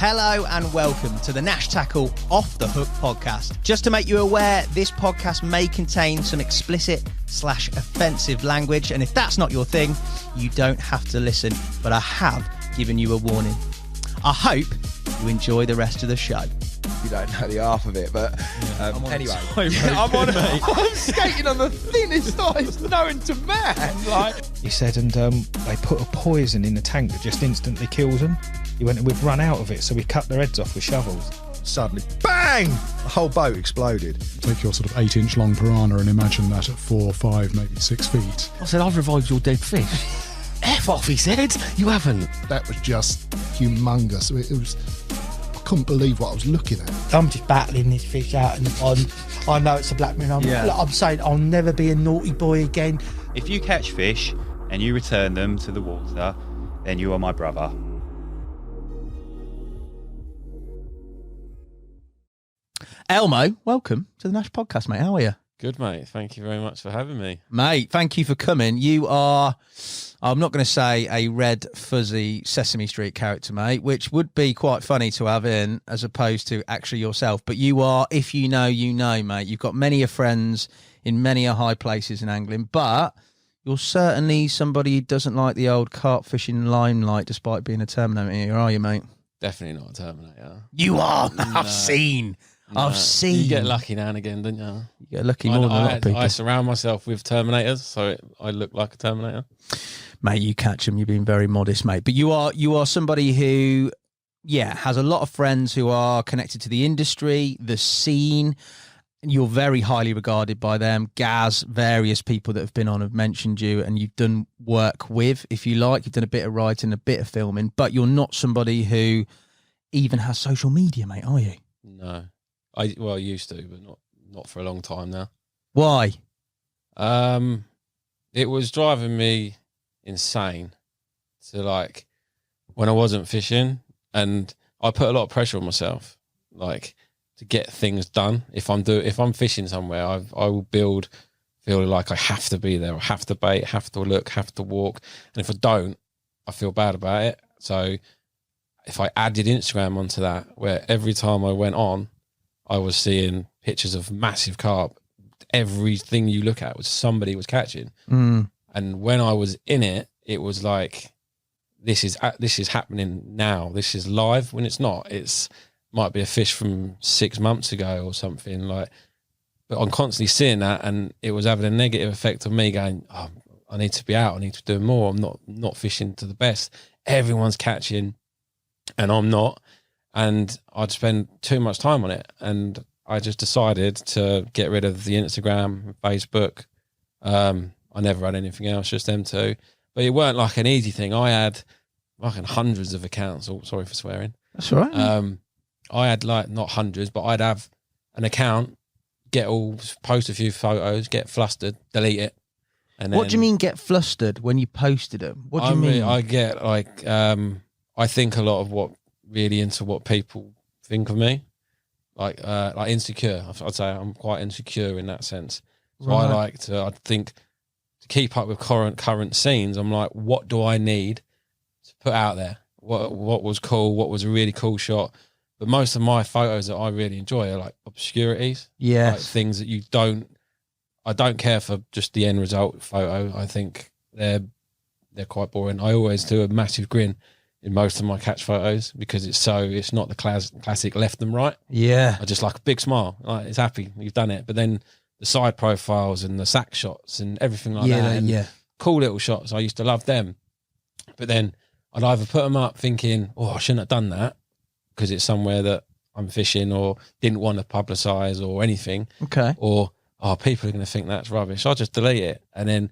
Hello and welcome to the Nash Tackle Off the Hook podcast. Just to make you aware, this podcast may contain some explicit/offensive language, and if that's not your thing, you don't have to listen, but I have given you a warning. I hope you enjoy the rest of the show. You don't know the half of it, but anyway. I'm skating on the thinnest ice known to man. He said, and they put a poison in the tank that just instantly kills them. He went, and we've run out of it, so we cut their heads off with shovels. Suddenly, bang! The whole boat exploded. Take your sort of 8-inch long piranha and imagine that at 4, 5, maybe 6 feet. I said, I've revived your dead fish. F off, he said. You haven't. That was just humongous. It was. I couldn't believe what I was looking at. I'm just battling this fish out in the pond. I know it's a black man. I'm saying I'll never be a naughty boy again. If you catch fish and you return them to the water, then you are my brother. Elmo, welcome to the Nash podcast, mate. How are you? Good, mate. Thank you very much for having me. Mate, thank you for coming. You are, I'm not going to say a red, fuzzy Sesame Street character, mate, which would be quite funny to have in as opposed to actually yourself. But you are, if you know, you know, mate. You've got many friends in many high places in angling, but you're certainly somebody who doesn't like the old carp fishing limelight despite being a Terminator, are you, mate? Definitely not a Terminator. You are. I've seen. You get lucky now and again, don't you? You get lucky more than a lot of people. I surround myself with Terminators, so I look like a Terminator. Mate, you catch them. You've been very modest, mate. But you are somebody who, has a lot of friends who are connected to the industry, the scene. You're very highly regarded by them. Gaz, various people that have been on have mentioned you, and you've done work with, if you like. You've done a bit of writing, a bit of filming, but you're not somebody who even has social media, mate, are you? No. I used to, but not for a long time now. Why? It was driving me insane to like when I wasn't fishing, and I put a lot of pressure on myself, like to get things done. If I'm fishing somewhere, I will feel like I have to be there, I have to bait, have to look, have to walk, and if I don't, I feel bad about it. So if I added Instagram onto that, where every time I went on, I was seeing pictures of massive carp. Everything you look at was somebody was catching. And when I was in it, it was like, this is happening now. This is live when it's not. It's might be a fish from 6 months ago or something like. But I'm constantly seeing that, and it was having a negative effect on me. Going, oh, I need to be out. I need to do more. I'm not fishing to the best. Everyone's catching, and I'm not. And I'd spend too much time on it, and I just decided to get rid of the Instagram, Facebook. I never had anything else, just them two. But it weren't like an easy thing. I had like hundreds of accounts. Oh, sorry for swearing. That's all right. I had like not hundreds, but I'd have an account, post a few photos, get flustered, delete it. And what do you mean get flustered when you posted them? What do you mean? I get like, I think a lot of really into what people think of me, like insecure. I'd say I'm quite insecure in that sense. So right. I think to keep up with current scenes, I'm like, what do I need to put out there? What was cool? What was a really cool shot? But most of my photos that I really enjoy are like obscurities. Yes. Like things that I don't care for just the end result photo. I think they're quite boring. I always do a massive grin in most of my catch photos because it's not the classic left and right. Yeah. I just like a big smile. Like, it's happy you've done it. But then the side profiles and the sack shots and everything like that. And cool little shots. I used to love them. But then I'd either put them up thinking, oh, I shouldn't have done that because it's somewhere that I'm fishing or didn't want to publicise or anything. Okay. Or, oh, people are going to think that's rubbish. I'll just delete it. And then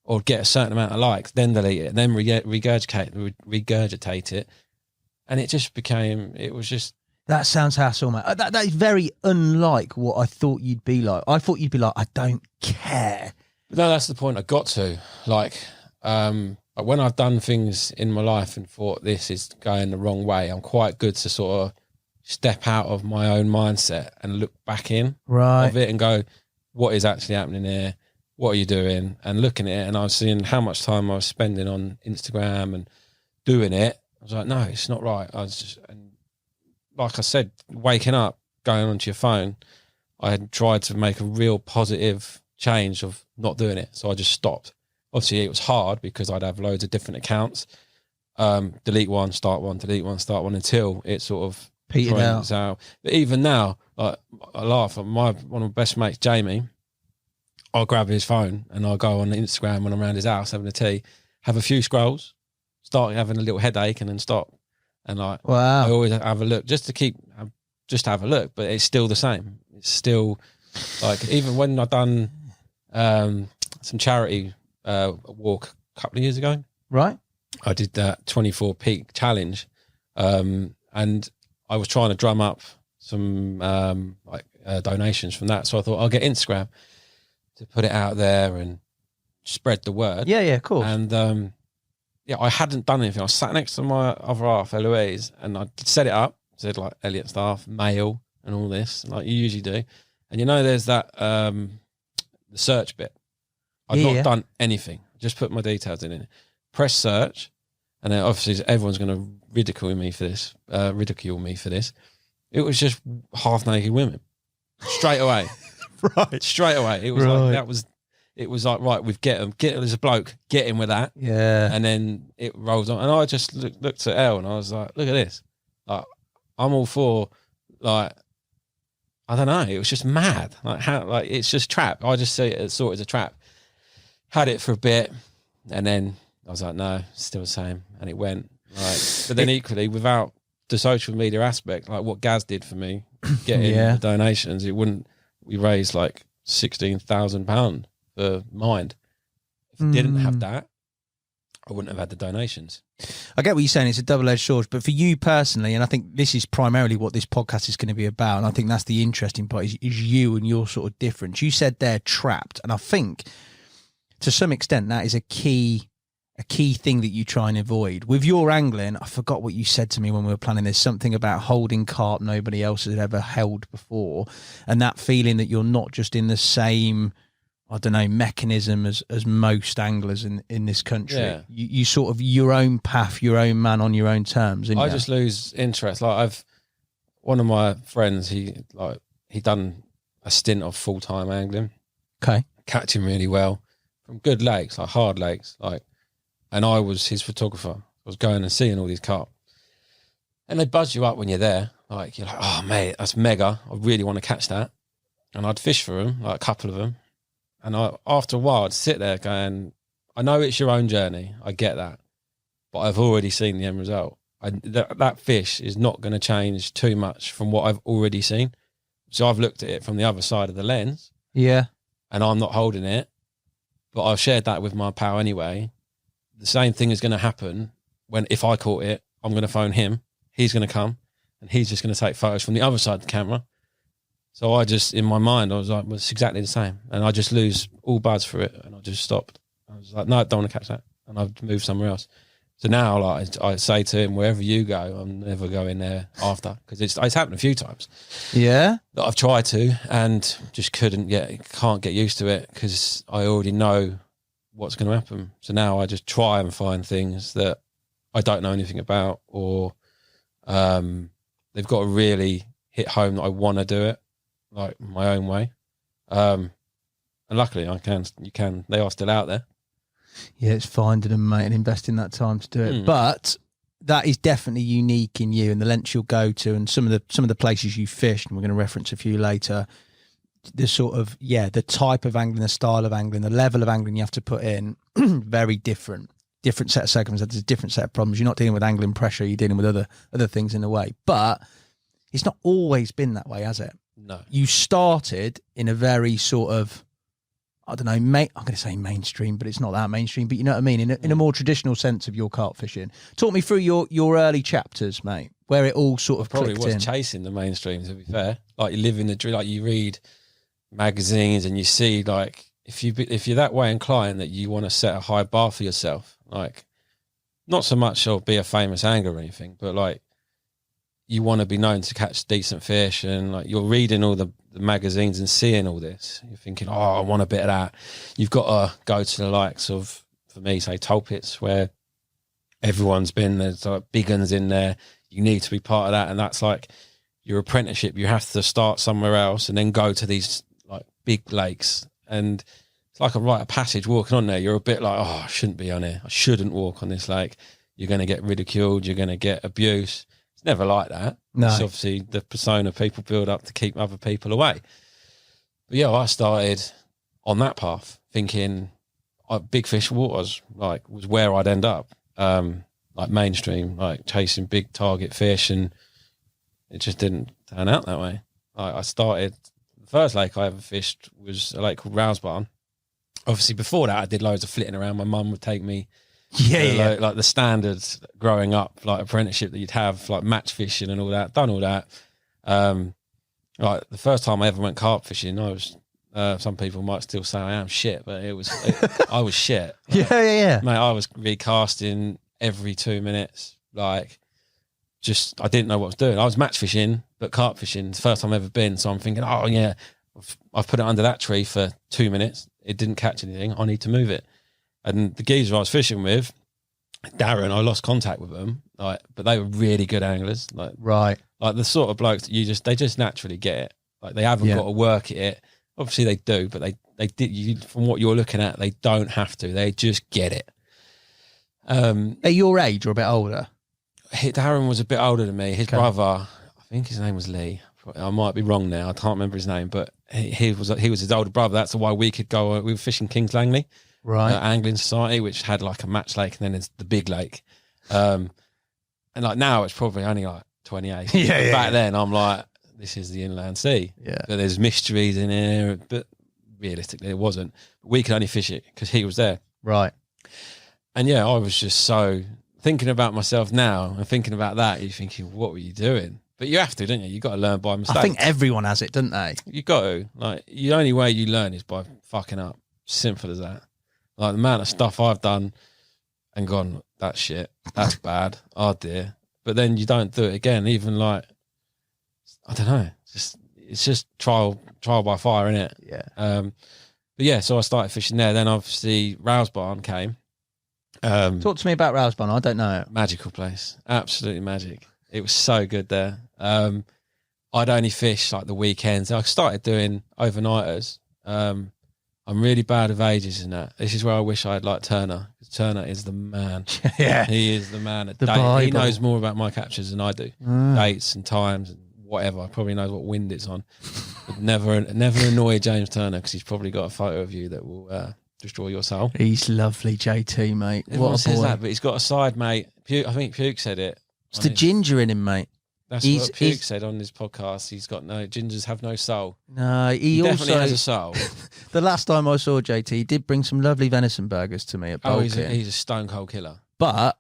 or get a certain amount of likes, then delete it, then regurgitate it. And it just became, it was just... That sounds hassle, mate. That is very unlike what I thought you'd be like. I thought you'd be like, I don't care. No, that's the point I got to. Like, when I've done things in my life and thought this is going the wrong way, I'm quite good to sort of step out of my own mindset and look back in of it and go, what is actually happening here? What are you doing? And looking at it, and I was seeing how much time I was spending on Instagram and doing it. I was like, no, it's not right. I was just, and like I said, waking up, going onto your phone, I had tried to make a real positive change of not doing it. So I just stopped. Obviously, it was hard because I'd have loads of different accounts. Delete one, start one, delete one, start one, until it sort of petered out. But even now, like, I laugh at one of my best mates, Jamie. I'll grab his phone and I'll go on Instagram when I'm around his house having a tea, have a few scrolls, start having a little headache, and then stop. And like, wow, I always have a look just to have a look, but it's still the same. It's still like, even when I done some charity walk a couple of years ago, right? I did that 24 peak challenge, and I was trying to drum up some donations from that. So I thought I'll get Instagram to put it out there and spread the word. Yeah, of course. And I hadn't done anything. I was sat next to my other half, Eloise, and I set it up. Said like Elliot Staff, mail, and all this, like you usually do. And there's that the search bit. I've not done anything. Just put my details in it. Press search, and then obviously everyone's going to ridicule me for this. It was just half naked women, straight away. Right, straight away. It was like that was. It was like, right, we've get him. There's a bloke. Get him with that. Yeah. And then it rolls on, and I just looked at Elle, and I was like, look at this. Like, I'm all for, like, I don't know. It was just mad. Like, how? Like, it's just trap. I just saw it as a trap. Had it for a bit, and then I was like, no, it's still the same, and it went. Like, but then equally, without the social media aspect, like what Gaz did for me, getting the donations, we raised like £16,000 for Mind. If it didn't have that, I wouldn't have had the donations. I get what you're saying. It's a double-edged sword, but for you personally, and I think this is primarily what this podcast is going to be about, and I think that's the interesting part, is you and your sort of difference. You said they're trapped, and I think to some extent that is a key thing that you try and avoid. With your angling, I forgot what you said to me when we were planning this, something about holding carp nobody else had ever held before, and that feeling that you're not just in the same, I don't know, mechanism as most anglers in this country. Yeah. You sort of your own path, your own man on your own terms. I just lose interest. Like one of my friends, he done a stint of full-time angling. Okay. Catching really well from good lakes, like hard lakes, and I was his photographer. I was going and seeing all these carp, and they buzz you up when you're there. Like, you're like, oh mate, that's mega. I really want to catch that, and I'd fish for them, like a couple of them. And after a while, I'd sit there going, I know it's your own journey. I get that. But I've already seen the end result. That fish is not going to change too much from what I've already seen. So I've looked at it from the other side of the lens. Yeah. And I'm not holding it. But I've shared that with my pal anyway. The same thing is going to happen if I caught it. I'm going to phone him. He's going to come. And he's just going to take photos from the other side of the camera. So I just, in my mind, I was like, well, it's exactly the same. And I just lose all buzz for it. And I just stopped. I was like, no, I don't want to catch that. And I've moved somewhere else. So now, like, I say to him, wherever you go, I'm never going there after. Because it's happened a few times. Yeah. That I've tried to and just can't get used to it because I already know what's going to happen. So now I just try and find things that I don't know anything about, or they've got to really hit home that I want to do it, like my own way. And luckily they are still out there. Yeah, it's finding them, mate, and investing that time to do it. But that is definitely unique in you, and the lengths you'll go to, and some of the places you fished, and we're going to reference a few later. The sort of, the type of angling, the style of angling, the level of angling you have to put in, very different set of circumstances, different set of problems. You're not dealing with angling pressure, you're dealing with other things in a way. But it's not always been that way, has it? No. You started in a very sort of, I don't know, I'm going to say mainstream, but it's not that mainstream, but you know what I mean? In a more traditional sense of your carp fishing. Talk me through your early chapters, mate, where it all sort of probably clicked was in. chasing the mainstream, to be fair. Like, you live in the dream, like you read magazines and you see, like, if you're that way inclined that you want to set a high bar for yourself, like, not so much or be a famous angler or anything, but like, you want to be known to catch decent fish, and like, you're reading all the magazines and seeing all this, you're thinking, oh, I want a bit of that. You've got to go to the likes of, for me, say Topits, where everyone's been, there's like big uns in there. You need to be part of that. And that's like your apprenticeship. You have to start somewhere else and then go to these like big lakes. And it's like a rite of passage walking on there. You're a bit like, oh, I shouldn't be on here. I shouldn't walk on this lake. You're going to get ridiculed. You're going to get abuse. It's never like that. No. It's obviously the persona people build up to keep other people away. But yeah, I started on that path thinking big fish waters like was where I'd end up, like mainstream, like chasing big target fish, and it just didn't turn out that way. I started, the first lake I ever fished was a lake called Rousebarn. Obviously before that I did loads of flitting around. My mum would take me like the standards growing up, like apprenticeship that you'd have, like match fishing and all that, done all that. Like the first time I ever went carp fishing, I was some people might still say I am shit, but I was shit. Like, yeah. Mate, I was recasting every 2 minutes. Like, just, I didn't know what I was doing. I was match fishing, but carp fishing, it's the first time I've ever been. So I'm thinking, oh yeah, I've put it under that tree for 2 minutes. It didn't catch anything. I need to move it. And the geezer I was fishing with, Darren, I lost contact with them, like, but they were really good anglers. Like, Right. like the sort of blokes that they just naturally get it. Like they haven't got to work at it. Obviously they do, but they did, from what you're looking at, they don't have to. They just get it. At your age or a bit older? Darren was a bit older than me. His brother, I think his name was Lee. I might be wrong now. I can't remember his name, but he was his older brother. That's why we could go. We were fishing Kings Langley, right? Angling Society, which had like a match lake, and then there's the big lake. And like now, it's probably only like 28. Back then, I'm like, this is the inland sea. Yeah. So there's mysteries in here, but realistically, it wasn't. We could only fish it because he was there. Right. And yeah, I was just so thinking about myself now and thinking about that. You're thinking, what were you doing? But you have to, don't you? You got to learn by mistake. I think everyone has it, don't they? You got to. Like, the only way you learn is by fucking up. Simple as that. Like the amount of stuff I've done and gone, that's shit, that's bad, oh dear. But then you don't do it again. Even like, I don't know. It's just trial by fire, innit? Yeah. But yeah, so I started fishing there. Then obviously Rousebarn came. Talk to me about Rousebarn. I don't know it. Magical place, absolutely magic. It was so good there. I'd only fish like the weekends. I started doing overnighters. I'm really bad with ages in that. This is where I wish I had like Turner. Turner is the man. Yeah, he is the man at the date. Bible. He knows more about my captures than I do. Dates and times and whatever. Probably knows what wind it's on. But never annoy James Turner because he's probably got a photo of you that will destroy your soul. He's lovely, JT, mate. Everyone what a says boy. that, but he's got a side, mate. I think Puke said it. It's the ginger in him, mate. That's what Puke said on his podcast. He's got gingers have no soul. No, He definitely also has a soul. The last time I saw JT, he did bring some lovely venison burgers to me at Oh, Bolton. he's a stone cold killer. But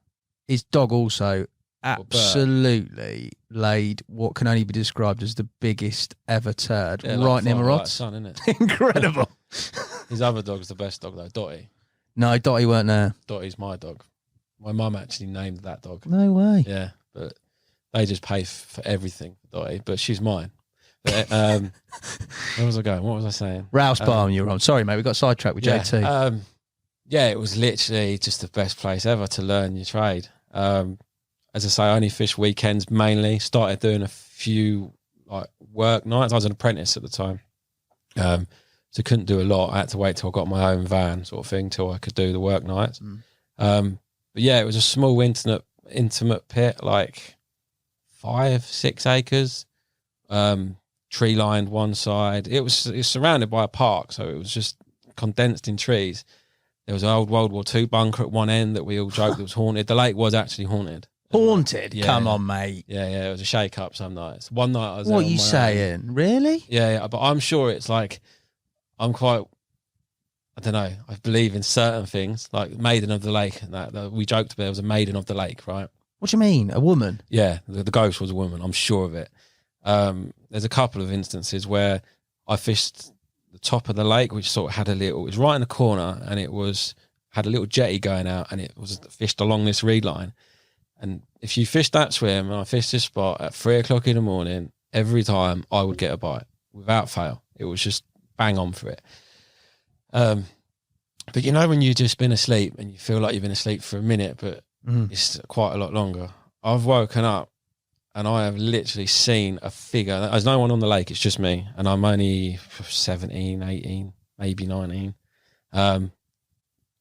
his dog also absolutely laid what can only be described as the biggest ever turd right near my rods. Son, isn't it? Incredible. His other dog's the best dog though, Dottie. No, Dottie weren't there. Dottie's my dog. My mum actually named that dog. No way. Yeah, but they just pay for everything for Dottie, but she's mine. But, where was I going? What was I saying? Rousebarn, you were on. Sorry, mate, we got sidetracked with JT. Yeah, it was literally just the best place ever to learn your trade. As I say, I only fish weekends mainly. Started doing a few like work nights. I was an apprentice at the time, so couldn't do a lot. I had to wait till I got my own van, sort of thing, till I could do the work nights. But yeah, it was a small intimate pit, like 5-6 acres, tree lined one side. It was surrounded by a park, so it was just condensed in trees. There was an old World War II bunker at one end that we all joked that was haunted. The lake was actually haunted. Haunted? Yeah. Come on, mate. Yeah, it was a shake up some nights. One night I was there What are on you my own. saying? Really? Yeah, but I'm sure it's like, I'm quite, I don't know, I believe in certain things, like Maiden of the Lake and that we joked about there was a Maiden of the Lake, right? What do you mean? A woman? Yeah, the ghost was a woman, I'm sure of it. There's a couple of instances where I fished the top of the lake, which sort of had it was right in the corner, and had a little jetty going out, and it was fished along this reed line. And if you fish that swim, and I fished this spot at 3 o'clock in the morning, every time I would get a bite without fail. It was just bang on for it. But you know, when you've just been asleep and you feel like you've been asleep for a minute, but it's quite a lot longer. I've woken up and I have literally seen a figure. There's no one on the lake, it's just me. And I'm only 17, 18, maybe 19.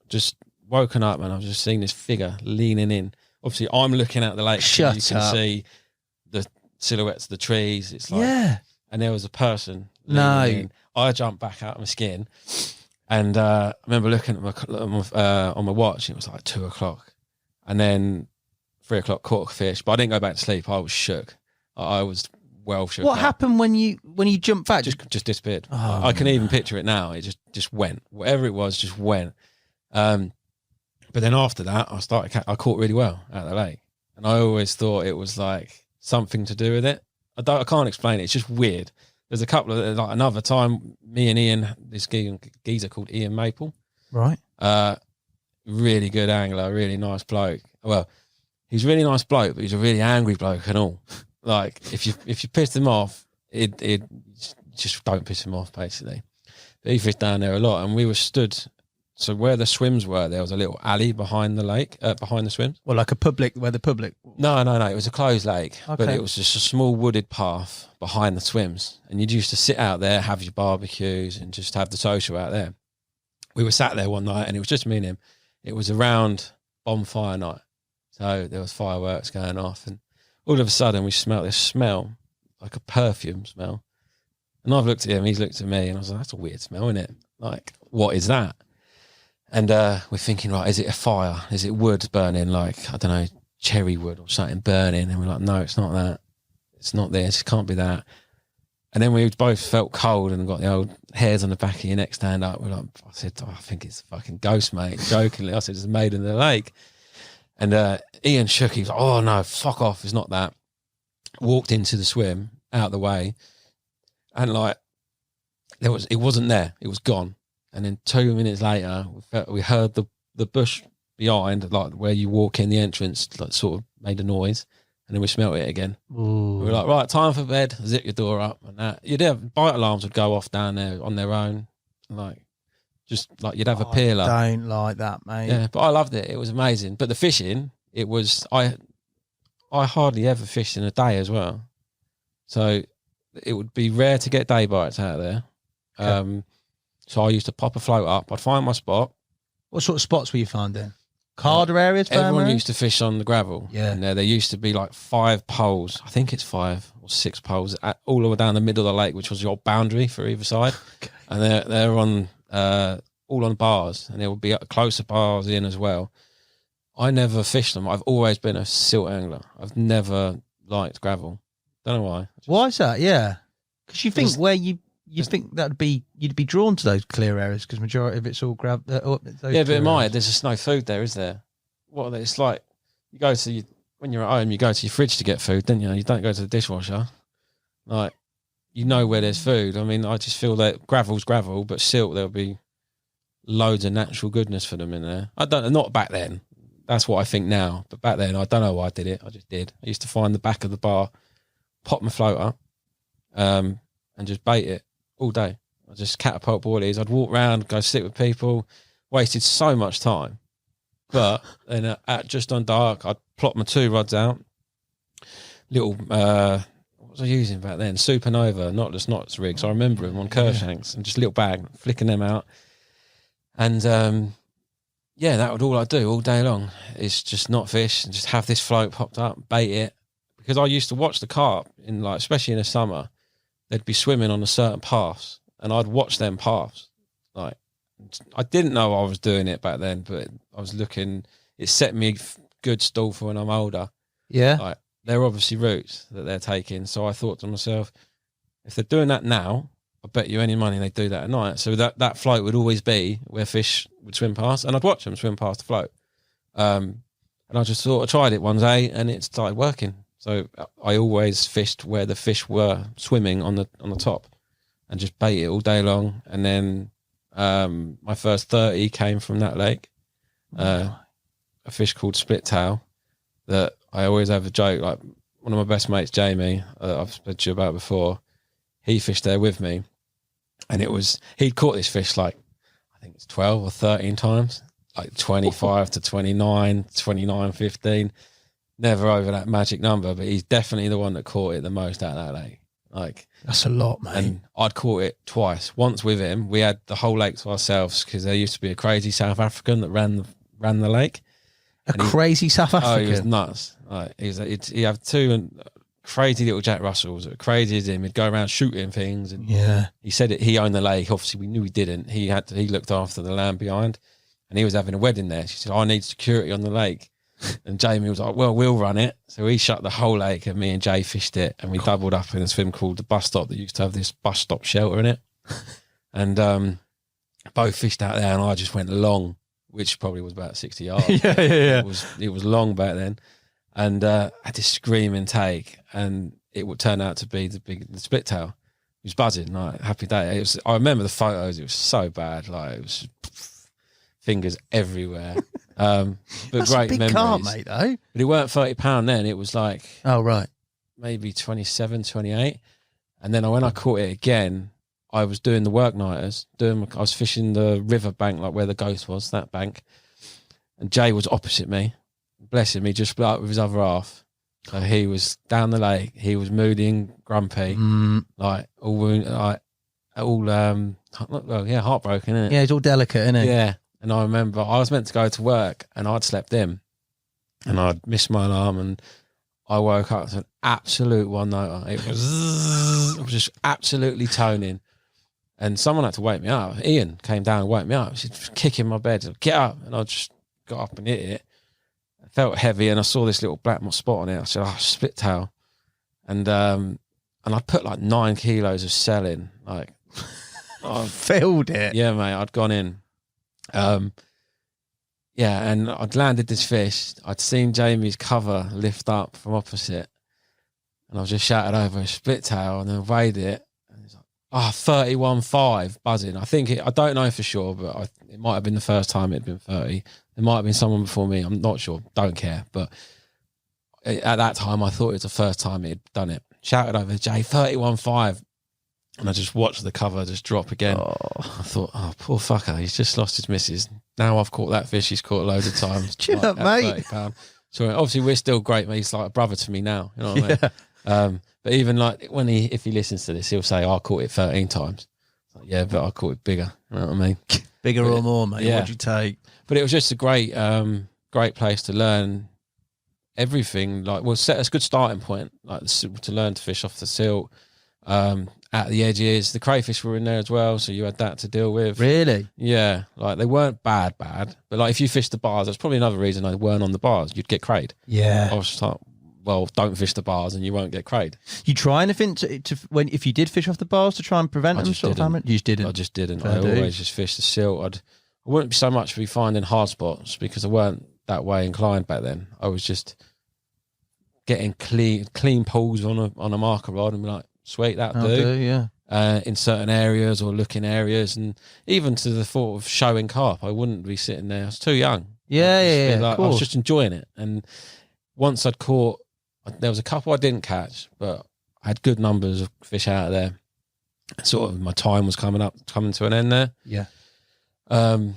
Just woken up and I've just seen this figure leaning in. Obviously, I'm looking at the lake. Shut you can up. see the silhouettes of the trees. It's like, Yeah. and there was a person. No. In. I jumped back out of my skin, and I remember looking at on my watch. It was like 2 o'clock, and then 3 o'clock caught a fish. But I didn't go back to sleep. I was shook. I was well shook. What up. happened when you jumped back? Just disappeared. Oh, I can even picture it now. It just went. Whatever it was, just went. But then after that, I caught really well out of the lake, and I always thought it was like something to do with it. I can't explain it. It's just weird. There's a couple of, like another time, me and Ian, this geezer called Ian Maple, Right. really good angler, really nice bloke. Well, he's a really nice bloke, but he's a really angry bloke and all. Like if you pissed him off, it just don't piss him off basically. But he fished down there a lot, and we were stood. So where the swims were, there was a little alley behind the lake, behind the swims. Well, like a public, where the public. No, it was a closed lake, but Okay. it was just a small wooded path behind the swims. And you'd used to sit out there, have your barbecues and just have the social out there. We were sat there one night and it was just me and him. It was around bonfire night. So there was fireworks going off, and all of a sudden we smelled this smell, like a perfume smell. And I've looked at him, he's looked at me, and I was like, that's a weird smell, isn't it? Like, what is that? And we're thinking, right, is it a fire? Is it wood burning, like, I don't know, cherry wood or something burning? And we're like, no, it's not that. It's not this. It can't be that. And then we both felt cold and got the old hairs on the back of your neck stand up. We're like, I said, I think it's a fucking ghost, mate. Jokingly, I said, it's made in the lake. And Ian shook. He was like, oh, no, fuck off. It's not that. Walked into the swim, out the way. And, like, it wasn't there. It was gone. And then 2 minutes later, we heard the bush behind, like where you walk in the entrance, like sort of made a noise, and then we smelt it again. Ooh. We were like, right, time for bed. Zip your door up, and that. You'd have bite alarms would go off down there on their own, like just like you'd have a peeler. I don't like that, mate. Yeah, but I loved it. It was amazing. But the fishing, it was I hardly ever fished in a day as well, so it would be rare to get day bites out of there. Okay. So I used to pop a float up. I'd find my spot. What sort of spots were you finding? Carder areas? Everyone used to fish on the gravel. Yeah. And there used to be like 5 poles. I think it's 5 or 6 poles all the way down the middle of the lake, which was your boundary for either side. Okay. And they're on all on bars, and there would be closer bars in as well. I never fished them. I've always been a silt angler. I've never liked gravel. Don't know why. Why is that? Yeah. Because you think where you think you'd be drawn to those clear areas because majority of it's all grab. Yeah, but in my head, there's just no food there, is there? What it's like, you go to when you're at home, you go to your fridge to get food, don't you? You don't go to the dishwasher. Like, you know where there's food. I mean, I just feel that gravel's gravel, but silt, there'll be loads of natural goodness for them in there. Not back then. That's what I think now. But back then, I don't know why I did it. I just did. I used to find the back of the bar, pop my float up, and just bait it all day. I just catapult boilies. I'd walk around, go sit with people. Wasted so much time. But then at just on dark, I'd plot my 2 rods out. Little, what was I using back then? Supernova, knotless rigs. I remember them on Kershanks, and just a little bag, flicking them out. And that would all I do all day long is just not fish and just have this float popped up, bait it. Because I used to watch the carp in, like, especially in the summer, they'd be swimming on a certain paths, and I'd watch them paths. Like, I didn't know I was doing it back then, but I was looking. It set me good stall for when I'm older. Yeah, like, they're obviously routes that they're taking. So I thought to myself, if they're doing that now, I bet you any money they do that at night. So that float would always be where fish would swim past, and I'd watch them swim past the float. And I just sort of tried it one day, and it started working. So I always fished where the fish were swimming on the top, and just bait it all day long. And then my first 30 came from that lake, a fish called split tail. That I always have a joke. Like, one of my best mates, Jamie, I've spoken to you about before. He fished there with me, and he'd caught this fish like, I think it's 12 or 13 times. like 25 to 29, 29, 15. Never over that magic number, but he's definitely the one that caught it the most out of that lake. Like, that's a lot, mate. And I'd caught it twice. Once with him, we had the whole lake to ourselves because there used to be a crazy South African that ran the lake. Crazy South African? Oh, he was nuts. Like, he had two crazy little Jack Russells, crazy as him. He'd go around shooting things. And he said he owned the lake. Obviously, we knew he didn't. He looked after the land behind, and he was having a wedding there. She said, "I need security on the lake." And Jamie was like, "Well, we'll run it." So he shut the whole lake, and me and Jay fished it, and we doubled up in a swim called the Bus Stop that used to have this bus stop shelter in it. And both fished out there, and I just went long, which probably was about 60 yards. Yeah. It was long back then, and had this screaming take, and it would turn out to be the split tail. It was buzzing, like happy day. I remember the photos. It was so bad, like it was fingers everywhere. But that's great a big memories. carp, mate, though. But it weren't £30 then. It was like, oh right, maybe 27, 28. And then when I caught it again, I was doing the work nighters. I was fishing the river bank, like where the ghost was, that bank. And Jay was opposite me, blessing me, just split up with his other half. So he was down the lake. He was moody and grumpy, heartbroken, isn't it? Yeah, he's all delicate, isn't he? Yeah. And I remember I was meant to go to work and I'd slept in and I'd missed my alarm and I woke up to an absolute one-noter. It was just absolutely toning. And someone had to wake me up. Ian came down and woke me up. She's kicking my bed. Get up. And I just got up and hit it. I felt heavy and I saw this little black spot on it. I said, split tail. And I put like 9 kilos of cell in. Like, I filled it. Yeah, mate. I'd gone in. And I'd landed this fish. I'd seen Jamie's cover lift up from opposite, and I was just shouted over a split tail, and then weighed it. And it's like, 31.5 buzzing. I don't know for sure, but it might have been the first time it'd been 30. There might have been someone before me. I'm not sure. Don't care. But at that time, I thought it was the first time he'd done it. Shouted over, Jay, 31.5. And I just watched the cover just drop again. I thought, poor fucker, he's just lost his missus. Now I've caught that fish he's caught loads of times. Cheer up, mate. £30. So obviously we're still great, mate. He's like a brother to me now. You know what I mean? But even like if he listens to this, he'll say, I caught it 13 times. Like, yeah, but I caught it bigger. You know what I mean? Bigger or more, mate? Yeah. What'd you take? But it was just a great place to learn everything. Like, set us a good starting point, like to learn to fish off the silt. At the edges, the crayfish were in there as well, so you had that to deal with. Really? Yeah, like they weren't bad, but like if you fished the bars, that's probably another reason they weren't on the bars. You'd get crayed. Yeah. I was just like, well, don't fish the bars and you won't get crayed. You try anything if you did fish off the bars to try and prevent them? You just didn't. I just didn't. I always just fished the silt. I wouldn't be so much be finding hard spots because I weren't that way inclined back then. I was just getting clean pulls on a marker rod and be like, sweet, that'll do. Yeah. In certain areas or looking areas, and even to the thought of showing carp, I wouldn't be sitting there. I was too young. Yeah. I was just enjoying it. And once I'd caught, there was a couple I didn't catch, but I had good numbers of fish out of there. Sort of my time was coming to an end there. Yeah. There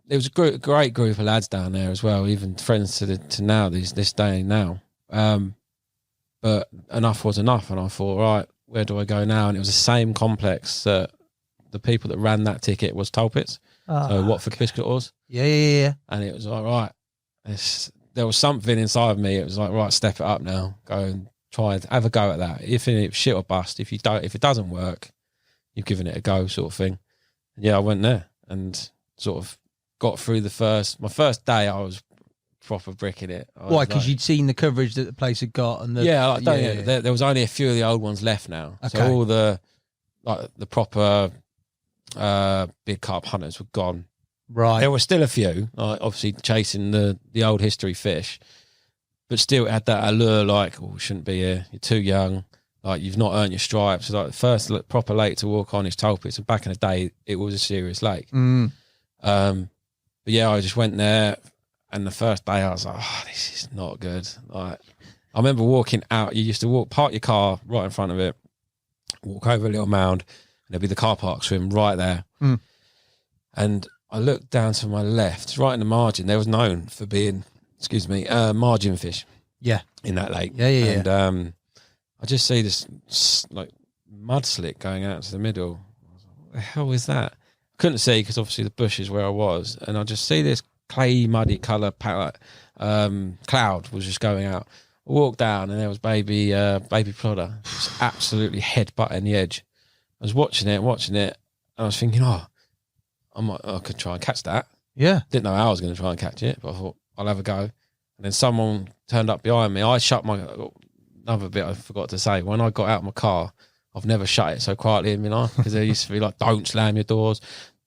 was a great group of lads down there as well, even friends to now, this day now. But enough was enough, and I thought, right, where do I go now? And it was the same complex that the people that ran that ticket was Topit. So Watford Piscators. Yeah. And it was like, right, there was something inside of me. It was like, right, step it up now. Go and try and have a go at that. If it's shit or bust, if it doesn't work, you've given it a go, sort of thing. And yeah, I went there and sort of got through my first day. I was proper bricking it. Why? Because you'd seen the coverage that the place had got, and there was only a few of the old ones left now. Okay. So all the proper big carp hunters were gone. Right. There were still a few, obviously chasing the old history fish, but still it had that allure. Like, we shouldn't be here. You're too young. Like, you've not earned your stripes. So, like, the first proper lake to walk on is Topit. So back in the day, it was a serious lake. But yeah, I just went there. And the first day I was like, this is not good. Like, I remember walking out. You used to park your car right in front of it, walk over a little mound, and there'd be the car park swim right there. And I looked down to my left, right in the margin. There was known for being, margin fish. Yeah. In that lake. Yeah. And I just see this like mud slick going out to the middle. I was like, what the hell is that? I couldn't see because obviously the bush is where I was, and I just see this clay muddy colour cloud was just going out. I walked down and there was baby plodder, just absolutely headbutting the edge. I was watching it, and I was thinking, I could try and catch that. Yeah. Didn't know how I was going to try and catch it, but I thought I'll have a go. And then someone turned up behind me. I shut another bit I forgot to say. When I got out of my car, I've never shut it so quietly in my life, because there used to be like, don't slam your doors.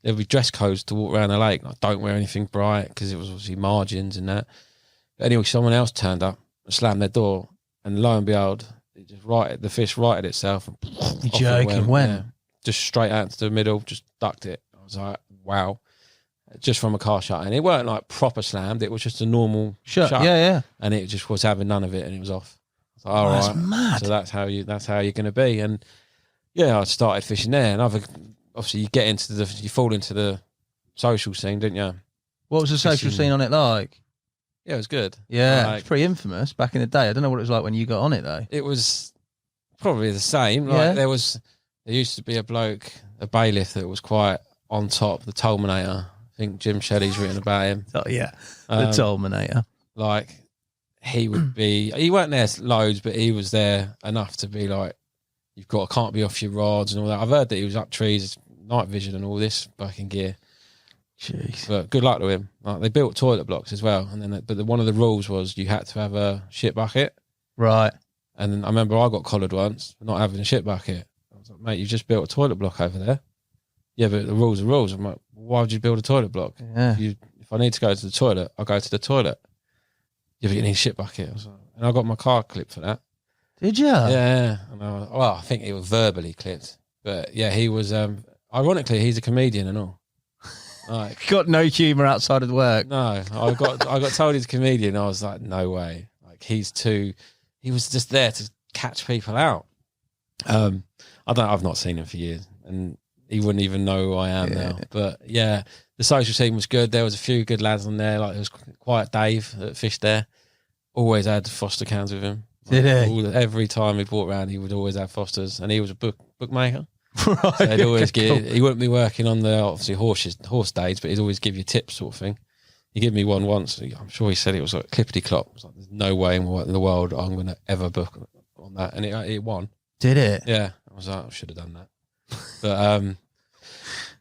There'd be dress codes to walk around the lake. Like, don't wear anything bright, because it was obviously margins and that. But anyway, someone else turned up and slammed their door, and lo and behold, the fish righted itself. And You're joking, when? Yeah, just straight out to the middle, just ducked it. I was like, wow. Just from a car shut. And it weren't like proper slammed, it was just a normal shut. Yeah. And it just was having none of it, and it was off. I was like, all right. That's mad. So that's how you're going to be. And yeah, I started fishing there. And obviously you fall into the social scene, didn't you? What was the social scene on it like? Yeah, it was good. Yeah, it's pretty infamous back in the day. I don't know what it was like when you got on it though. It was probably the same. Like there used to be a bailiff that was quite on top, the Tolminator. I think Jim Shelley's written about him. Oh yeah, the Tolminator. Like he weren't there loads, but he was there enough to be like, can't be off your rods and all that. I've heard that he was up trees, night vision and all this fucking gear. Jeez. But good luck to him. Like, they built toilet blocks as well, and then one of the rules was you had to have a shit bucket. Right. And then I remember I got collared once for not having a shit bucket. I was like, mate, you've just built a toilet block over there. Yeah, but the rules are rules. I'm like, why would you build a toilet block? Yeah. If I need to go to the toilet, I'll go to the toilet. Yeah, but you need a shit bucket. And I got my car clipped for that. Did you? Yeah. And I think it was verbally clipped. But yeah, he was, ironically, he's a comedian and all. Like, got no humour outside of the work. No, I got told he's a comedian. I was like, no way. Like he was just there to catch people out. I've not seen him for years, and he wouldn't even know who I am now. But yeah, the social scene was good. There was a few good lads on there. Like, there was Quiet Dave that fished there. Always had Foster cans with him. Did he? Every time he brought around, he would always have Fosters, and he was a bookmaker. Right. So he'd always he wouldn't be working on the obviously horse stage, but he'd always give you tips, sort of thing. He gave me one once. I'm sure he said it was like clippity clop. I was like, there's no way in the world I'm going to ever book on that, and it won. Did it? Yeah, I was like, I should have done that. But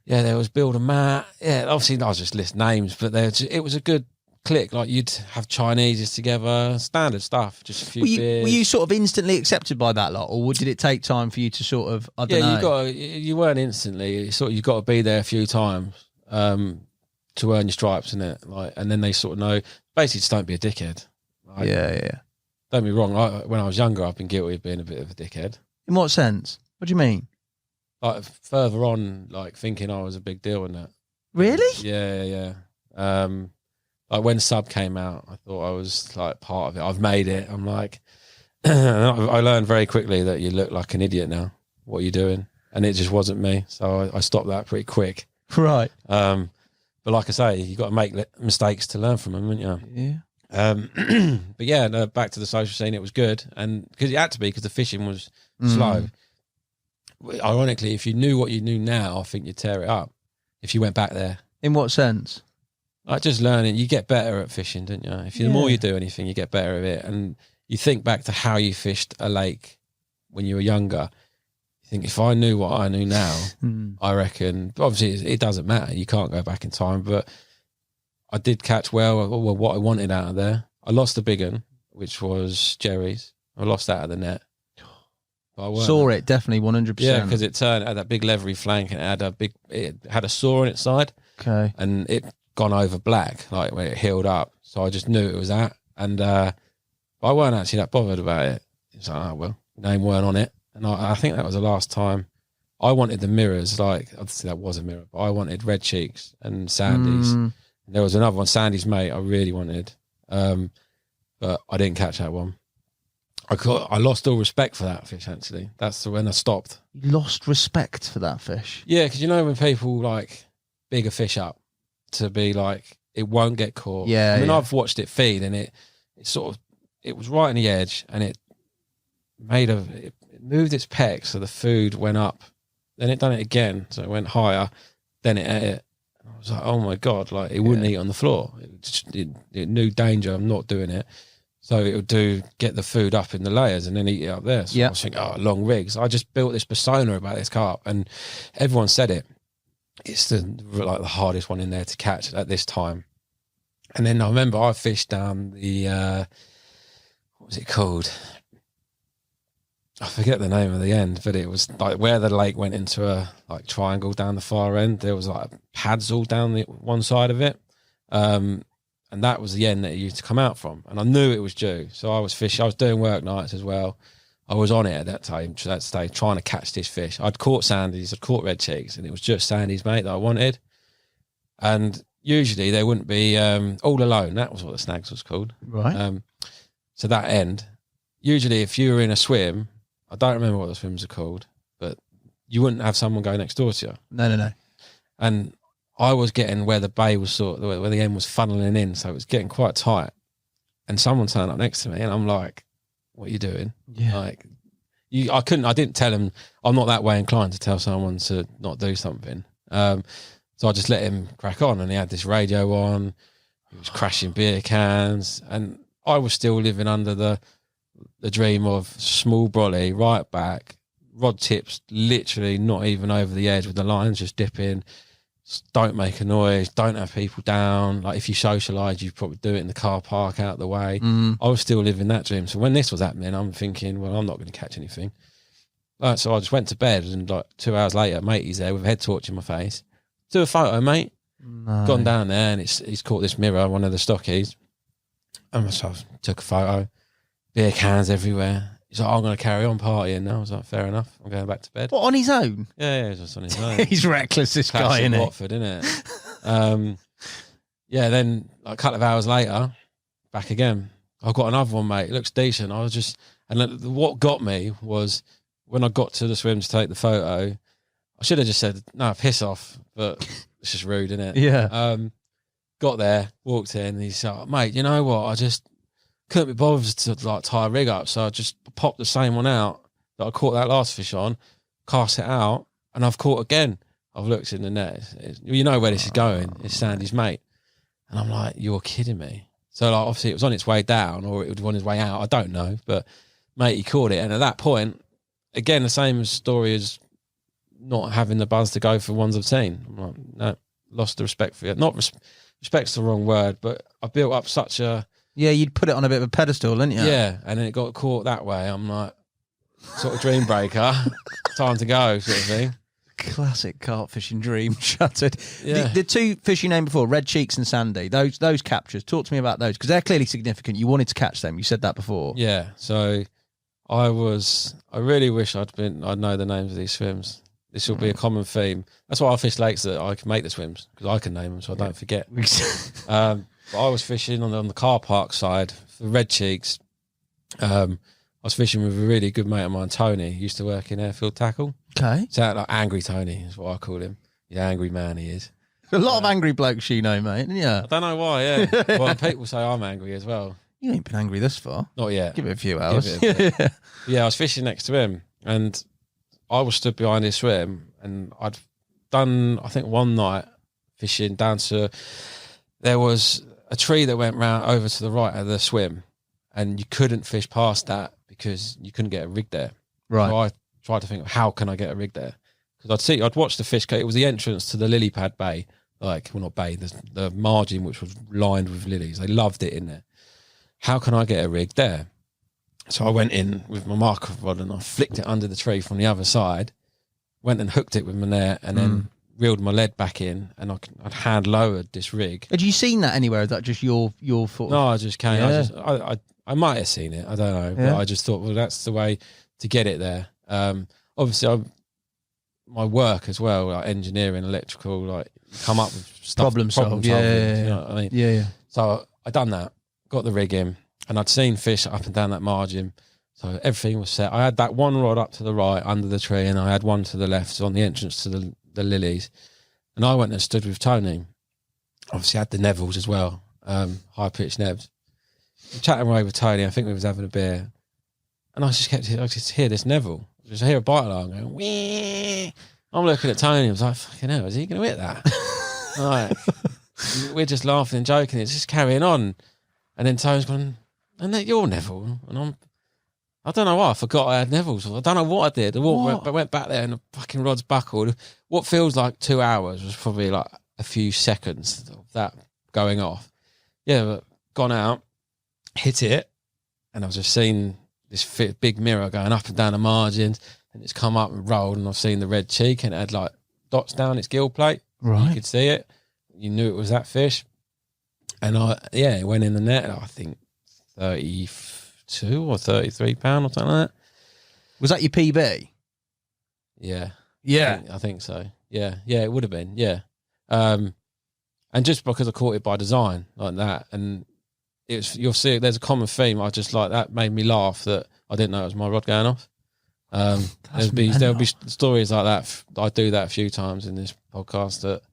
yeah, there was Bill and Matt. Yeah, obviously I was just list names, but it was a good click. Like, you'd have Chineses together, standard stuff, just a few beers. Were you sort of instantly accepted by that lot, or did it take time for you to sort of, I don't know? You weren't instantly. You got to be there a few times to earn your stripes, innit? Like, and then they sort of know, basically, just don't be a dickhead. Like, yeah. Don't be wrong. When I was younger, I've been guilty of being a bit of a dickhead. In what sense? What do you mean? Like, further on, like, thinking I was a big deal in that. Really? Yeah. Like, when Sub came out, I thought I was like part of it. I've made it. I'm like, I learned very quickly that you look like an idiot now. What are you doing? And it just wasn't me. So I stopped that pretty quick. Right. But like I say, you got to make mistakes to learn from them, haven't you? Yeah. But yeah, no, back to the social scene. It was good, and because it had to be, because the fishing was slow. Ironically, if you knew what you knew now, I think you'd tear it up if you went back there. In what sense? Like, just learning, you get better at fishing, don't you? The more you do anything, you get better at it. And you think back to how you fished a lake when you were younger. You think, if I knew what I knew now, I reckon, obviously it doesn't matter. You can't go back in time, but I did catch well what I wanted out of there. I lost the big one, which was Jerry's. I lost that at the net. Saw it, definitely 100%. Yeah, because it had that big leathery flank, and it had a saw on its side. Okay. And it gone over black, like when it healed up. So I just knew it was that. And I weren't actually that bothered about it. It's like, oh, well, name weren't on it. And I think that was the last time. I wanted the mirrors, like, obviously that was a mirror, but I wanted Red Cheeks and Sandy's. And there was another one, Sandy's Mate, I really wanted. But I didn't catch that one. I lost all respect for that fish, actually. That's when I stopped. You lost respect for that fish? Yeah, because you know when people, like, big a fish up, to be like, it won't get caught. Yeah, I mean, yeah. I've watched it feed, and it was right on the edge, and it moved its pecs, so the food went up. Then it done it again, so it went higher. Then it ate it. I was like, oh my God, like it wouldn't eat on the floor. It knew danger. I'm not doing it. So it would get the food up in the layers and then eat it up there. So I was thinking, oh, long rigs. I just built this persona about this carp, and everyone said it. It's the hardest one in there to catch at this time. And then I remember I fished down the what was it called? I forget the name of the end, but it was like where the lake went into a like triangle down the far end. There was like pads all down the one side of it. And that was the end that it used to come out from. And I knew it was due. So I was fishing. I was doing work nights as well. I was on it at that stage, trying to catch this fish. I'd caught sandies, I'd caught red cheeks, and it was just sandies, mate, that I wanted. And usually they wouldn't be all alone. That was what the snags was called. Right. So that end, usually if you were in a swim, I don't remember what the swims are called, but you wouldn't have someone go next door to you. No. And I was getting where the bay was where the end was funneling in, so it was getting quite tight. And someone turned up next to me, and I'm like, "What are you doing?" Yeah. Like, I didn't tell him. I'm not that way inclined to tell someone to not do something. So I just let him crack on, and he had this radio on. He was crashing beer cans, and I was still living under the dream of small brolly right back, rod tips literally not even over the edge with the lines just dipping. Don't make a noise, don't have people down. Like if you socialise, you probably do it in the car park out the way. I was still living that dream. So when this was happening, I'm thinking, well, I'm not going to catch anything. So I just went to bed, and like 2 hours later, matey's there with a head torch in my face. Do a photo, mate. No. Gone down there, and he's caught this mirror, one of the stockies. And so I took a photo. Beer cans everywhere. He's like, I'm going to carry on partying now. I was like, fair enough. I'm going back to bed. What, on his own? Yeah, he's just on his own. He's reckless, this guy, Classic isn't he? Watford, isn't it? Then like, a couple of hours later, back again. I've got another one, mate. It looks decent. I was just, and what got me was when I got to the swim to take the photo, I should have just said, no, piss off, but it's just rude, isn't it? Yeah. Got there, walked in, and he's like, mate, you know what? I just couldn't be bothered to like tie a rig up, so I just popped the same one out that I caught that last fish on, cast it out, and I've caught again. I've looked in the net. You know where this is going. It's Sandy's mate. And I'm like, you're kidding me. So like, obviously it was on its way down, or it was on its way out. I don't know, but mate, he caught it. And at that point, again, the same story as not having the buzz to go for ones I've seen. I'm like, no, lost the respect for it. Not respect's the wrong word, but I built up such a... Yeah, you'd put it on a bit of a pedestal, didn't you? Yeah, and then it got caught that way. I'm like, sort of dream breaker, time to go sort of thing. Classic carp fishing dream shattered. Yeah. The two fish you named before, red cheeks and sandy, those captures, talk to me about those, because they're clearly significant. You wanted to catch them. You said that before. Yeah, so I really wish I'd know the names of these swims. This will be a common theme. That's why I fish lakes that I can make the swims, because I can name them so I don't forget. But I was fishing on the car park side for red cheeks. I was fishing with a really good mate of mine, Tony. He used to work in airfield tackle. Okay. So like Angry Tony is what I call him. He's an angry man, he is. A lot of angry blokes, you know, mate. Yeah. I don't know why, yeah. Well, people say I'm angry as well. You ain't been angry this far. Not yet. Give it a few hours. Yeah, I was fishing next to him, and I was stood behind his swim, and I'd done, I think, one night fishing down to, there was a tree that went round over to the right of the swim, and you couldn't fish past that because you couldn't get a rig there. Right. So I tried to think, how can I get a rig there? Because I'd watch the fish. It was the entrance to the lily pad bay, like, well, not bay, the margin which was lined with lilies. They loved it in there. How can I get a rig there? So I went in with my marker rod and I flicked it under the tree from the other side, went and hooked it with my net, and then reeled my lead back in, and I'd hand lowered this rig. Had you seen that anywhere? Is that just your thought? No, I just came. Yeah. I might have seen it. I don't know, but I just thought, well, that's the way to get it there. Obviously, my work as well, like engineering, electrical, like come up with stuff, Problem solve. Yeah. You know what I mean? Yeah. So I done that, got the rig in, and I'd seen fish up and down that margin. So everything was set. I had that one rod up to the right under the tree, and I had one to the left on the entrance to the lilies. And I went and stood with Tony, obviously had the Nevilles as well, high pitched Nevs. I'm chatting away with Tony. I think we was having a beer, and I just hear this Neville. I just hear a bite alarm going. Wee! I'm looking at Tony. I was like, "Fucking hell, is he going to hit that?" Like, we're just laughing and joking. It's just carrying on, and then Tony's going, "And that you're Neville?" And I don't know why I forgot I had Neville's. I don't know what I did. I went back there and the fucking rod's buckled. What feels like 2 hours was probably like a few seconds of that going off. Yeah, but gone out, hit it, and I've just seen this big mirror going up and down the margins, and it's come up and rolled, and I've seen the red cheek, and it had like dots down its gill plate. Right. You could see it. You knew it was that fish. And it went in the net, I think 32 or 33 pound or something like that. Was that your PB? Yeah. Yeah. I think so. Yeah. Yeah, it would have been. Yeah. And just because I caught it by design like that, and you'll see there's a common theme. I just like that made me laugh that I didn't know it was my rod going off. There'll be stories like that. I do that a few times in this podcast that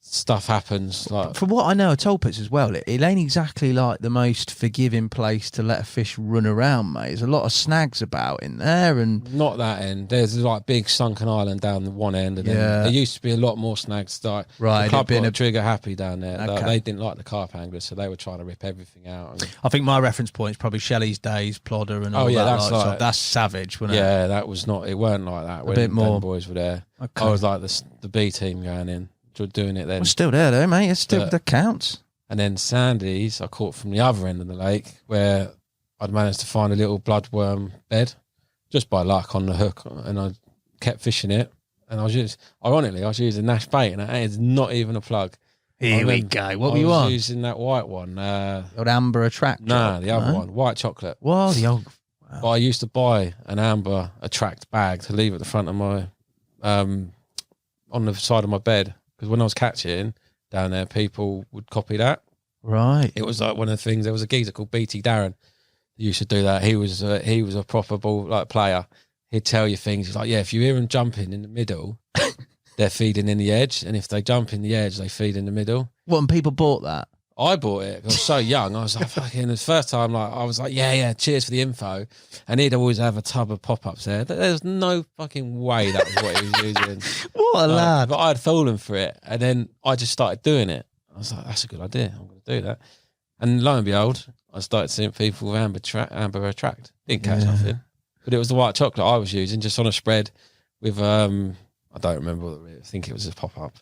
stuff happens. Like, from what I know of Topits as well, it ain't exactly like the most forgiving place to let a fish run around, mate. There's a lot of snags about in there, and not that end. There's like big sunken island down the one end, and then there used to be a lot more snags. Like, right, the club got trigger happy down there. Okay. They didn't like the carp anglers, so they were trying to rip everything out. I think my reference point is probably Shelley's days, Plodder, and all that's savage, wasn't it? Yeah, that was not. It weren't like that. When bit more. the boys were there. Okay. I was like the B team going in. Doing it then. We're still there though, mate. It's still that counts. And then Sandy's I caught from the other end of the lake, where I'd managed to find a little bloodworm bed just by luck on the hook, and I kept fishing it, and I was using Nash bait, and it's not even a plug. Here we go. What were you on? I was using that white one. The old amber attract. Nah, the other one, white chocolate. Well, the old. Wow. But I used to buy an amber attract bag to leave at the front of my on the side of my bed. Because when I was catching down there, people would copy that. Right. It was like one of the things. There was a geezer called BT Darren who used to do that. He was a proper ball player. He'd tell you things. He's like, yeah, if you hear them jumping in the middle, they're feeding in the edge, and if they jump in the edge, they feed in the middle. What? And people bought that? I bought it. I was so young. I was like, fucking. The first time, I was like, yeah. Cheers for the info. And he'd always have a tub of pop-ups there. There's no fucking way that was what he was using. What a lad! But I'd fallen for it, and then I just started doing it. I was like, that's a good idea. I'm going to do that. And lo and behold, I started seeing people with amber attract. Didn't catch nothing, but it was the white chocolate I was using, just on a spread with I don't remember. I think it was a pop-up,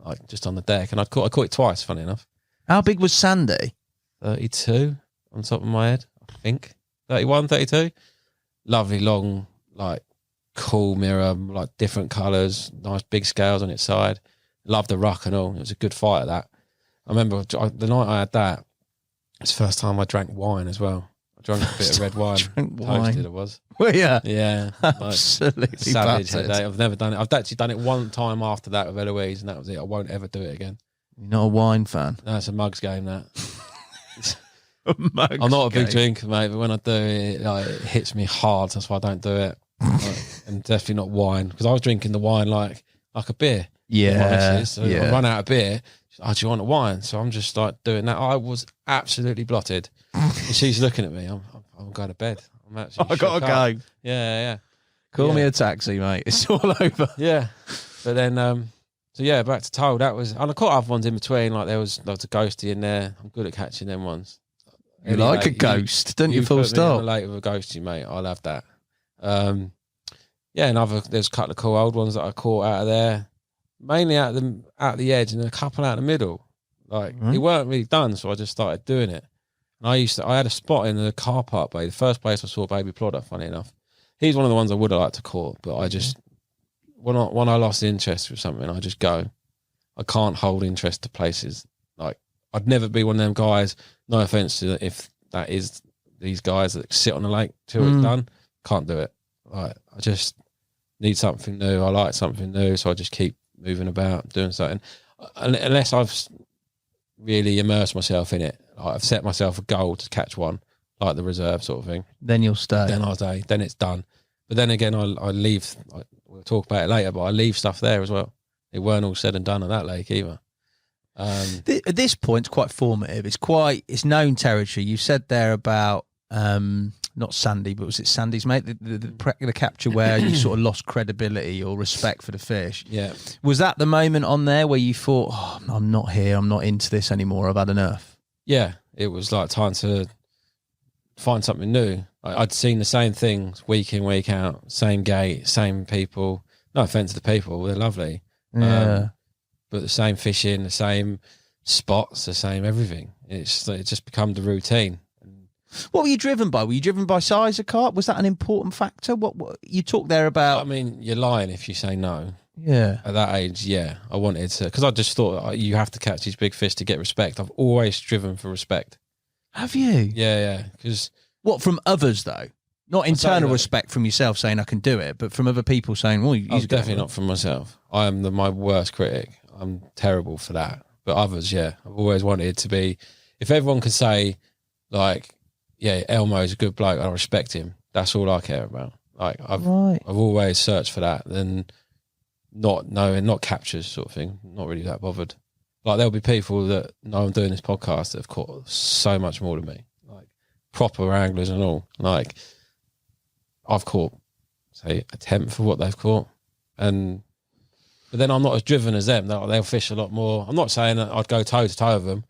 like just on the deck, and I caught it twice. Funny enough. How big was Sandy? 32 on top of my head, I think. 31, 32. Lovely long, like, cool mirror, like different colours, nice big scales on its side. Loved the ruck and all. It was a good fight at that. I remember the night I had that, it's the first time I drank wine as well. I drank a bit of red wine. Toasted it was. Well, yeah. Yeah. Absolutely. Savage headache. I've never done it. I've actually done it one time after that with Eloise, and that was it. I won't ever do it again. You're not a wine fan? No, it's a mugs game, that. I'm not a big drinker, mate, but when I do it, it hits me hard. That's why I don't do it. And definitely not wine, because I was drinking the wine like a beer. Yeah. So I run out of beer. Do you want a wine? So I'm just like doing that. I was absolutely blotted. And she's looking at me. I'm going to bed. I'm actually I gotta go. Yeah. Call me a taxi, mate. It's all over. Yeah. But then so yeah, back to Toll. That was, and I caught other ones in between. Like there was a ghosty in there. I'm good at catching them ones. You like a ghost, don't you? Full stop. Late with a ghosty, mate. I'll have that. Yeah, there's a couple of cool old ones that I caught out of there, mainly out the edge, and a couple out the middle. Like it weren't really done, so I just started doing it. And I had a spot in the car park bay. The first place I saw baby Plodder. Funny enough, he's one of the ones I would have liked to caught, but I just. When I lost interest with something, I just go. I can't hold interest to places. Like, I'd never be one of them guys, no offence to if that is these guys that sit on the lake till it's done. Can't do it. Like, I just need something new. I like something new, so I just keep moving about, doing something. Unless I've really immersed myself in it. Like, I've set myself a goal to catch one, like the reserve sort of thing. Then you'll stay. Then I'll stay. Then it's done. But then again, I leave... We'll talk about it later, but I leave stuff there as well. It weren't all said and done on that lake either. At this point, it's quite formative. It's known territory. You said there about not Sandy, but was it Sandy's mate? The capture where you sort of lost credibility or respect for the fish. Yeah. Was that the moment on there where you thought, oh, I'm not here, I'm not into this anymore, I've had enough? Yeah, it was like time to find something new. I'd seen the same things week in, week out, same gate, same people. No offense to the people, they're lovely. Yeah. But the same fishing, the same spots, the same everything. It just become the routine. What were you driven by? Were you driven by size of carp? Was that an important factor? What you talked there about? I mean, you're lying if you say no. Yeah. At that age, yeah, I wanted to, because I just thought you have to catch these big fish to get respect. I've always driven for respect. Have you? Yeah. Because what, from others though? Not internal respect from yourself saying I can do it, but from other people saying, well, I'm definitely not from myself. I am my worst critic. I'm terrible for that. But others, yeah, I've always wanted to be. If everyone could say, like, yeah, Elmo's a good bloke, I respect him. That's all I care about. Like I've always searched for that. Then not knowing, not captures sort of thing. Not really that bothered. Like there'll be people that know I'm doing this podcast that have caught so much more than me. Like proper anglers and all. Like I've caught, say, a tenth of what they've caught, but then I'm not as driven as them. They'll fish a lot more. I'm not saying that I'd go toe to toe with them.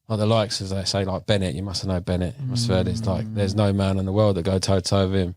Like the likes, as they say, like Bennett, you must have known Bennett. You must have heard it's like there's no man in the world that go toe to toe with him.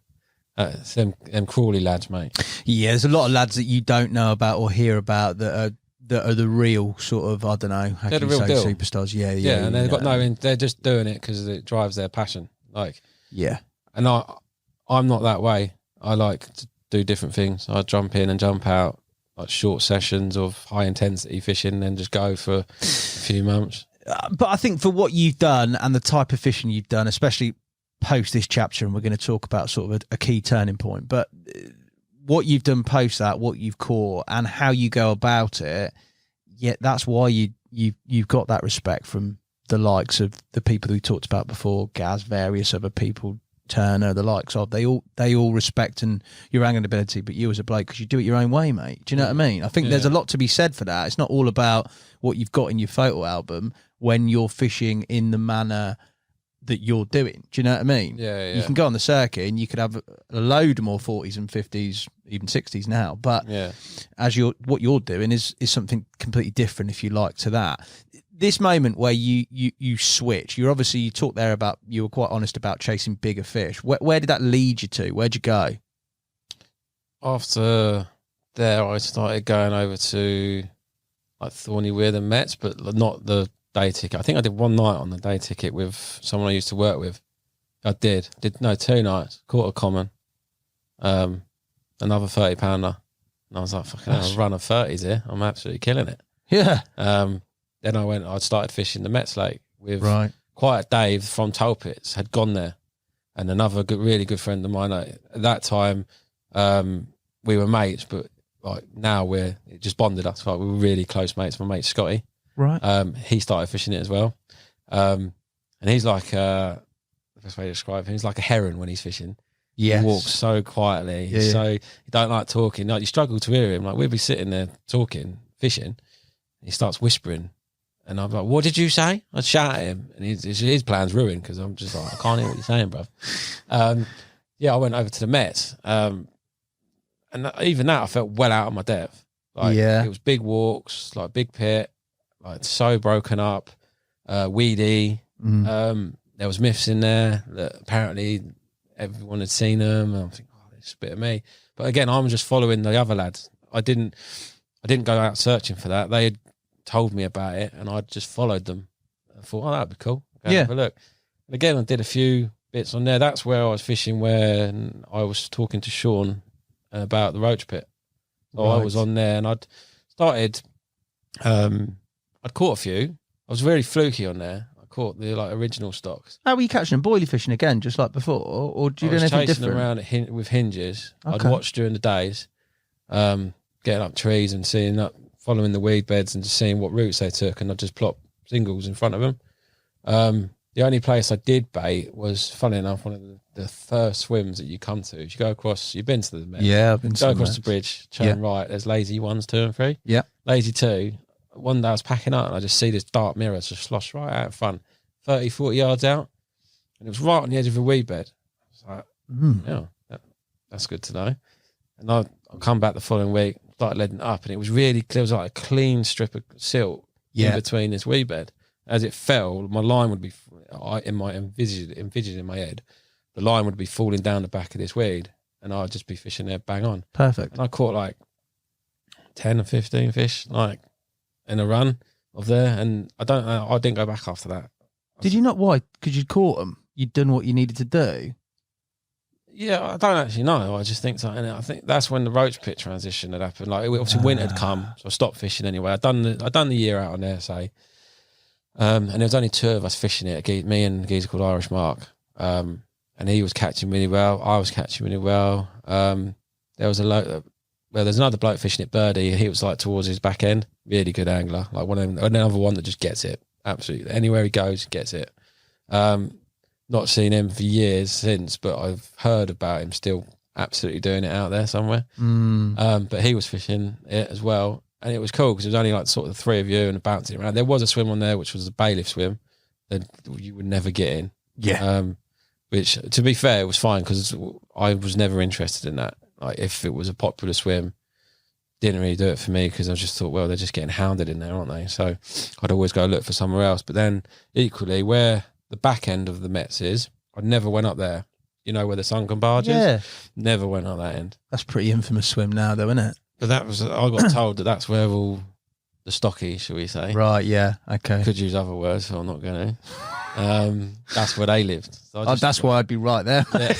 It's them Crawley lads, mate. Yeah, there's a lot of lads that you don't know about or hear about that are the real sort of, I don't know, how they're can the you real say, deal. superstars. Yeah, and they've got they're just doing it because it drives their passion. Like, yeah. And I'm not that way. I like to do different things. I jump in and jump out, like short sessions of high intensity fishing, and just go for a few months. But I think for what you've done and the type of fishing you've done, especially post this chapter, and we're going to talk about sort of a key turning point, but what you've done post that, what you've caught and how you go about it, yeah, that's why you've got that respect from the likes of the people that we talked about before, Gaz, various other people, Turner, the likes of, they all respect and your angling ability, but you as a bloke, because you do it your own way, mate. Do you know what I mean? I think there's a lot to be said for that. It's not all about what you've got in your photo album when you're fishing in the manner that you're doing. Do you know what I mean? Yeah. You can go on the circuit and you could have a load more 40s and 50s, even 60s now, but what you're doing is something completely different, if you like, to that. This moment where you switch, you talked there about, you were quite honest about chasing bigger fish. Where did that lead you to? Where'd you go? After there, I started going over to like Thorny Weir and Mets, but not the day ticket. I think I did one night on the day ticket with someone I used to work with. I did 2 nights, caught a common, another 30-pounder. And I was like, fucking hell, I've run of 30s here. I'm absolutely killing it. Yeah. Then I started fishing the Mets Lake with Quiet Dave from Topit had gone there, and another really good friend of mine. At that time, we were mates, but like now it just bonded us. Like we were really close mates. My mate Scotty, right? He started fishing it as well, and he's like the best way to describe him. He's like a heron when he's fishing. Yes. He walks so quietly. So he don't like talking. Like you struggle to hear him. Like we'd be sitting there talking, fishing, and he starts whispering. And I'm like, what did you say? I'd shout at him. And his plan's ruined because I'm just like, I can't hear what you're saying, bruv. I went over to the Mets. And even that, I felt well out of my depth. Like, it was big walks, like big pit, like so broken up, weedy. There was myths in there that apparently everyone had seen them. And I'm thinking, oh, this is a bit of me. But again, I'm just following the other lads. I didn't go out searching for that. They had told me about it and I just followed them. I thought, oh, that'd be cool. Go have a look. And again, I did a few bits on there. That's where I was fishing, where I was talking to Sean about the roach pit. So I was on there and I'd started, I'd caught a few. I was very fluky on there. I caught the like original stocks. How were you catching them? Boilie fishing again, just like before? Or do you do anything different? Around with hinges. Okay. I'd watch during the days, getting up trees and following the weed beds and just seeing what routes they took, and I'd just plop singles in front of them. The only place I did bait was, funny enough, one of the first swims that you come to. You go across, you've been to the Met. Yeah, I've been to Go across the bridge, turn right, there's lazy 1s, 2 and 3. Yeah. Lazy 2, one day I was packing up and I just see this dark mirror just slosh right out in front, 30, 40 yards out. And it was right on the edge of a weed bed. I was like, yeah, that's good to know. And I come back the following week, started leading up, and it was really clear. It was like a clean strip of silt in between this weed bed. As it fell, my line would be, envisioned in my head, the line would be falling down the back of this weed, and I'd just be fishing there bang on. Perfect. And I caught like 10 or 15 fish, like in a run of there, and I didn't go back after that. Did you not? Why? Because you'd caught them. You'd done what you needed to do. Yeah, I don't actually know. I just think so. And I think that's when the roach pit transition had happened. Like, obviously winter had come, so I stopped fishing anyway. I'd done the year out on there, say. And there was only two of us fishing it, me and a geezer called Irish Mark. And he was catching really well. I was catching really well. There was there's another bloke fishing it, Birdie. He was like towards his back end. Really good angler. Like another one that just gets it. Absolutely. Anywhere he goes, gets it. Not seen him for years since, but I've heard about him still absolutely doing it out there somewhere. But he was fishing it as well. And it was cool because it was only like sort of the three of you and bouncing around. There was a swim on there, which was a bailiff swim that you would never get in. Yeah. Which, to be fair, it was fine because I was never interested in that. Like, if it was a popular swim, didn't really do it for me because I just thought, well, they're just getting hounded in there, aren't they? So I'd always go look for somewhere else. But then equally, where the back end of the Mets is, I never went up there. You know where the sunken barge is? Never went up that end. That's a pretty infamous swim now, though, isn't it? But I got told that's where all the stocky, shall we say? Right, yeah, okay. Could use other words, so I'm not going to. That's where they lived. So that's why I'd be right there. Yeah.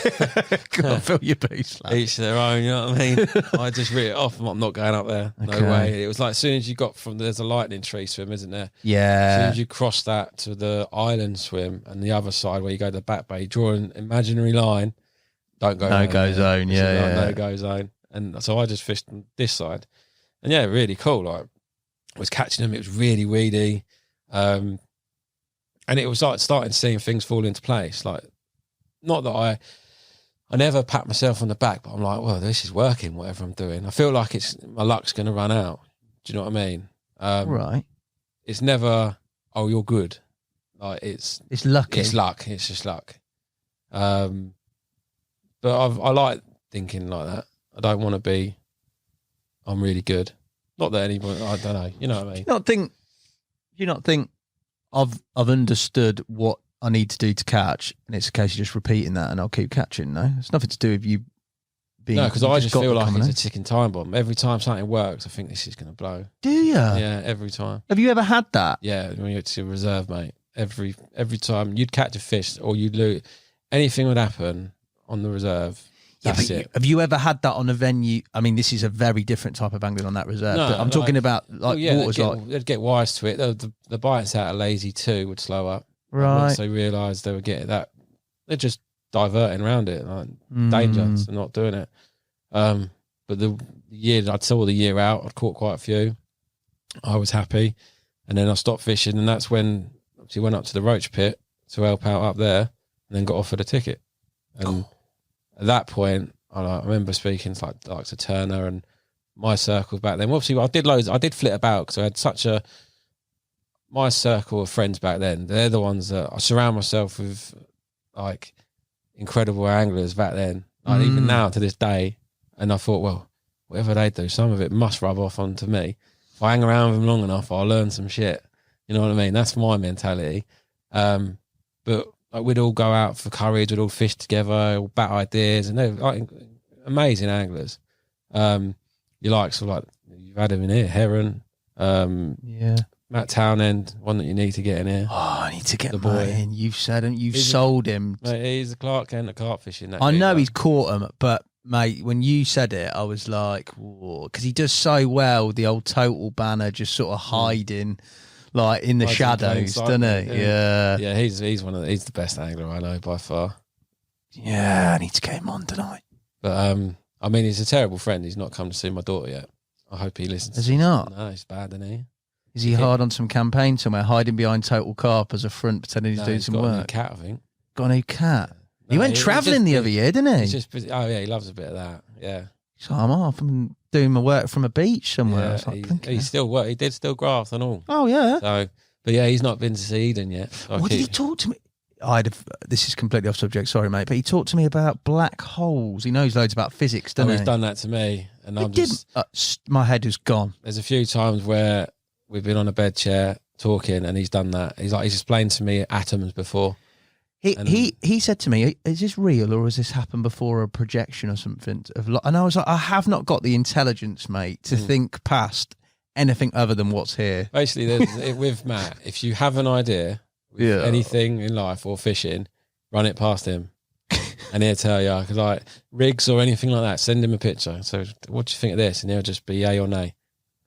Can't fill your piece. Like. Each their own, you know what I mean? I just writ it off. I'm not going up there. No way. It was like as soon as you got there's a lightning tree swim, isn't there? Yeah. As soon as you cross that to the island swim and the other side where you go to the back bay, you draw an imaginary line. Don't go. No-go zone. Yeah. No-go zone. And so I just fished on this side. And yeah, really cool. Like, I was catching them. It was really weedy. And it was like starting seeing things fall into place. Like, not that I never pat myself on the back, but I'm like, well, this is working, whatever I'm doing. I feel like my luck's going to run out. Do you know what I mean? Right. It's never, oh, you're good. Like, it's lucky. It's luck. It's just luck. But I like thinking like that. I don't want to be, I'm really good. Not that anyone, I don't know. You know what I mean? Do you not think I've understood what I need to do to catch, and it's a case of just repeating that, and I'll keep catching. No, it's nothing to do with you being. No, because I just feel like it's a ticking time bomb. Every time something works, I think this is going to blow. Do you? Yeah, every time. Have you ever had that? Yeah, when you get to reserve, mate. Every time you'd catch a fish or you'd lose, anything would happen on the reserve. That's it. Have you ever had that on a venue? I mean, this is a very different type of angling on that reserve. No, but I'm talking about waters they'd get wise to it. The bites out of lazy too would slow up. Right. Once they realised they were getting that, they're just diverting around it. Like, danger to not doing it. But the year I saw the year out, I'd caught quite a few. I was happy, and then I stopped fishing, and that's when she went up to the roach pit to help out up there, and then got offered a ticket. And at that point, I remember speaking to like to Turner and my circle back then. Obviously, I did flit about because I had my circle of friends back then. They're the ones that I surround myself with, like, incredible anglers back then. Like, even now to this day. And I thought, well, whatever they do, some of it must rub off onto me. If I hang around with them long enough, I'll learn some shit. You know what I mean? That's my mentality. But like, we'd all go out for curries, we'd all fish together, all bat ideas, and they're like amazing anglers. You like, sort of like, you've had him in here, Heron, Matt Townend, one that you need to get in here. Oh, I need to get the boy in. You've said him, you've sold him. Mate, he's the Clark Kent of carp fishing. I know he's caught him, but mate, when you said it, I was like, because he does so well, the old total banner just sort of hiding. Like in the shadows, doesn't he? Yeah. He's the best angler I know by far. Yeah, I need to get him on tonight. But I mean, he's a terrible friend. He's not come to see my daughter yet. I hope he listens. Has he not? No, he's bad, isn't he? Is he hard on some campaign somewhere, hiding behind Total Carp as a front, pretending he's doing some work? Got a new cat, I think. Got a new cat. He went travelling the other year, didn't he? He loves a bit of that. Yeah. So I'm off. I'm doing my work from a beach somewhere. I was Yeah, like, blinking he hell. still worked. He did still graft and all. Oh yeah. So, but yeah, he's not been to see Eden yet. So What did he talk to me? This is completely off subject. Sorry, mate, but he talked to me about black holes. He knows loads about physics, doesn't he? He's done that to me, and I'm He just. my head is gone. There's a few times where we've been on a bed chair talking, and he's done that. He's explained to me atoms before. He said to me, "Is this real or has this happened before a projection or something?" And I was like, "I have not got the intelligence, mate, to think past anything other than what's here." Basically, with Matt, if you have an idea with anything in life or fishing, run it past him, and he'll tell you. Because like rigs or anything like that, send him a picture. So, what do you think of this? And he'll just be yay or nay.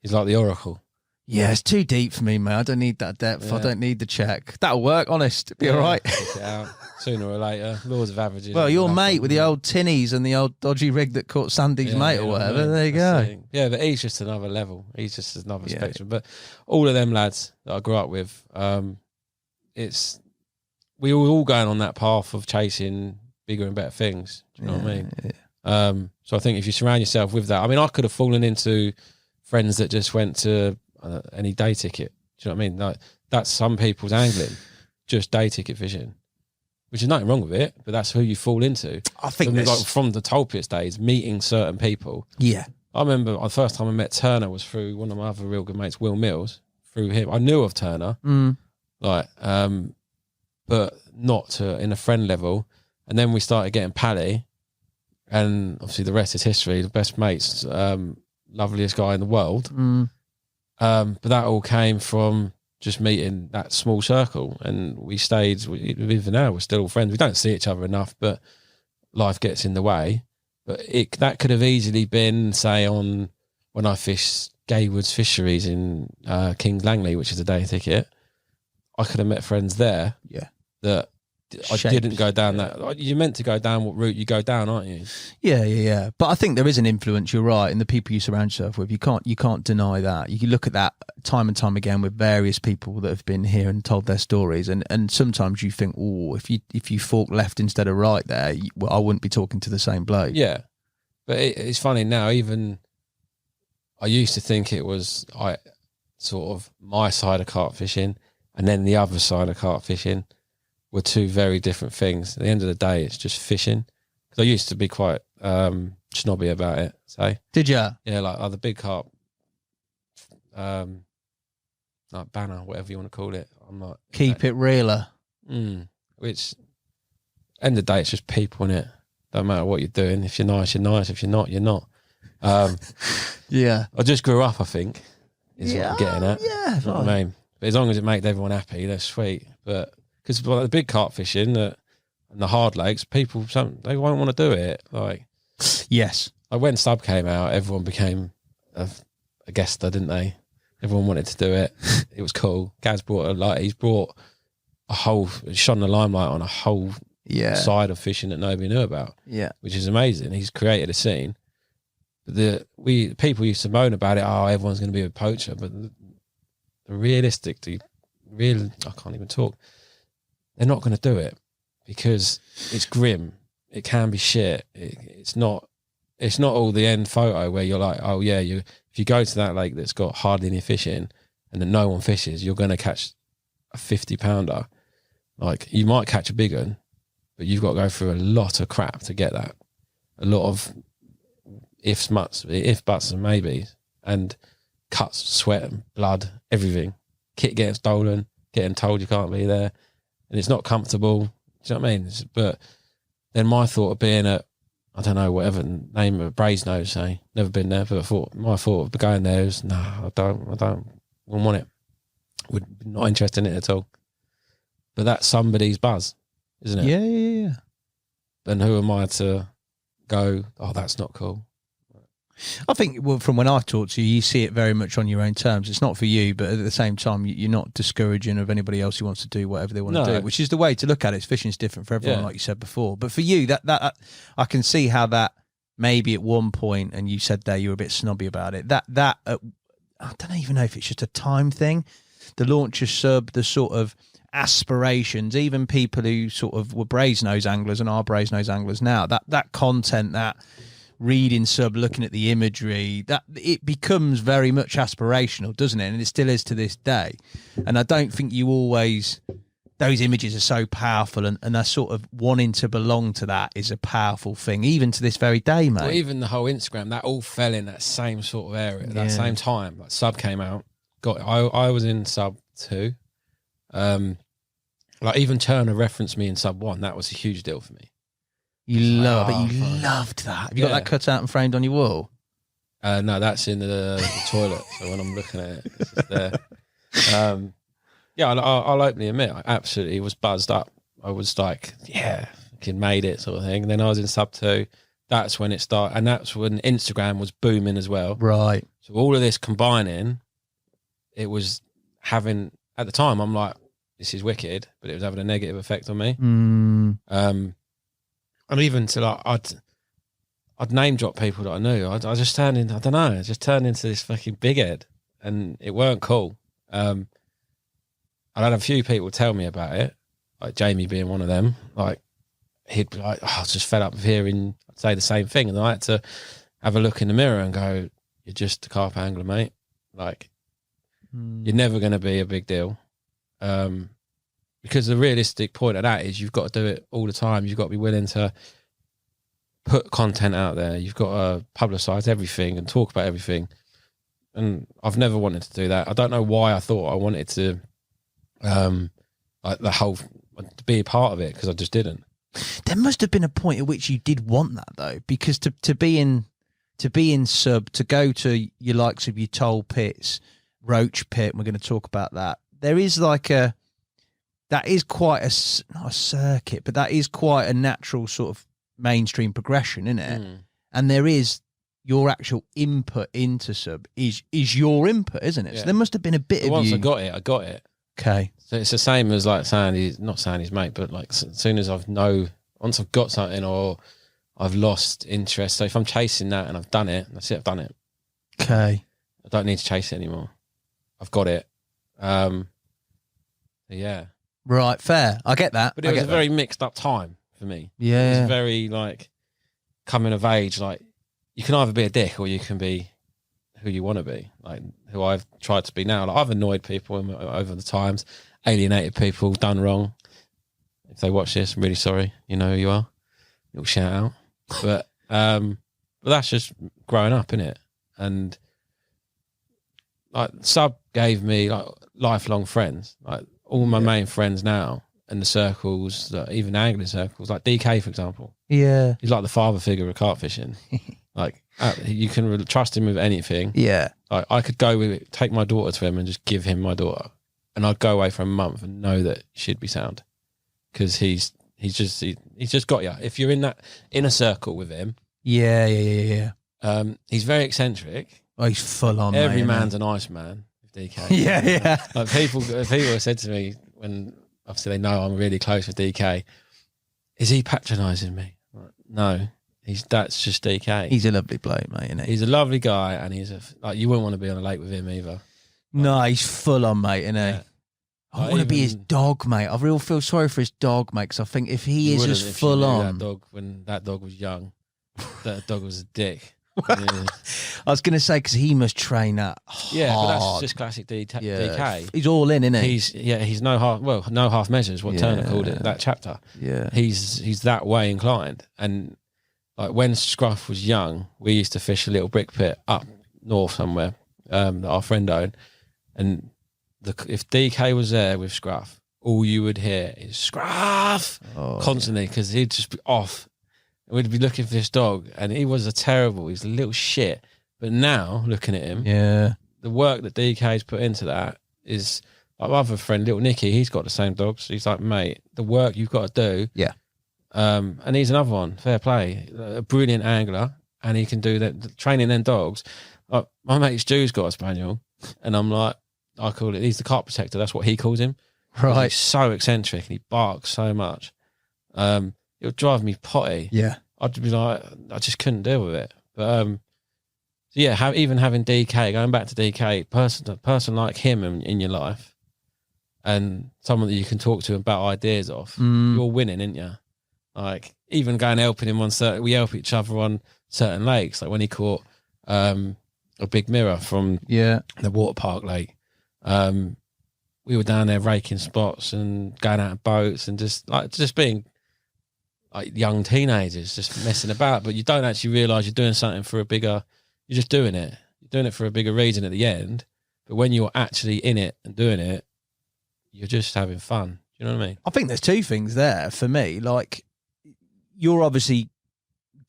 He's like the oracle. Yeah, it's too deep for me, mate. I don't need that depth. Yeah. I don't need the check. That'll work, honest. It'll be all right. Check it out. Sooner or later, laws of averages. Well, your Nothing. mate with the old tinnies and the old dodgy rig that caught Sandy's mate or whatever. There you That's go. the thing. Yeah, but he's just another level. He's just another spectrum. But all of them lads that I grew up with, we were all going on that path of chasing bigger and better things. Do you know what I mean? Yeah. So I think if you surround yourself with that, I mean, I could have fallen into friends that just went to any day ticket. Do you know what I mean? Like that's some people's angling, just day ticket fishing, which is nothing wrong with it, but that's who you fall into. I think from the Topit days, meeting certain people. Yeah. I remember the first time I met Turner was through one of my other real good mates, Will Mills. Through him, I knew of Turner, but not in a friend level. And then we started getting pally, and obviously the rest is history. The best mates, loveliest guy in the world. But that all came from just meeting that small circle, and we stayed. Even now, we're still all friends. We don't see each other enough, but life gets in the way. But that could have easily been, say, on when I fished Gaywood's Fisheries in Kings Langley, which is a day ticket. I could have met friends there. Yeah. That I didn't go down that. You're meant to go down what route you go down, aren't you? Yeah. But I think there is an influence. You're right, in the people you surround yourself with. You can't deny that. You can look at that time and time again with various people that have been here and told their stories, and sometimes you think, oh, if you fork left instead of right there, I wouldn't be talking to the same bloke. Yeah, but it's funny now. Even I used to think it was sort of my side of carp fishing, and then the other side of carp fishing were two very different things. At the end of the day, it's just fishing. Because I used to be quite snobby about it. So did you? Yeah, like the big carp, like banner, whatever you want to call it. I'm not keep it realer. Which end of the day, it's just people, innit? Don't matter what you're doing. If you're nice, you're nice. If you're not, you're not. Yeah. I just grew up, I think, is what I'm getting at. Yeah, you know what I mean? But as long as it makes everyone happy, that's sweet. But because the big carp fishing and the hard lakes, people they won't want to do it. Like, yes, like when Sub came out, everyone became a guester, didn't they? Everyone wanted to do it. It was cool. Gaz he's brought a whole shone the limelight on a whole side of fishing that nobody knew about. Yeah, which is amazing. He's created a scene. But people used to moan about it. Oh, everyone's going to be a poacher, but the I can't even talk. They're not going to do it because it's grim. It can be shit. It's not all the end photo where you're like, oh yeah, if you go to that lake that's got hardly any fish in and then no one fishes, you're going to catch a 50-pounder. Like you might catch a big one, but you've got to go through a lot of crap to get that. A lot of if buts and maybes, and cuts, sweat and blood, everything. Kit getting stolen, getting told you can't be there. And it's not comfortable. Do you know what I mean? But then my thought of being at, I don't know, whatever name of Brasenose, say, never been there, but my thought of going there is, no, I wouldn't want it. Not interested in it at all. But that's somebody's buzz, isn't it? Yeah. And who am I to go, oh, that's not cool? I think from when I've talked to you, you see it very much on your own terms. It's not for you, but at the same time, you're not discouraging of anybody else who wants to do whatever they want to do, which is the way to look at it. Fishing's different for everyone, like you said before. But for you, that I can see how that maybe at one point, and you said there you were a bit snobby about it. I don't even know if it's just a time thing. The launcher sub, the sort of aspirations, even people who sort of were Brasenose anglers and are Brasenose anglers now, that content, that reading sub, looking at the imagery, that it becomes very much aspirational, doesn't it? And it still is to this day. And I don't think you always, those images are so powerful, and that sort of wanting to belong to that is a powerful thing, even to this very day, mate. Well, even the whole Instagram, that all fell in that same sort of area at that same time. Like sub came out, I was in sub 2. Like even Turner referenced me in sub 1. That was a huge deal for me. You loved that. Have you got that cut out and framed on your wall? No, that's in the toilet. So when I'm looking at it, it's just there. I'll openly admit, I absolutely was buzzed up. I was like, yeah, fucking made it sort of thing. And then I was in sub 2. That's when it started. And that's when Instagram was booming as well. Right. So all of this combining, it was having, at the time, I'm like, this is wicked, but it was having a negative effect on me. And even to like, I'd name drop people that I knew. I just turned into, I don't know, I just turned into this fucking big head, and it weren't cool. I had a few people tell me about it, like Jamie being one of them. Like he'd be like, I was just fed up of hearing I'd say the same thing, and I had to have a look in the mirror and go, "You're just a carp angler, mate. Like you're never going to be a big deal." Because the realistic point of that is you've got to do it all the time. You've got to be willing to put content out there. You've got to publicise everything and talk about everything. And I've never wanted to do that. I don't know why I thought I wanted to, like the whole, to be a part of it, because I just didn't. There must have been a point at which you did want that though, because to be in sub, to go to your likes of your Topits, Roach Pit, and we're going to talk about that. There is like that is quite not a circuit, but that is quite a natural sort of mainstream progression, isn't it? And there is your actual input into sub is your input, isn't it? Yeah. So there must have been a bit of once you. I got it. Okay. So it's the same as like not saying he's mate, but like as soon as once I've got something or I've lost interest. So if I'm chasing that and I've done it, that's it, I've done it. Okay. I don't need to chase it anymore. I've got it. Yeah. Right, fair. I get that. But it was a very mixed up time for me. Yeah. It was very like coming of age. Like you can either be a dick or you can be who you want to be. Like who I've tried to be now. Like I've annoyed people over the times, alienated people, done wrong. If they watch this, I'm really sorry. You know who you are. Little shout out. But that's just growing up, innit? And like sub gave me like lifelong friends. Like all my main friends now in the circles, even angling circles, like DK, for example. Yeah. He's like the father figure of carp fishing. Like, you can trust him with anything. Yeah. Like, I could go with it, take my daughter to him and just give him my daughter. And I'd go away for a month and know that she'd be sound. Because he's just got you. If you're in a circle with him. Yeah. He's very eccentric. Oh, he's full on. Every man's an ice man. DK. Yeah. Like people have said to me when obviously they know I'm really close with DK, is he patronising me? Like, no, that's just DK. He's a lovely bloke, mate, isn't he? He's a lovely guy, and you wouldn't want to be on a lake with him either. No, he's full on, mate, isn't he? Yeah. I want to be his dog, mate. I really feel sorry for his dog, mate, because I think if he is as full on, when that dog was young, that dog was a dick. I was going to say, because he must train that hard. Yeah, but that's just classic DK. He's all in, isn't he? He's no half measures, what Turner called it, that chapter. Yeah. He's that way inclined. And like when Scruff was young, we used to fish a little brick pit up north somewhere that our friend owned. And if DK was there with Scruff, all you would hear is Scruff constantly, because he'd just be off. We'd be looking for this dog, and he's a little shit. But now, looking at him, the work that DK's put into that is, like my other friend, little Nicky, he's got the same dogs. He's like, mate, the work you've got to do. Yeah. And he's another one, fair play, a brilliant angler, and he can do that, training them dogs. Like, my mate Stu's got a spaniel, and I'm like, I call it, he's the carp protector. That's what he calls him. Right. He's so eccentric, and he barks so much. It would drive me potty. Yeah. I'd be like, I just couldn't deal with it. But even having DK, going back to DK, a person like him in your life, and someone that you can talk to about ideas of, you're winning, aren't you? Like even going helping him on we help each other on certain lakes. Like when he caught a big mirror from the water park lake, we were down there raking spots and going out in boats and just being like young teenagers, just messing about. But you don't actually realise you're doing something for a bigger. You're just doing it. You're doing it for a bigger reason at the end. But when you're actually in it and doing it, you're just having fun. Do you know what I mean? I think there's two things there for me. Like, you're obviously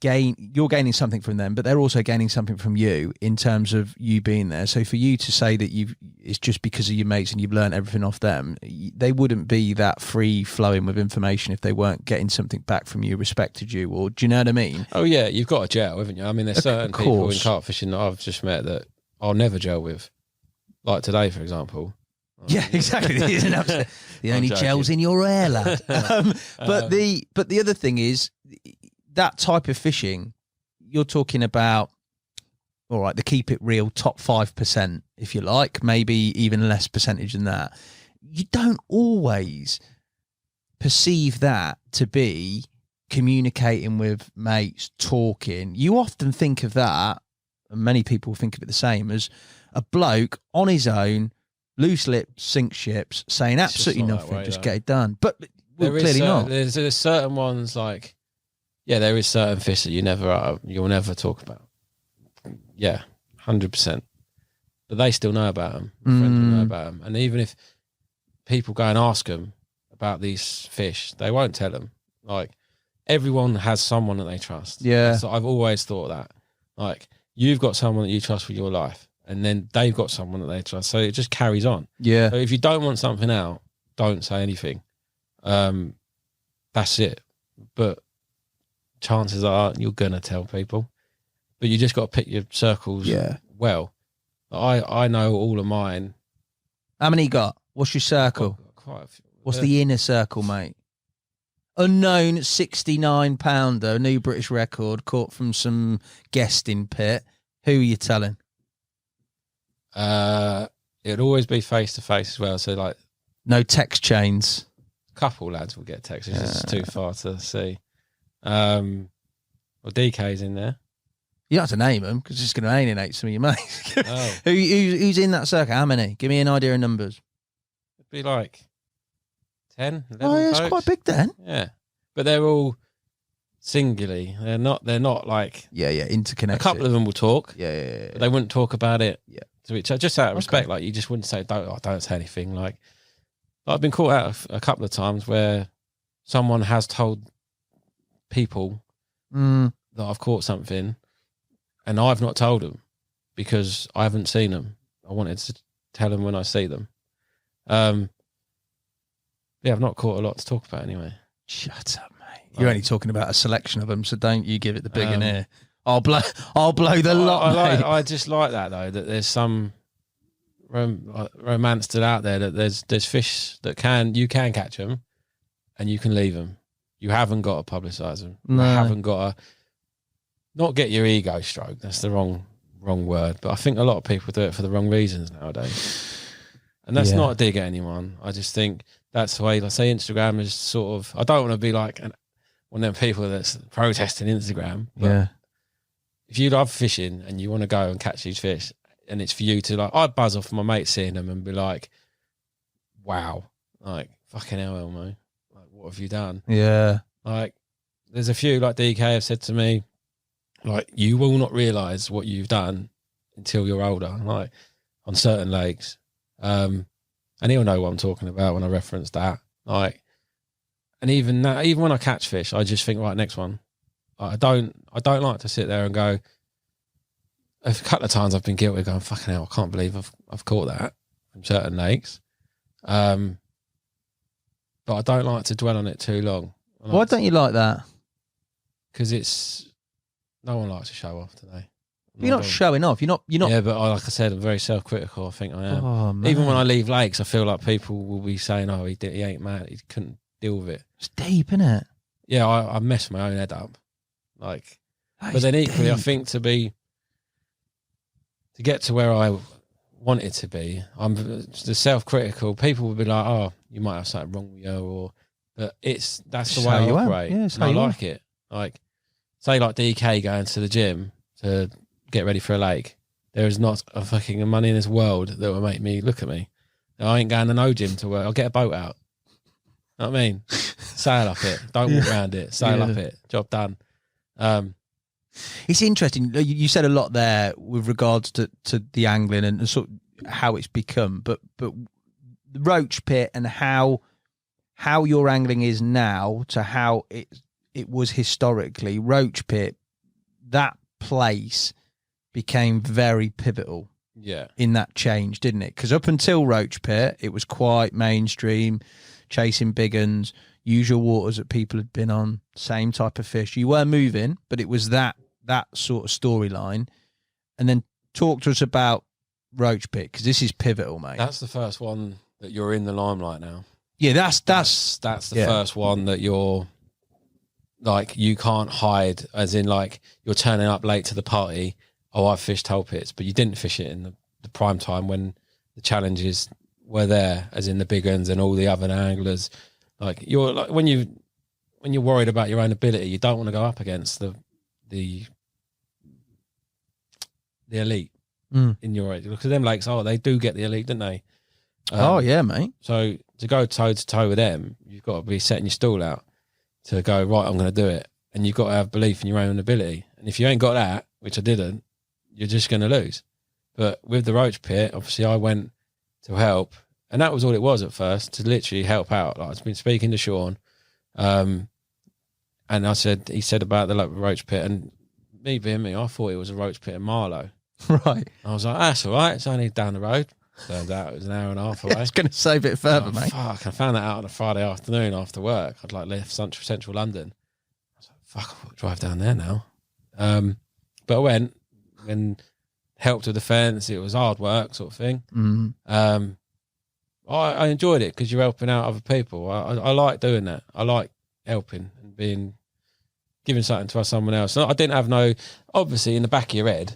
gaining something from them, but they're also gaining something from you in terms of you being there. So for you to say that it's just because of your mates and you've learned everything off them, they wouldn't be that free flowing with information if they weren't getting something back from you, respected you, or do you know what I mean? Oh yeah, you've got to gel, haven't you? I mean, there's certain people in carp fishing that I've just met that I'll never gel with. Like today, for example. Yeah, exactly. The only gel's in your hair, lad. But the other thing is, that type of fishing, you're talking about, all right, the keep it real top 5%, if you like, maybe even less percentage than that. You don't always perceive that to be communicating with mates, talking. You often think of that, and many people think of it the same, as a bloke on his own, loose lips, sink ships, saying absolutely nothing, just get it done. But clearly not. There's certain ones like, yeah, there is certain fish that you'll never talk about. Yeah, 100%. But they still know about them. Friends will know about them. And even if people go and ask them about these fish, they won't tell them. Like, everyone has someone that they trust. Yeah. So I've always thought that. Like, you've got someone that you trust with your life, and then they've got someone that they trust. So it just carries on. Yeah. So if you don't want something out, don't say anything. That's it. But chances are you're gonna tell people, but you just got to pick your circles well. I know all of mine. How many you got? What's your circle? Quite a few. What's the inner circle, mate? Unknown 69-pounder, new British record, caught from some guesting pit. Who are you telling? It'd always be face to face as well. So like, no text chains. A couple lads will get texts. It's just too far to see. Well, DK's in there. You don't have to name them because it's going to alienate some of your mates. Who's in that circle? How many? Give me an idea of numbers. It'd be like 10, 11 Oh, yeah, it's folks. quite big then. Yeah, but they're all singularly. They're not like interconnected. A couple of them will talk. Yeah. But they wouldn't talk about it. Yeah. To each other, just out of respect. Like, you just wouldn't say don't say anything. Like I've been caught out a couple of times where someone has told people that I've caught something, and I've not told them because I haven't seen them. I wanted to tell them when I see them. I've not caught a lot to talk about anyway. Shut up, mate. You're only talking about a selection of them, so don't you give it the big in here. I'll blow the lot. I just like that though. That there's some romance still out there. That there's fish that you can catch them, and you can leave them. You haven't got to publicise them. No. You haven't got to not get your ego stroked. That's the wrong word. But I think a lot of people do it for the wrong reasons nowadays. And that's not a dig at anyone. I just think that's the way. Like, say Instagram is sort of. I don't want to be like one of them people that's protesting Instagram. But if you love fishing and you want to go and catch these fish, and it's for you to like, I'd buzz off my mates seeing them and be like, "Wow, like fucking hell, Elmo, like what have you done?" Yeah, like there's a few like DK have said to me, like, you will not realise what you've done until you're older, like on certain lakes. And he'll know what I'm talking about when I reference that. Like, and even when I catch fish, I just think, right, next one. I don't like to sit there and go. A couple of times I've been guilty of going, fucking hell, I can't believe I've caught that from certain lakes. But I don't like to dwell on it too long. Why don't you like that? Because no one likes to show off today. You're not showing off. You're not. Yeah, but like I said, I'm very self-critical. I think I am. Oh, man. Even when I leave lakes, I feel like people will be saying, "Oh, he ain't mad. He couldn't deal with it." It's deep, isn't it? Yeah, I mess my own head up. Like, but then equally, I think to get to where I want it to be, I'm the self-critical. People will be like, "Oh, you might have something wrong with you," or But that's the It's way how I you are. operate. Yeah, it's and how I you are. like it. Like, say like DK going to the gym to get ready for a lake. There is not a fucking money in this world that will make me look at me. I ain't going to no gym to work. I'll get a boat out. Know what I mean? Sail up it. Don't walk around it. Sail up it. Job done. It's interesting. You said a lot there with regards to the angling and sort of how it's become, but the roach pit and how your angling is now to how it was historically. Roach pit, that place became very pivotal. Yeah. In that change, didn't it? Because up until roach pit, it was quite mainstream, chasing big uns, usual waters that people had been on, same type of fish. You were moving, but it was that sort of storyline. And then talk to us about roach pit, because this is pivotal, mate. That's the first one that you're in the limelight now. Yeah, that's the first one that you're like, you can't hide, as in like you're turning up late to the party. Oh, I've fished Topits, but you didn't fish it in the prime time when the challenges were there, as in the big uns and all the other anglers. Like, you're like, when you're worried about your own ability, you don't want to go up against the elite in your age, because them lakes, they do get the elite, don't they? Yeah, mate. So to go toe to toe with them, you've got to be setting your stall out to go, right, I'm going to do it, and you've got to have belief in your own ability. And if you ain't got that, which I didn't, you're just going to lose. But with the roach pit, obviously I went to help, and that was all it was at first, to literally help out. Like, I've been speaking to Sean, and he said about the roach pit, and me being me, I thought it was a roach pit in Marlow. Right. I was like, that's all right, it's only down the road. Turns out it was an hour and a half away. I was going to say a bit further, mate. Fuck, I found that out on a Friday afternoon after work. I'd like left central London. I was like, fuck, I'll drive down there now. But I went and helped with the fence. It was hard work, sort of thing. Mm-hmm. I enjoyed it because you're helping out other people. I like doing that. I like helping and giving something to someone else. I didn't have obviously in the back of your head,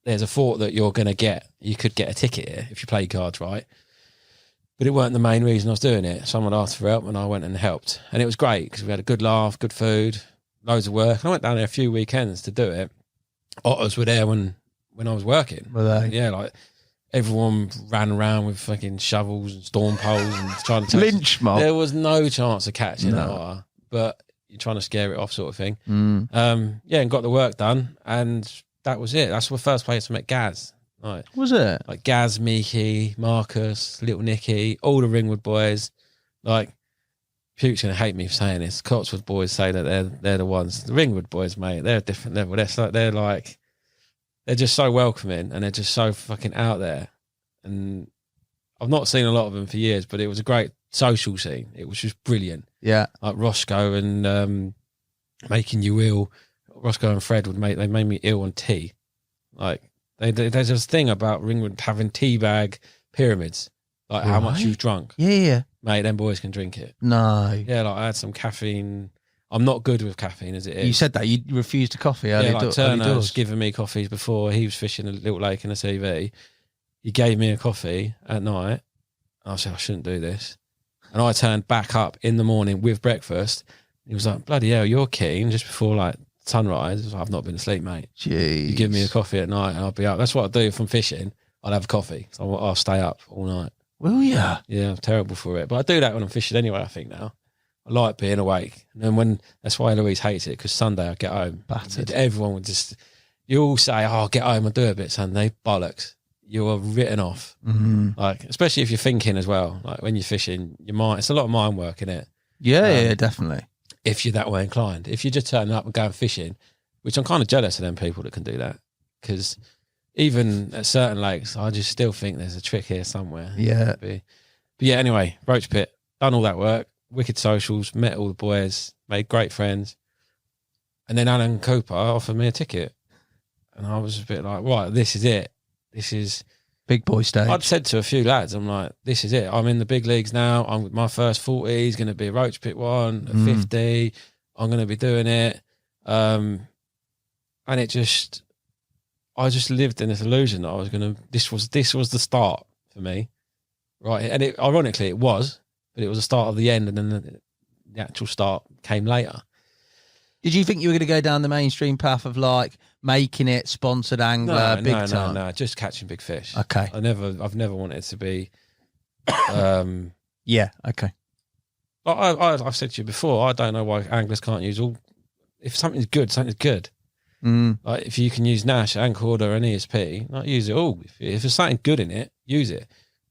there's a thought that you could get a ticket here if you play cards right. But it weren't the main reason I was doing it. Someone asked for help and I went and helped. And it was great because we had a good laugh, good food, loads of work. And I went down there a few weekends to do it. Otters were there when I was working. Were they? Yeah, like everyone ran around with fucking shovels and storm poles and trying to lynch mob. There was no chance of catching that otter, but you're trying to scare it off, sort of thing. And got the work done, and that was it. That's the first place I met Gaz. Like, was it? Like Gaz, Miki, Marcus, Little Nicky, all the Ringwood boys. Like, Puke's gonna hate me for saying this. Cotswood boys say that they're the ones. The Ringwood boys, mate, they're a different level. They're just so welcoming, and they're just so fucking out there. And I've not seen a lot of them for years, but it was a great social scene. It was just brilliant. Yeah, like Roscoe and making you ill. Roscoe and Fred they made me ill on tea. Like, there's this thing about Ringwood having tea bag pyramids, like how much you've drunk. Yeah, mate, them boys can drink it. No, yeah, like I had some caffeine. I'm not good with caffeine as it is. You said that you refused a coffee early. Yeah, like Turner was giving me coffees before. He was fishing a little lake in the CV. He gave me a coffee at night. I said I shouldn't do this, and I turned back up in the morning with breakfast. He was like, "Bloody hell, you're keen!" Just before like sunrise. I was like, I've not been asleep, mate. Jeez. You give me a coffee at night, and I'll be up. That's what I do if I'm fishing. I'll have a coffee. So I'll stay up all night. Will ya? Yeah, I'm terrible for it, but I do that when I'm fishing anyway. I think now. I like being awake. And then that's why Eloise hates it, because Sunday I get home battered. Everyone would you all say, I'll get home and do a bit Sunday. Bollocks. You are written off. Mm-hmm. Like, especially if you're thinking as well. Like when you're fishing, your mind, it's a lot of mind work, isn't it? Yeah, definitely. If you're that way inclined. If you're just turning up and going fishing, which I'm kind of jealous of them people that can do that. Because even at certain lakes, I just still think there's a trick here somewhere. Yeah. But yeah, anyway, Roach Pit, done all that work. Wicked socials, met all the boys, made great friends. And then Alan Cooper offered me a ticket. And I was a bit like, right, this is it. This is big boy stage. I'd said to a few lads, I'm like, this is it. I'm in the big leagues now. I'm with my first 40 is going to be a Roach Pit one, a 50. I'm going to be doing it. And I just lived in this illusion that I was going to, this was the start for me. Right. And ironically it was. But it was the start of the end, and then the actual start came later. Did you think you were going to go down the mainstream path of like making it sponsored angler, big time? No, just catching big fish. Okay. I've never wanted to be. Yeah. Okay. I've said to you before, I don't know why anglers can't use all. If something's good, something's good. Like if you can use Nash, Anchorder, and ESP, like use it all. If there's something good in it, use it.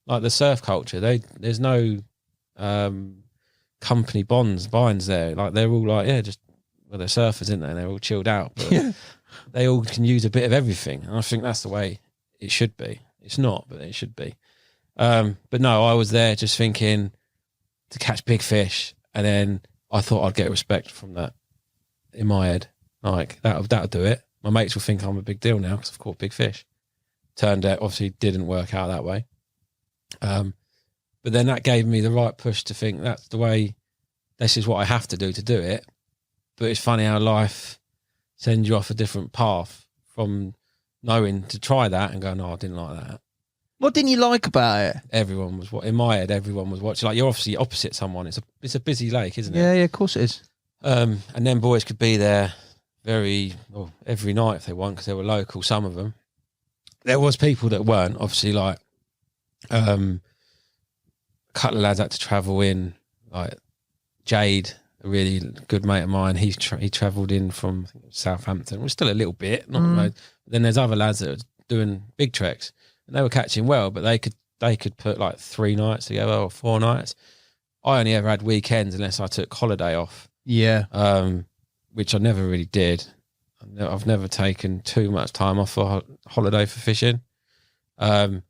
Like the surf culture, there's no company binds there. Like they're all like, yeah, just they're surfers, isn't they? They're all chilled out, but they all can use a bit of everything. And I think that's the way it should be. It's not, but it should be. But no, I was there just thinking to catch big fish, and then I thought I'd get respect from that in my head. Like that'll do it. My mates will think I'm a big deal now because I've caught big fish. Turned out, obviously, didn't work out that way. But then that gave me the right push to think that's the way. This is what I have to do it. But it's funny how life sends you off a different path from knowing to try that and go, no, I didn't like that. What didn't you like about it? Everyone was in my head. Everyone was watching. Like you're obviously opposite someone. It's a busy lake, isn't it? Yeah, of course it is. And then boys could be there every night if they want because they were local. Some of them. There was people that weren't. Obviously, like a couple of lads had to travel in. Like Jade, a really good mate of mine. He travelled in from Southampton. It was still a little bit. Not loads. But then there's other lads that are doing big treks. And they were catching well, but they could put like 3 nights together or 4 nights. I only ever had weekends unless I took holiday off. Yeah. Which I never really did. I've never taken too much time off for holiday for fishing. So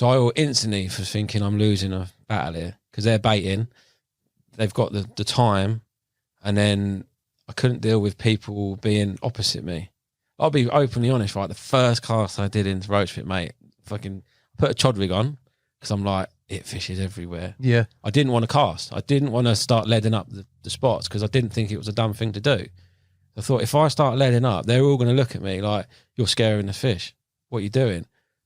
I instantly was thinking I'm losing a battle here because they're baiting. They've got the time, and then I couldn't deal with people being opposite me. I'll be openly honest, right? The first cast I did into Roach Pit, mate, fucking put a chod rig on because I'm like, it fishes everywhere. Yeah. I didn't want to cast. I didn't want to start leading up the spots because I didn't think it was a dumb thing to do. I thought if I start leading up, they're all going to look at me like, you're scaring the fish. What are you doing?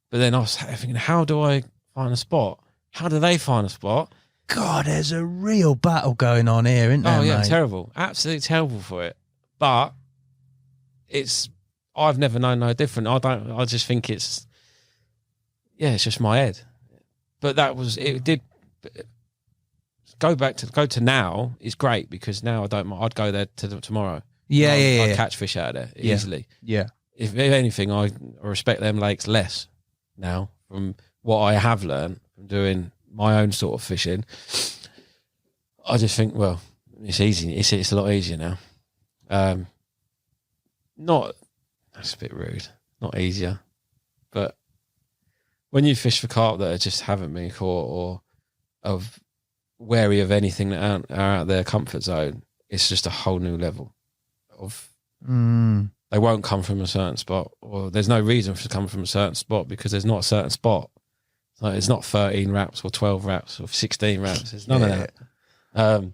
But then I was thinking, how do I find a spot? How do they find a spot? God, there's a real battle going on here, isn't there? Oh, yeah, mate? terrible. Absolutely terrible for it. But I've never known no different. I just think it's just my head. But it did go to now is great because now I'd go there tomorrow. I'd catch fish out of there easily. Yeah. If anything, I respect them lakes less now from what I have learned from doing my own sort of fishing. I just think, well, it's easy. It's a lot easier now. That's a bit rude. Not easier. But when you fish for carp that just haven't been caught or of wary of anything that are out their comfort zone, it's just a whole new level of they won't come from a certain spot, or there's no reason for it to come from a certain spot because there's not a certain spot. Like it's not 13 wraps or 12 wraps or 16 wraps. There's none of that.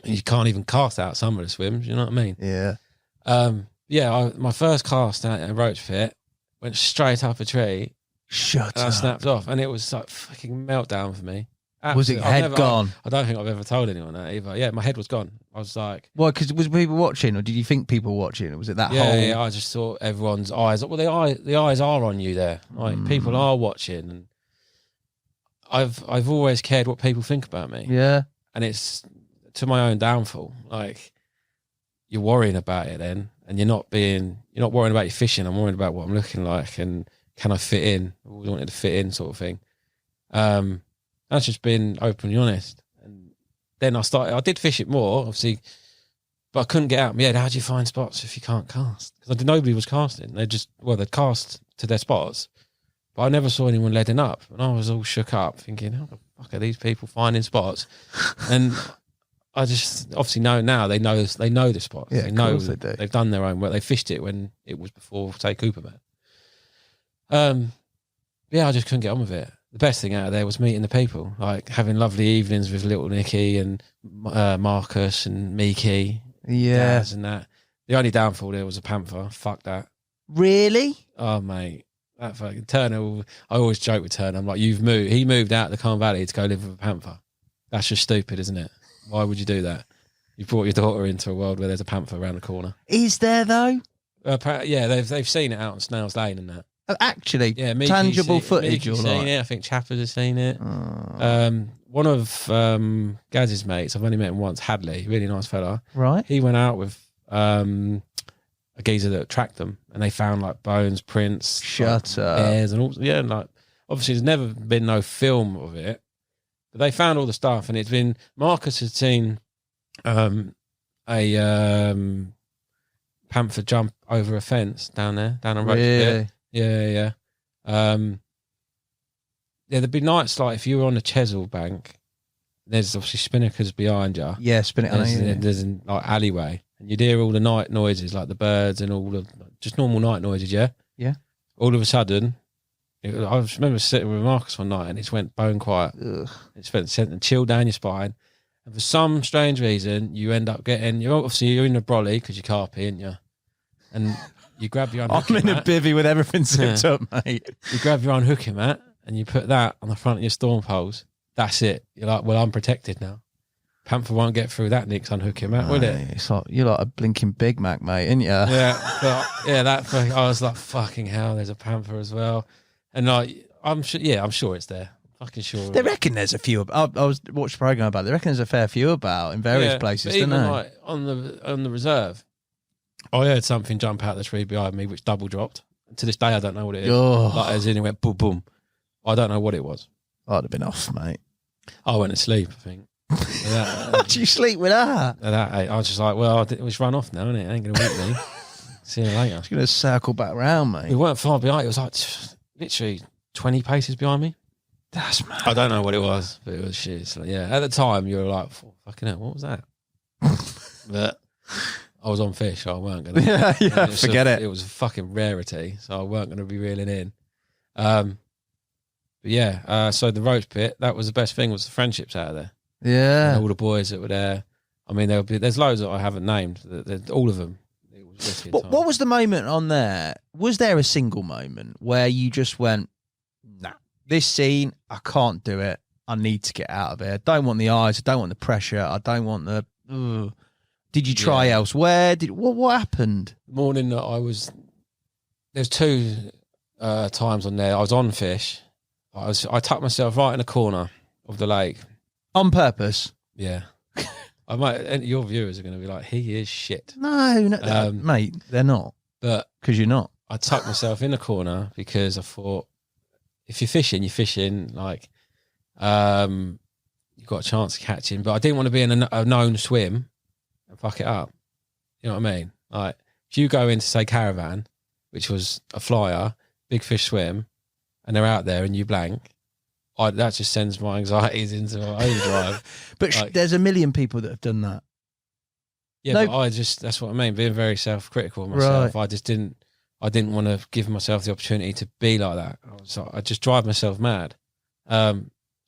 You can't even cast out some of the swims. You know what I mean? Yeah. My first cast out at a roach pit went straight up a tree. Shut up. I snapped off, and it was like fucking meltdown for me. Was it head gone? I don't think I've ever told anyone that either. Yeah, my head was gone. I was like, "What?" Because was people watching, or did you think people were watching? Or was it that whole? Yeah, I just thought everyone's eyes. Well, the eyes are on you there. Like people are watching, and I've always cared what people think about me. Yeah, and it's to my own downfall. Like you're worrying about it then, and you're not worrying about your fishing. I'm worrying about what I'm looking like and can I fit in? I always wanted to fit in, sort of thing. That's just been openly honest. And then I did fish it more, obviously, but I couldn't get out of my head. How do you find spots if you can't cast? Because nobody was casting. They'd cast to their spots, but I never saw anyone leading up. And I was all shook up thinking, how the fuck are these people finding spots? And I just obviously know now they know the spots. Yeah, they know of course they do. They've done their own work. They fished it when it was before, say, Cooperman. I just couldn't get on with it. The best thing out of there was meeting the people, like having lovely evenings with little Nicky and Marcus and Miki, Daz and that. The only downfall there was a panther. Fuck that. Really? Oh mate, that fucking Turner. I always joke with Turner. I'm like, you've moved. He moved out of the Carn Valley to go live with a panther. That's just stupid, isn't it? Why would you do that? You brought your daughter into a world where there's a panther around the corner. Is there though? Yeah, they've seen it out on Snail's Lane and that. Actually, Yeah, Mickey's tangible seen, footage. Mickey's Or seen like? it. I think Chappers has seen it. One of Gaz's mates, I've only met him once, Hadley, really nice fella. Right. He went out with a geezer that tracked them, and they found like bones, prints, Shut like, up. bears, and all. Yeah, like obviously there's never been no film of it, but they found all the stuff, and it's been Marcus had seen a panther jump over a fence down there, down a road Really? bit. Yeah. There'd be nights like if you were on the Chesil bank, there's obviously spinnakers behind you. Yeah, spin it. There's an like alleyway, and you'd hear all the night noises, like the birds and all the just normal night noises. Yeah, Yeah. All of a sudden, I remember sitting with Marcus one night, and it went bone quiet. Ugh. It sent a chill down your spine, and for some strange reason, you end up getting. You're in a brolly because you're carpy, aren't you? And you grab your I'm in a bivvy with everything zipped up, mate. You grab your unhooking mat and you put that on the front of your storm poles. That's it. You're like, well, I'm protected now. Panther won't get through that Nick's unhooking mat, will it? It's like you're like a blinking Big Mac, mate, ain't you? Yeah, but I was like, fucking hell, there's a panther as well, and like, I'm sure it's there. Fucking sure. They reckon there's a few. I was watched a program about it. They reckon there's a fair few about in various places, but don't even they? like on the reserve, I heard something jump out the tree behind me, which double dropped. To this day, I don't know what it is. Oh. Like as in, it went boom, boom. I don't know what it was. I'd have been off, mate. I went to sleep, I think. Did you sleep with her? I was just like, well, it's run off now, isn't it? It ain't going to wake me. See you later. It's going to circle back round, mate. We weren't far behind. It was like literally 20 paces behind me. That's mad. I don't know what it was, but it was shit. So, yeah, at the time, you were like, fucking hell, what was that? But I was on fish, so I weren't going to. Yeah, forget it. It was a fucking rarity, so I weren't going to be reeling in. But yeah, so the roach pit, that was the best thing, was the friendships out of there. Yeah. And all the boys that were there. I mean, there's loads that I haven't named. All of them. It was wicked. What was the moment on there? Was there a single moment where you just went, nah, this scene, I can't do it. I need to get out of here. I don't want the eyes. I don't want the pressure. I don't want the... Ugh. Did you try elsewhere? What happened? The morning that I was... There's two times on there. I was on fish. I tucked myself right in a corner of the lake. On purpose? Yeah. Your viewers are going to be like, he is shit. No, mate, they're not. But because you're not. I tucked myself in a corner because I thought, if you're fishing, like, you've got a chance of catching. But I didn't want to be in a known swim and fuck it up. You know what I mean? Like, if you go into, say, Caravan, which was a flyer, big fish swim, and they're out there and you blank, that just sends my anxieties into overdrive. But like, there's a million people that have done that. Yeah, but that's what I mean, being very self-critical of myself. Right. I didn't want to give myself the opportunity to be like that. I just drive myself mad. So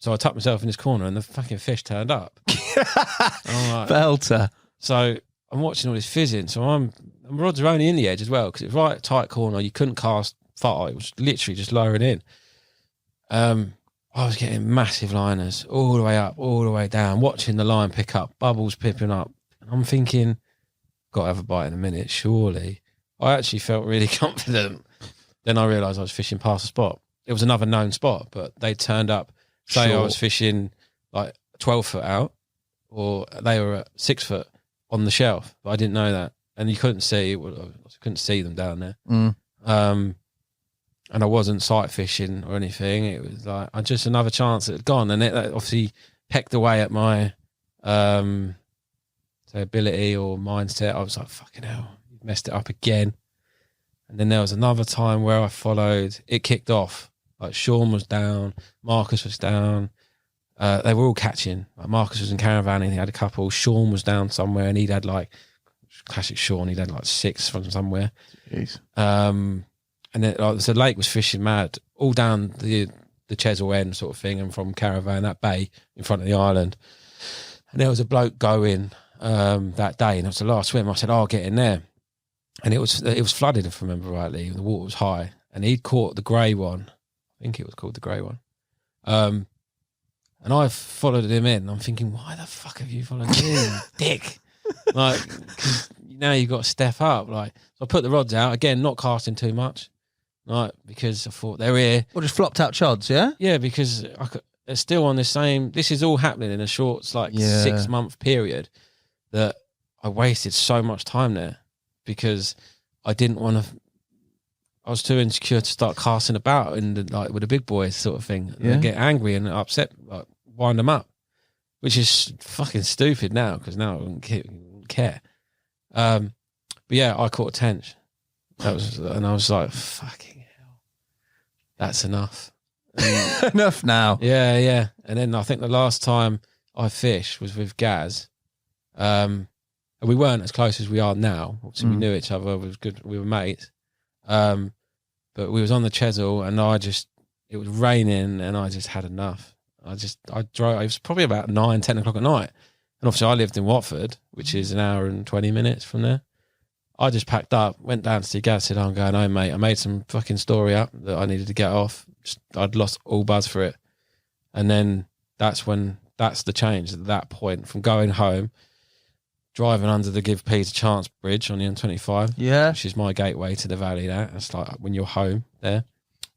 I tucked myself in this corner and the fucking fish turned up. Like, Belter. So I'm watching all this fizzing. So my rods are only in the edge as well, because it was right tight corner. You couldn't cast far. It was literally just lowering in. I was getting massive liners all the way up, all the way down, watching the line pick up, bubbles pipping up. And I'm thinking, got to have a bite in a minute, surely. I actually felt really confident. Then I realised I was fishing past the spot. It was another known spot, but they turned up. Say I was fishing like 12 foot out, or they were at 6 foot on the shelf, but I didn't know that. And you couldn't see, them down there. And I wasn't sight fishing or anything. It was like just another chance that had gone, and it obviously pecked away at my ability or mindset. I was like, fucking hell, you've messed it up again. And then there was another time where I followed. It kicked off. Like Sean was down, Marcus was down. They were all catching. Like Marcus was in Caravan and he had a couple. Sean was down somewhere and he'd had like classic Sean. He'd had like 6 from somewhere. Jeez. And then the lake was fishing mad all down the Chesil end sort of thing, and from Caravan, that bay in front of the island. And there was a bloke going that day, and it was the last swim. I said, I'll get in there. And it was flooded, if I remember rightly. The water was high, and he'd caught the grey one. I think it was called the grey one. And I followed him in. I'm thinking, why the fuck have you followed me in, dick? Like, 'cause now you've got to step up. Like, so I put the rods out again, not casting too much, like because I thought they're here. Well, just flopped out chods, yeah. Yeah, because they're still on the same. This is all happening in a short, 6-month period that I wasted so much time there because I didn't want to. I was too insecure to start casting about and like with the big boys sort of thing. Yeah. And get angry and upset, like wind them up, which is fucking stupid now because now I wouldn't care. But yeah, I caught a tench. And I was like, fucking hell, that's enough. Enough now. Yeah. And then I think the last time I fished was with Gaz. And we weren't as close as we are now. Obviously, we knew each other. It was good. We were mates. But we was on the Chesil and it was raining and I just had enough. I drove, it was probably about 9-10 o'clock at night. And obviously I lived in Watford, which is an hour and 20 minutes from there. I just packed up, went down to see Gaz, said, I'm going home, mate. I made some fucking story up that I needed to get off. I'd lost all buzz for it. And then that's the change at that point from going home, driving under the Give Peace a Chance bridge on the M25. Yeah. Which is my gateway to the valley there. It's like when you're home there.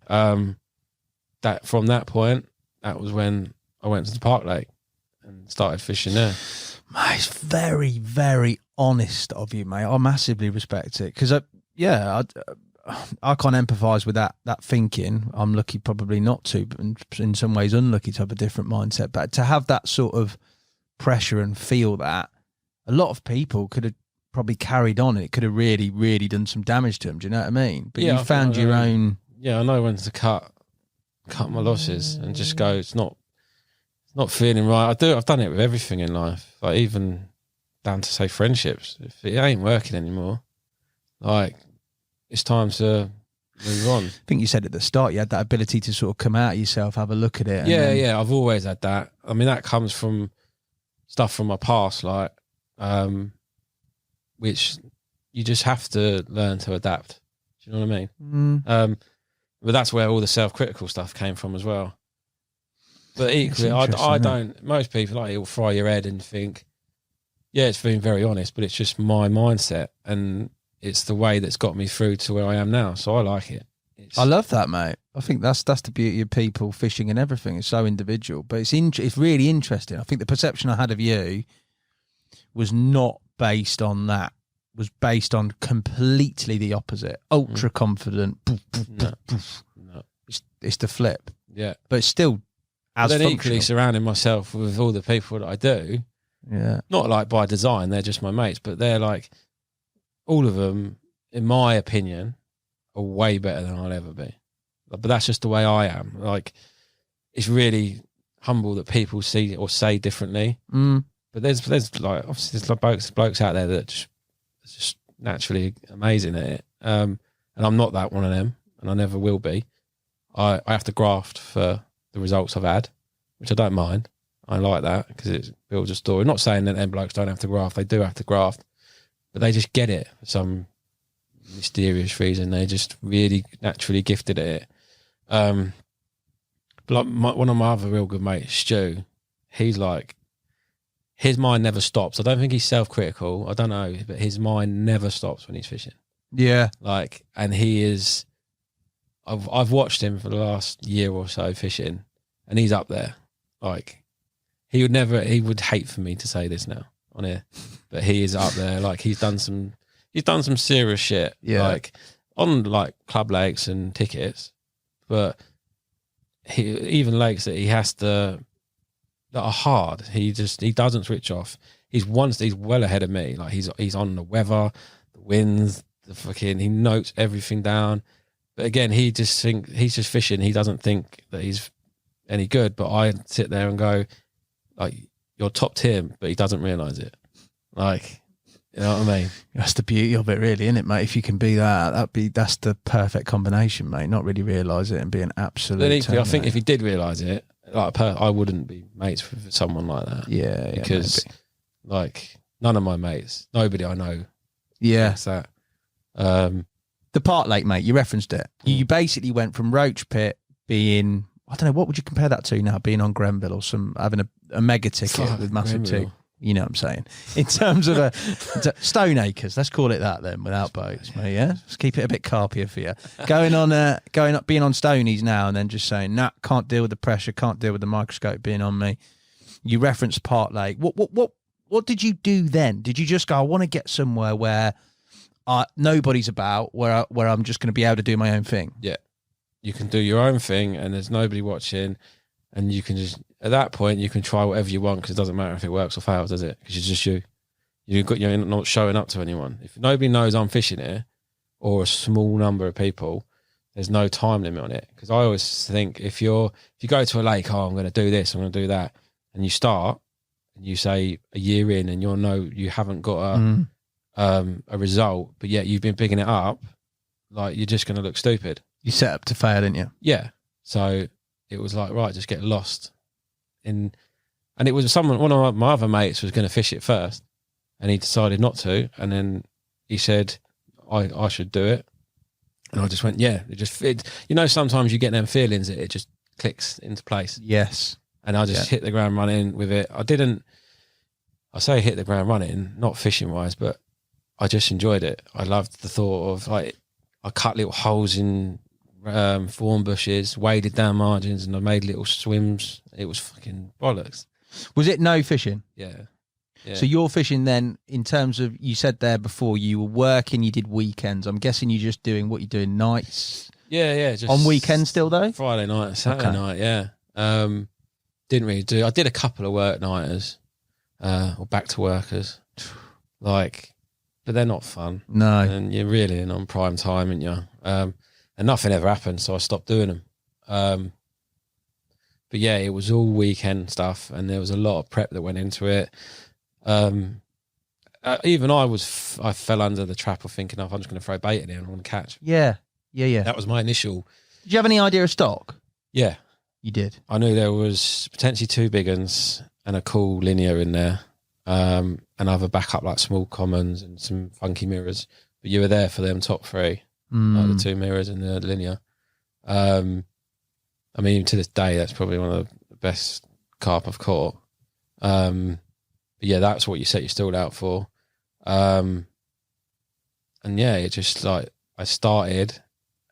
That from that point, that was when I went to the Park Lake and started fishing there. Mate, it's very, very honest of you, mate. I massively respect it because, I can't empathise with that thinking. I'm lucky probably not to, but in some ways unlucky to have a different mindset. But to have that sort of pressure and feel that, a lot of people could have probably carried on. It could have really, really done some damage to them. Do you know what I mean? But you found your own... Yeah, I know when to cut my losses and just go, it's not feeling right. I've done it with everything in life, like even down to say friendships. If it ain't working anymore, like it's time to move on. I think you said at the start you had that ability to sort of come out of yourself, have a look at it. Yeah, I've always had that. I mean, that comes from stuff from my past, like which you just have to learn to adapt. Do you know what I mean? But that's where all the self-critical stuff came from as well. But equally, I don't. Most people like it'll fry your head and think, yeah, it's being very honest, but it's just my mindset and it's the way that's got me through to where I am now. So I like it. I love that, mate. I think that's the beauty of people fishing and everything. It's so individual, but it's really interesting. I think the perception I had of you was not based on that. Was based on completely the opposite. Ultra confident. No. It's the flip. Yeah, but it's still. But then equally surrounding myself with all the people that I do, not like by design, they're just my mates, but they're like, all of them, in my opinion, are way better than I'll ever be. But that's just the way I am. Like, it's really humble that people see or say differently. But there's like, obviously there's like blokes out there that just naturally amazing at it. And I'm not that one of them, and I never will be. I have to graft for the results I've had, which I don't mind. I like that because it builds a story. Not saying that them blokes don't have to graft. They do have to graft, but they just get it for some mysterious reason. They're just really naturally gifted at it. But like one of my other real good mates, Stu, he's like, his mind never stops. I don't think he's self-critical. I don't know, but his mind never stops when he's fishing. Yeah. Like, and he is... I've watched him for the last year or so fishing, and he's up there. Like, he would hate for me to say this now on here, but he is up there. Like, he's done some serious shit. Yeah. Like, on like club lakes and tickets, but even lakes that he has to, that are hard. He doesn't switch off. He's well ahead of me. Like, he's on the weather, the winds, he notes everything down. But again, he's just fishing. He doesn't think that he's any good. But I sit there and go, like, you're top tier, but he doesn't realise it. Like, you know what I mean? That's the beauty of it, really, isn't it, mate? If you can be that's the perfect combination, mate. Not really realise it and be an absolute. Then equally, I think if he did realise it, like, I wouldn't be mates with someone like that. Yeah, because like none of my mates, nobody I know, thinks that. The Park Lake, mate, you referenced it. You basically went from Roach Pit being, I don't know, what would you compare that to now, being on Grenville or having a mega ticket with massive tick? You know what I'm saying? In terms of stone acres, let's call it that then, without boats, mate. Yeah, let's keep it a bit carpier for you. Being on stonies now, and then just saying, nah, can't deal with the pressure, can't deal with the microscope being on me. You referenced Part Lake. What did you do then? Did you just go, I want to get somewhere where nobody's about, where I'm just going to be able to do my own thing? Yeah, you can do your own thing, and there's nobody watching, and you can just. At that point, you can try whatever you want because it doesn't matter if it works or fails, does it? Because it's just you. You're not showing up to anyone. If nobody knows I'm fishing here, or a small number of people, there's no time limit on it. Because I always think if you go to a lake, I'm going to do this, I'm going to do that, and you start, and you say a year in, and you haven't got a result, but yet you've been picking it up, like you're just going to look stupid. You set up to fail, didn't you? Yeah. So it was like, right, just get lost. And it was one of my other mates was going to fish it first, and he decided not to, and then he said I should do it, and I just went, yeah. Sometimes you get them feelings that it just clicks into place. Yes. And I just hit the ground running with it. I say hit the ground running, not fishing wise, but I just enjoyed it. I loved the thought of, like, I cut little holes in thorn bushes, waded down margins, and I made little swims. It was fucking bollocks. Was it no fishing? Yeah. So you're fishing then, in terms of, you said there before you were working, you did weekends. I'm guessing you're just doing what you're doing nights. Yeah. Just on weekends still though? Friday night, Saturday night, yeah. Didn't really do. I did a couple of work nighters, or back to workers, like, but they're not fun. No. And you're really in on prime time, aren't you? And nothing ever happened, so I stopped doing them. But yeah, it was all weekend stuff, and there was a lot of prep that went into it. Even I fell under the trap of thinking, I'm just going to throw bait in here and I want to catch. Yeah. That was my initial. Did you have any idea of stock? Yeah. You did? I knew there was potentially 2 big uns and a cool linear in there, and other backup like small commons and some funky mirrors. But you were there for them top 3. Like the 2 mirrors and the linear. I mean, to this day, that's probably one of the best carp I've caught. But yeah, that's what you set your stall out for. And yeah, it just, like, I started,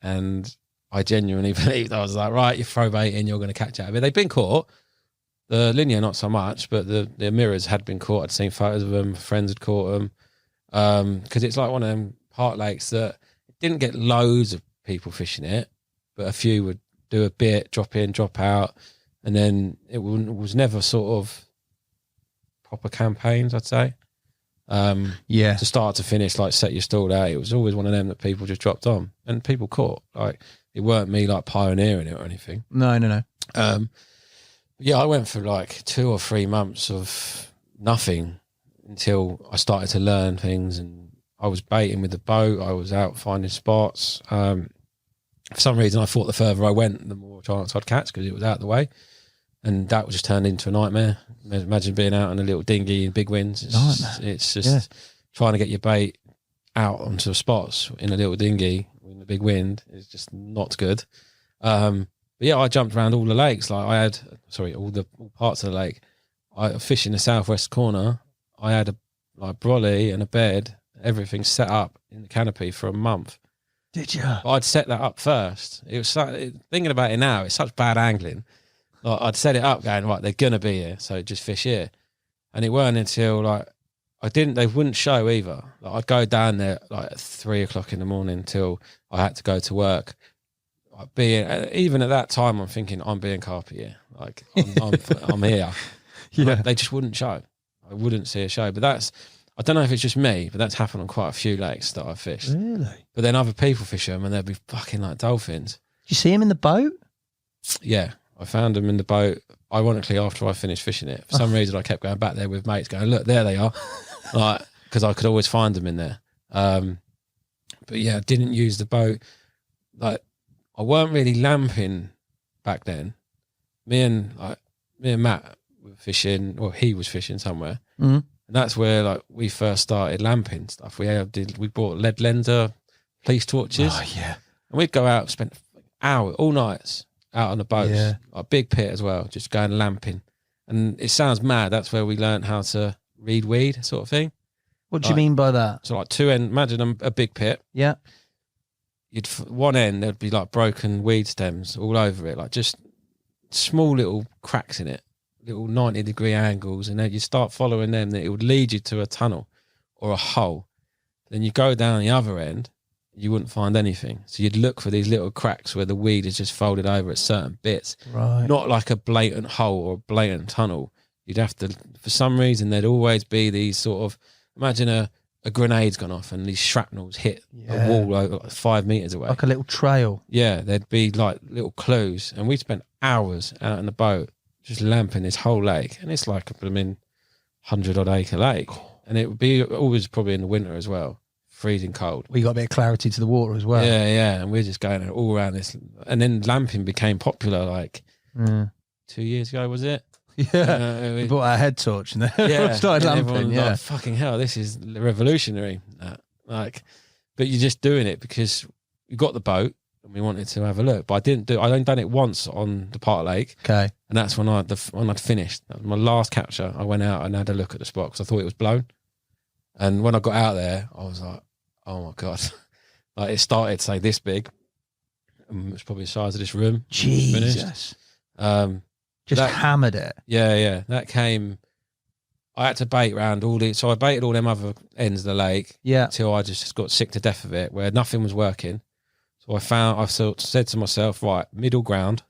and I genuinely believed, I was like, right, you throw bait in, you're going to catch out of it. They've been caught. The linear, not so much, but the mirrors had been caught. I'd seen photos of them. Friends had caught them. Because it's like one of them park lakes that didn't get loads of people fishing it, but a few would do a bit, drop in, drop out, and then it was never sort of proper campaigns, I'd say. To start to finish, like, set your stall out. It was always one of them that people just dropped on, and people caught. Like, it weren't me like pioneering it or anything. No. Yeah, I went for like 2 or 3 months of nothing until I started to learn things, and I was baiting with the boat. I was out finding spots. For some reason, I thought the further I went, the more chance I'd catch because it was out of the way. And that just turned into a nightmare. Imagine being out on a little dinghy in big winds. It's just trying to get your bait out onto spots in a little dinghy in a big wind is just not good. But yeah, I jumped around all the lakes. Like, I had, all parts of the lake. I fished in the southwest corner. I had a brolly and a bed, everything set up in the canopy for a month. Did you? But I'd set that up first. It was thinking about it now, it's such bad angling. Like, I'd set it up going, right, they're gonna be here, so just fish here. And it weren't until they wouldn't show either. Like, I'd go down there like at 3 o'clock in the morning till I had to go to work. Even at that time, I'm thinking I'm being carpy here. Like, I'm here. Yeah. They just wouldn't show. I wouldn't see a show. But I don't know if it's just me, but that's happened on quite a few lakes that I've fished. Really? But then other people fish them and they'll be fucking like dolphins. Did you see him in the boat? Yeah. I found them in the boat, ironically, after I finished fishing it. For some reason, I kept going back there with mates going, look, there they are. Like, because I could always find them in there. But yeah, I didn't use the boat. Like, I weren't really lamping back then. Me and Matt were fishing, or he was fishing somewhere. Mm-hmm. And that's where, like, we first started lamping stuff. We bought lead lender police torches. Oh, yeah. And we'd go out, spend hours, all nights out on the boats. Yeah. A big pit as well, just going lamping. And it sounds mad. That's where we learned how to reed weed sort of thing. What do you mean by that? So like two end, imagine a big pit. Yeah. One end, there'd be like broken weed stems all over it, like just small little cracks in it, little 90-degree angles. And then you start following them, that it would lead you to a tunnel or a hole. Then you go down the other end, you wouldn't find anything. So you'd look for these little cracks where the weed is just folded over at certain bits. Right. Not like a blatant hole or a blatant tunnel. You'd have to, for some reason, there'd always be these sort of, imagine a grenade's gone off and these shrapnels hit a wall over like 5 meters away. Like a little trail. Yeah, there'd be like little clues. And we spent hours out in the boat just lamping this whole lake. And it's like a blooming 100-odd acre lake. And it would be always probably in the winter as well. Freezing cold. We got a bit of clarity to the water as well. Yeah. And we're just going all around this. And then lamping became popular like 2 years ago, was it? Yeah. We bought our head torch and then started and lamping. Everyone like, fucking hell, this is revolutionary. Like, but you're just doing it because we got the boat and we wanted to have a look. But I'd only done it once on the Part Lake. Okay. And that's when I'd finished. That was my last capture. I went out and had a look at the spot because I thought it was blown. And when I got out there, I was like, oh my God. Like it started, say, this big. It was probably the size of this room. Jesus. Just hammered it. Yeah. That came. I had to bait around so I baited all them other ends of the lake. Yeah. Until I just got sick to death of it, where nothing was working. So I said to myself, right, middle ground.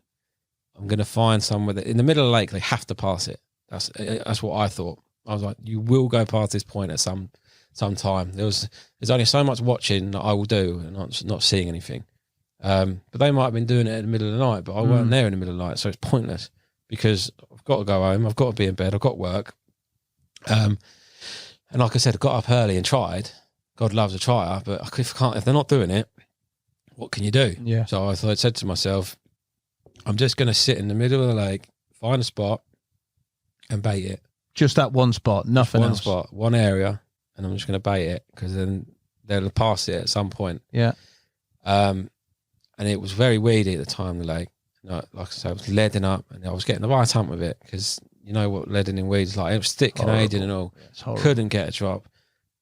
I'm going to find somewhere that in the middle of the lake they have to pass it. That's what I thought. I was like, you will go past this point at some time. There's only so much watching that I will do and not seeing anything. But they might have been doing it in the middle of the night, but I weren't there in the middle of the night, so it's pointless because I've got to go home, I've got to be in bed, I've got work. And like I said, I got up early and tried. God loves a tryer, but if they're not doing it, what can you do? Yeah. So I said to myself, I'm just going to sit in the middle of the lake, find a spot, and bait it. Just that one spot, nothing else. One spot, one area, and I'm just going to bait it because then they'll pass it at some point. Yeah. And it was very weedy at the time, the lake. Like I said, I was leading up and I was getting the right hump with it because you know what leading in weeds is like. It was thick Canadian and all. Yeah, couldn't get a drop.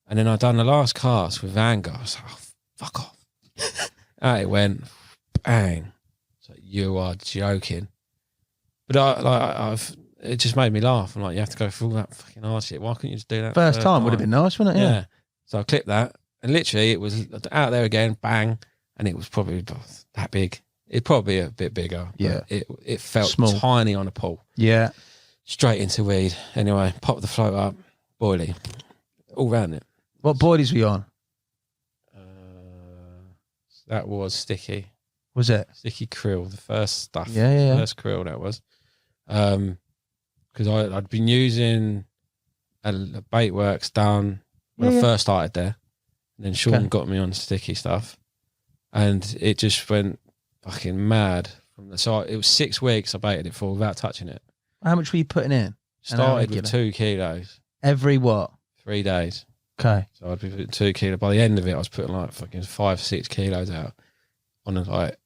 And then I'd done the last cast with anger. I was like, oh, fuck off. Out it went, bang. So you are joking. But it just made me laugh. I'm like, you have to go through all that fucking hard shit. Why couldn't you just do that? First time would have been nice, wouldn't it? Yeah. So I clipped that and literally it was out there again, bang. And it was probably that big. It'd probably be a bit bigger. Yeah. It felt small, tiny on a pole. Yeah. Straight into weed. Anyway, popped the float up, boilie, all round it. What boilies were you on? That was sticky. Was it? Sticky krill, the first stuff. Yeah. First krill that was. Because I'd been using a bait works down when I first started there. And then Sean got me on sticky stuff. And it just went fucking mad. So it was 6 weeks I baited it for without touching it. How much were you putting in? Started with 2 kilos. Every what? 3 days. Okay. So I'd be putting 2 kilos. By the end of it, I was putting like fucking 5-6 kilos out on like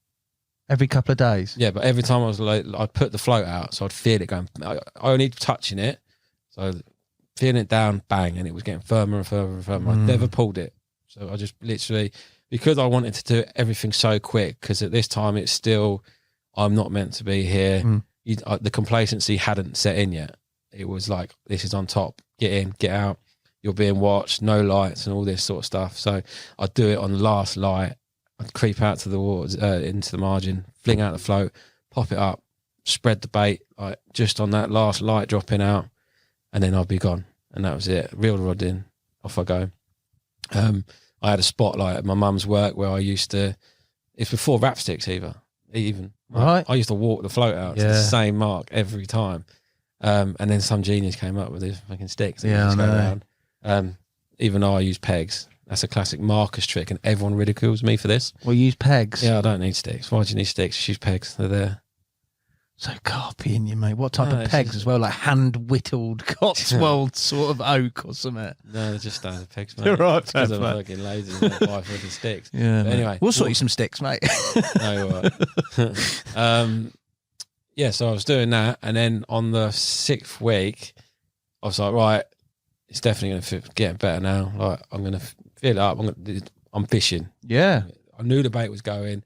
every couple of days. Yeah, but every time I was like, I'd put the float out, so I'd feel it going. I only touching it, so feeling it down, bang, and it was getting firmer and firmer and firmer. I never pulled it, so I just literally, because I wanted to do everything so quick. Because at this time, it's still, I'm not meant to be here. The complacency hadn't set in yet. It was like, this is on top. Get in, get out. You're being watched. No lights and all this sort of stuff. So I'd do it on the last light. I'd creep out to the water, into the margin, fling out the float, pop it up, spread the bait, like just on that last light dropping out, and then I'd be gone. And that was it. Reel the rod in, off I go. I had a spot like at my mum's work where I used to, it's before wrap sticks even. Right. I used to walk the float out to the same mark every time. And then some genius came up with these fucking sticks. Yeah, I know. Around. Even though I use pegs. That's a classic Marcus trick, and everyone ridicules me for this. Well, use pegs. Yeah, I don't need sticks. Why do you need sticks? Just use pegs. They're there. So carpy in you, mate. What type of pegs as well? Like hand-whittled Cotswold sort of oak or something? No, they're just standard pegs, mate. You're right, because I'm fucking lazy and buy fucking sticks. Yeah, but anyway. We'll sort you some sticks, mate. No, yeah, so I was doing that, and then on the 6th week, I was like, right, it's definitely going to get better now. Like I'm going to fill it up. I'm fishing. Yeah. I knew the bait was going.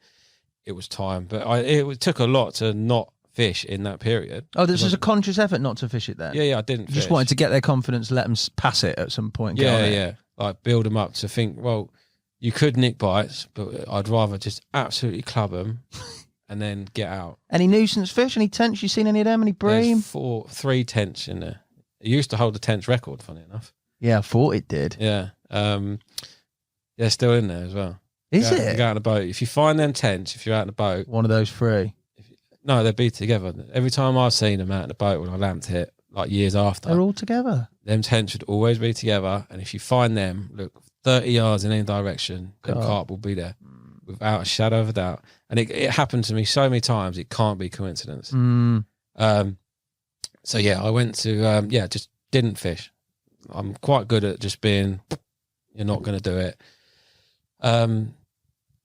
It was time, but it took a lot to not fish in that period. Oh, this is a conscious effort not to fish it then? Yeah, I didn't You just fish. wanted to get their confidence, let them pass it at some point. Get on it. Yeah. Like build them up to think, well, you could nick bites, but I'd rather just absolutely club them and then get out. Any nuisance fish? Any tench? You seen any of them? Any bream? There's 3 tench in there. It used to hold the tench record, funny enough. Yeah, I thought it did. Yeah. They're still in there as well. Is You it? go out on a boat. If you find them tench, if you're out on a boat. One of those 3. No, they'd be together. Every time I've seen them out on the boat when I lamped it, like years after. They're all together. Them tench should always be together. And if you find them, look, 30 yards in any direction, them carp will be there without a shadow of a doubt. And it happened to me so many times, it can't be coincidence. So yeah, I went to, just didn't fish. I'm quite good at just being, you're not going to do it. And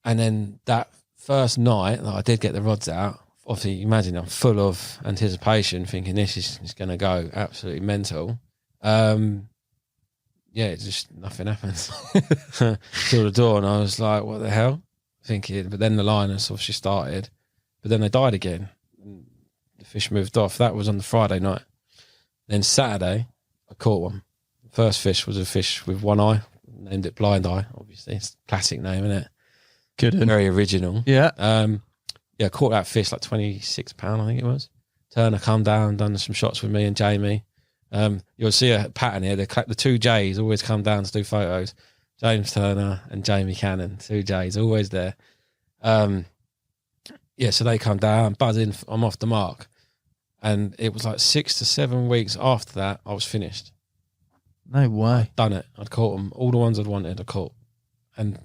then that first night that I did get the rods out, obviously imagine I'm full of anticipation thinking this is going to go absolutely mental. Just nothing happens till the door, and I was like, what the hell? Thinking, but then the lioness obviously started, but then they died again. The fish moved off. That was on the Friday night. Then Saturday, I caught one. The first fish was a fish with one eye, named it Blind Eye, obviously. It's a classic name, isn't it? Good. Very original. Yeah. I caught that fish like £26, I think it was. Turner come down, done some shots with me and Jamie. You'll see a pattern here. The 2 J's always come down to do photos. James Turner and Jamie Cannon, 2 J's, always there. So they come down, buzzing, I'm off the mark. And it was like 6 to 7 weeks after that, I was finished. No way. Done it. I'd caught them. All the ones I'd wanted, I caught. And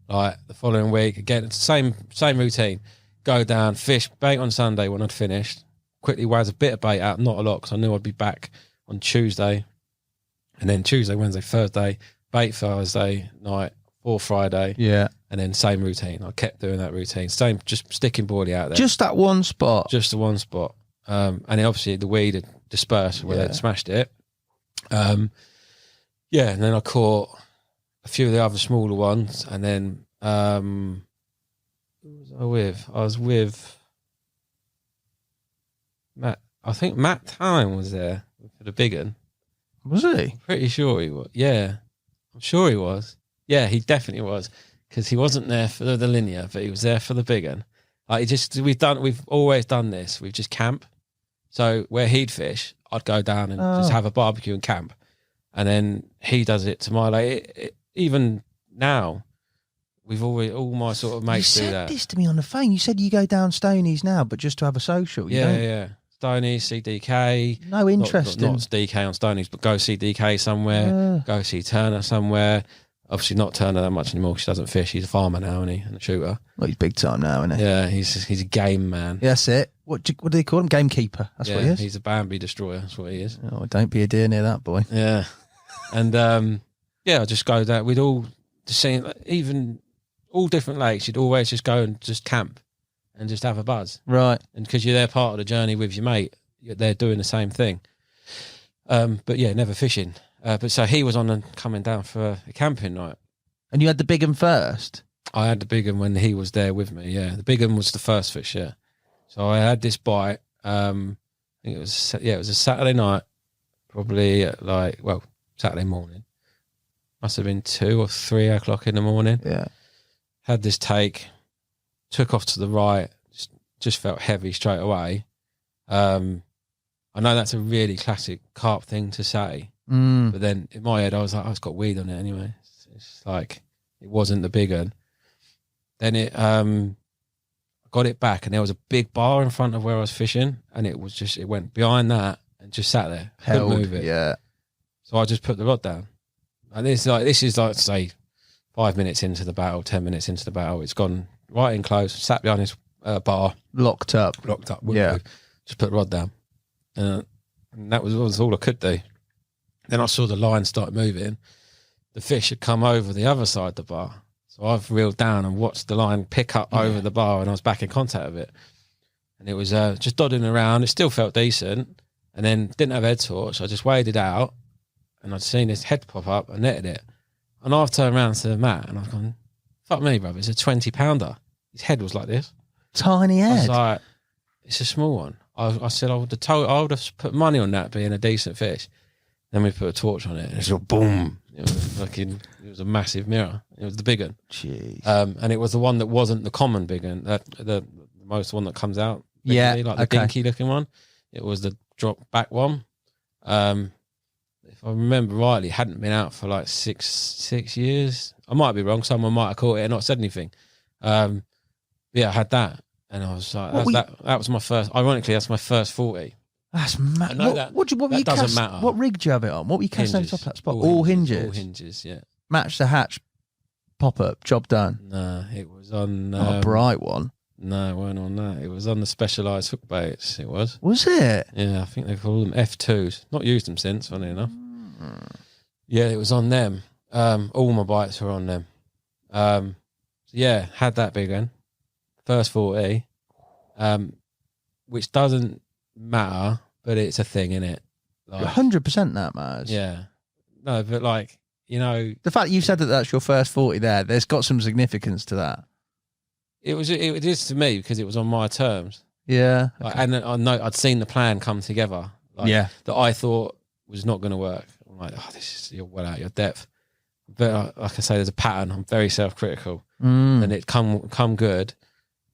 like the following week, again, it's the same routine. Go down, fish, bait on Sunday when I'd finished. Quickly waz a bit of bait out, not a lot, because I knew I'd be back on Tuesday. And then Tuesday, Wednesday, Thursday, bait Thursday night, or Friday. Yeah. And then same routine. I kept doing that routine. Same, just sticking boardie out there. Just that one spot. Just the one spot. And obviously the weed had dispersed where they'd smashed it. And then I caught a few of the other smaller ones. And then, who was I with? I was with Matt. I think Matt Time was there for the big one. Was he? Pretty sure he was. Yeah. I'm sure he was. Yeah, he definitely was. Because he wasn't there for the linear, but he was there for the big one. Like we've always done this. We've just camp. So where he'd fish, I'd go down and just have a barbecue and camp. And then he does it to my even now, we've always all my sort of mates do that. You said this to me on the phone. You said you go down Stonies now, but just to have a social. Yeah. Stonies, see DK. No interest not DK on Stonies, but go see DK somewhere. Go see Turner somewhere. Obviously not Turner that much anymore. She doesn't fish. He's a farmer now, isn't he? And a shooter. Well, he's big time now, isn't he? Yeah, he's a game man. Yeah, that's it. What do they call him? Gamekeeper. That's what he is. He's a Bambi destroyer. That's what he is. Oh, don't be a deer near that boy. Yeah. And I just go down. We'd all just see, even all different lakes. You'd always just go and just camp and just have a buzz. Right. And because you're there part of the journey with your mate, they're doing the same thing. But yeah, never fishing. But so he was on and coming down for a camping night. And you had the big one first? I had the big one when he was there with me, yeah. The big one was the first fish, yeah. So I had this bite. I think it was a Saturday night, probably at Saturday morning. Must have been 2 or 3 o'clock in the morning. Yeah. Had this take, took off to the right, just felt heavy straight away. I know that's a really classic carp thing to say. But then in my head, I was like, it's got weed on it anyway. It's like, it wasn't the big one. Then I got it back and there was a big bar in front of where I was fishing and it went behind that and just sat there. Couldn't move it. Yeah. So I just put the rod down. And this is like, say, 5 minutes into the battle, 10 minutes into the battle. It's gone right in close, sat behind this bar. Locked up. Yeah. Just put the rod down. And that was all I could do. Then I saw the line start moving. The fish had come over the other side of the bar. So I've reeled down and watched the line pick up over the bar and I was back in contact with it. And it was just dodging around. It still felt decent. And then didn't have head torch. So I just waded out and I'd seen his head pop up. I netted it, and I've turned around to Matt, and I've gone, "Fuck me, brother! It's a 20-pounder." His head was like this, tiny I was head. like, "It's a small one." I said, I would have put money on that being a decent fish. Then we put a torch on it, and it's all boom. It was a massive mirror. It was the big one. Jeez. And it was the one that wasn't the common big one, the most one that comes out. Yeah, like the dinky looking one. It was the drop back one. If I remember rightly, it hadn't been out for like six years. I might be wrong. Someone might have caught it and not said anything. Yeah, I had that, and I was like, that was my first. Ironically, that's my first 40. That's mad. I know that. What were you doesn't matter. What rig do you have it on? What were you casting on Hinges. top of that spot? All All hinges. All hinges, yeah. Match the hatch. Pop up. Job done. No, it was on. Not a bright one. No, it weren't on that. It was on the specialised hook baits. It was. Was it? Yeah, I think they call them F2s. Not used them since, funny enough. Yeah, it was on them. All my bites were on them. Yeah, had that big one. First 40. Which doesn't matter, but it's a thing, innit? Like, 100% that matters. yeah. No, but like, you know, The fact you said that that's your first 40 there's got some significance to that. it is to me because it was on my terms. Yeah. Like, and I know I'd seen the plan come together. Like, Yeah. That I thought was not going to work. I'm like, you're well out of your depth. But like I say, there's a pattern. I'm very self-critical. And it come good.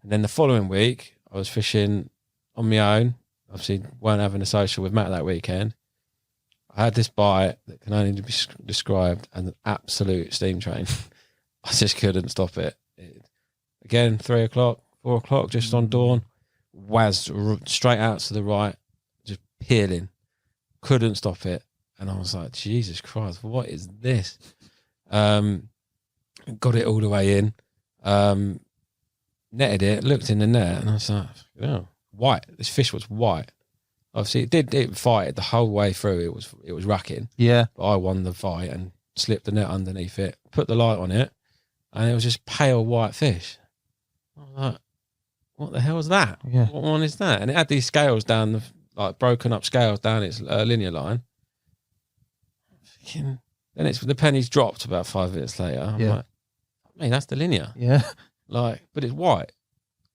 And then the following week, I was fishing on my own. Obviously, weren't having a social with Matt that weekend. I had this bite that can only be described as an absolute steam train. I just couldn't stop it. Again, 3 o'clock, 4 o'clock, just on dawn, straight out to the right, just peeling. Couldn't stop it. And I was like, Jesus Christ, what is this? Got it all the way in. Netted it, looked in the net, and I was like, oh, white. This fish was white. Obviously, it fight the whole way through. It was racking. Yeah. But I won the fight and slipped the net underneath it, put the light on it, and it was just pale white fish. I was like, what the hell is that? Yeah. What one is that? And it had these scales down, like broken up scales down its linear line. Then the pennies dropped about 5 minutes later. I'm like, man, that's the linear. Yeah. Like, but it's white.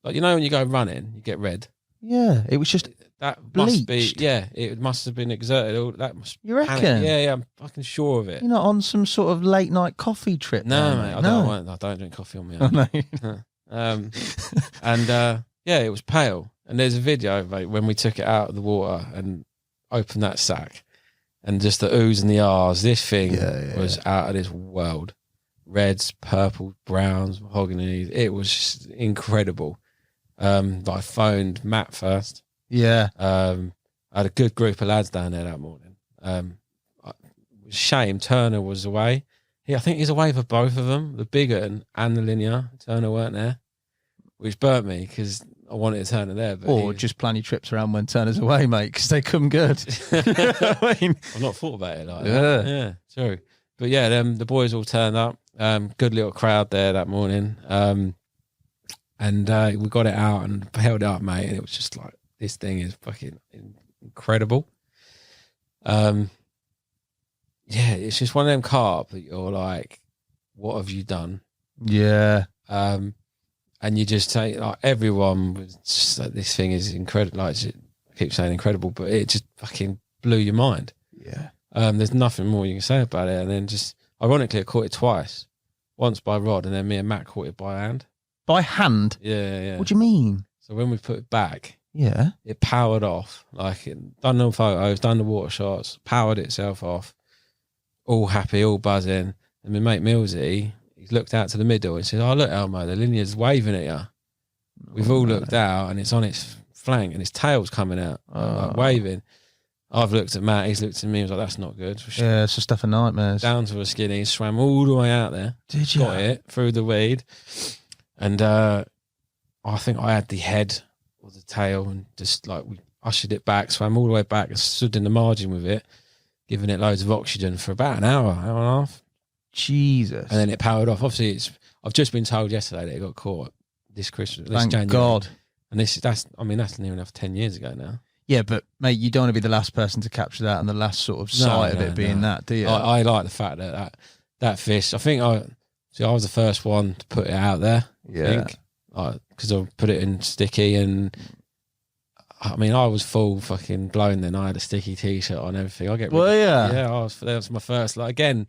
Like, you know, when you go running, you get red. Yeah. It was just That must be, bleached. yeah, it must have been exerted. All that must. You reckon? Yeah, I'm fucking sure of it. You're not on some sort of late night coffee trip. No, then, mate, I don't drink coffee on my own. No. Yeah, it was pale. And there's a video, mate, when we took it out of the water and opened that sack, and just the oohs and the ahs. This thing was out of this world. Reds, purples, browns, mahogany. It was just incredible. But I phoned Matt first. Yeah. I had a good group of lads down there that morning. Shame Turner was away. I think he's away for both of them, the big one and the linear. Turner weren't there, which burnt me because I wanted Turner there. But Or just plan your trips around when Turner's away, mate, because they come good. I mean, I've not thought about it like that. Yeah, true. But yeah, the boys all turned up. Good little crowd there that morning. And we got it out and held it up, mate. And it was just like, this thing is fucking incredible. Yeah, it's just one of them carp that you're like, what have you done? yeah. And you just take, like, everyone was just like, this thing is incredible. Like, I keep saying incredible, but it just fucking blew your mind. Yeah. There's nothing more you can say about it. And then just, ironically, I caught it twice. Once by rod, and then me and Matt caught it by hand. By hand? Yeah. What do you mean? So when we put it back, Yeah. it powered off. Like, done the photos, done the water shots, powered itself off. All happy, all buzzing. And my mate Millsy, he looked out to the middle and said, oh, look, Elmo, the linear's waving at you. We've all looked out, and it's on its flank, and its tail's coming out, like waving. I've looked at Matt, he's looked at me, he was like, that's not good. Yeah, it's the stuff of nightmares. Down to a skinny, swam all the way out there. Did you? Got it through the weed. And I think I had the head or the tail, and just like we ushered it back, swam all the way back and stood in the margin with it, giving it loads of oxygen for about an hour and a half. Jesus. And then it powered off. Obviously, I've just been told yesterday that it got caught this Christmas, this Thank January. God. And that's near enough 10 years ago now. Yeah, but mate, you don't want to be the last person to capture that and the last sort of sight of it being that, do you? I like the fact that fish. I think I was the first one to put it out there. Yeah. Because I put it in sticky, and I mean, I was full fucking blown then. I had a sticky t-shirt on, everything. That was my first. Like, again,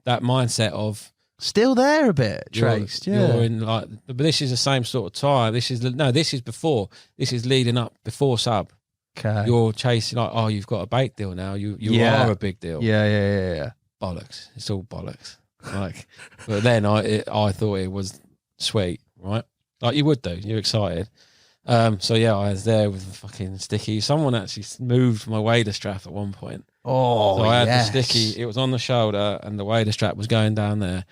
that mindset of still there a bit traced. You're in like, but this is the same sort of time. This is before. This is leading up before sub. Okay. You're chasing like, oh, you've got a bait deal now. You are a big deal. Yeah. Bollocks. It's all bollocks. Like, but then I thought it was sweet, right? Like you would do. You're excited. So yeah, I was there with the fucking sticky. Someone actually moved my wader strap at one point. Oh, so I had the sticky. It was on the shoulder, and the wader strap was going down there.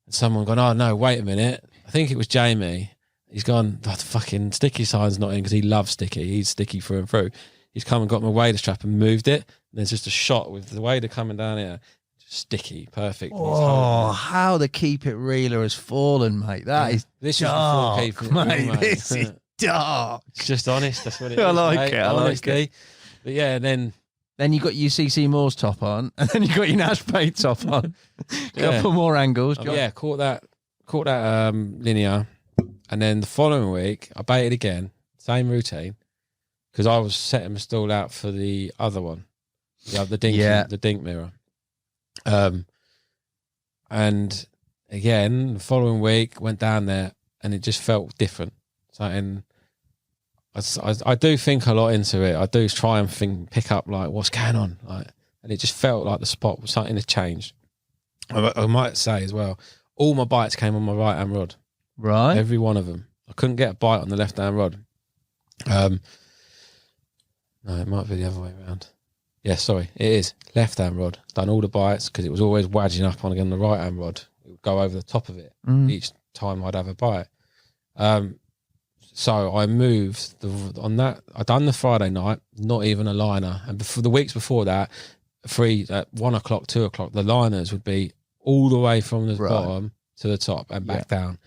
And someone gone, oh no, wait a minute. I think it was Jamie. He's gone, oh, the fucking sticky sign's not in, because he loves sticky. He's sticky through and through. He's come and got my wader strap and moved it. And there's just a shot with the wader coming down here. Just sticky, perfect. Oh, how the keep it reeler has fallen, mate. This is dark, before keeping it real, mate. This is dark. It's just honest. That's what it is. I like mate. it. I like it. But yeah, then you got your CC Moore's top on, and then you got your Nash bait top on. Couple more angles. Caught that linear, and then the following week I baited again, same routine, because I was setting my stall out for the other one, the dink mirror, and again the following week went down there, and it just felt different. So, and I do think a lot into it. I do try and pick up like what's going on, like, and it just felt like the spot was something to change. I might say as well, all my bites came on my right hand rod, right? Every one of them. I couldn't get a bite on the left hand rod. No, it might be the other way around. Yeah, sorry, it is left hand rod. Done all the bites because it was always wedging up on again the right hand rod. It would go over the top of it each time I'd have a bite. So I moved on that. I done the Friday night, not even a liner, and before the weeks before that, at 1 o'clock, 2 o'clock, the liners would be all the way from the bottom to the top and back down,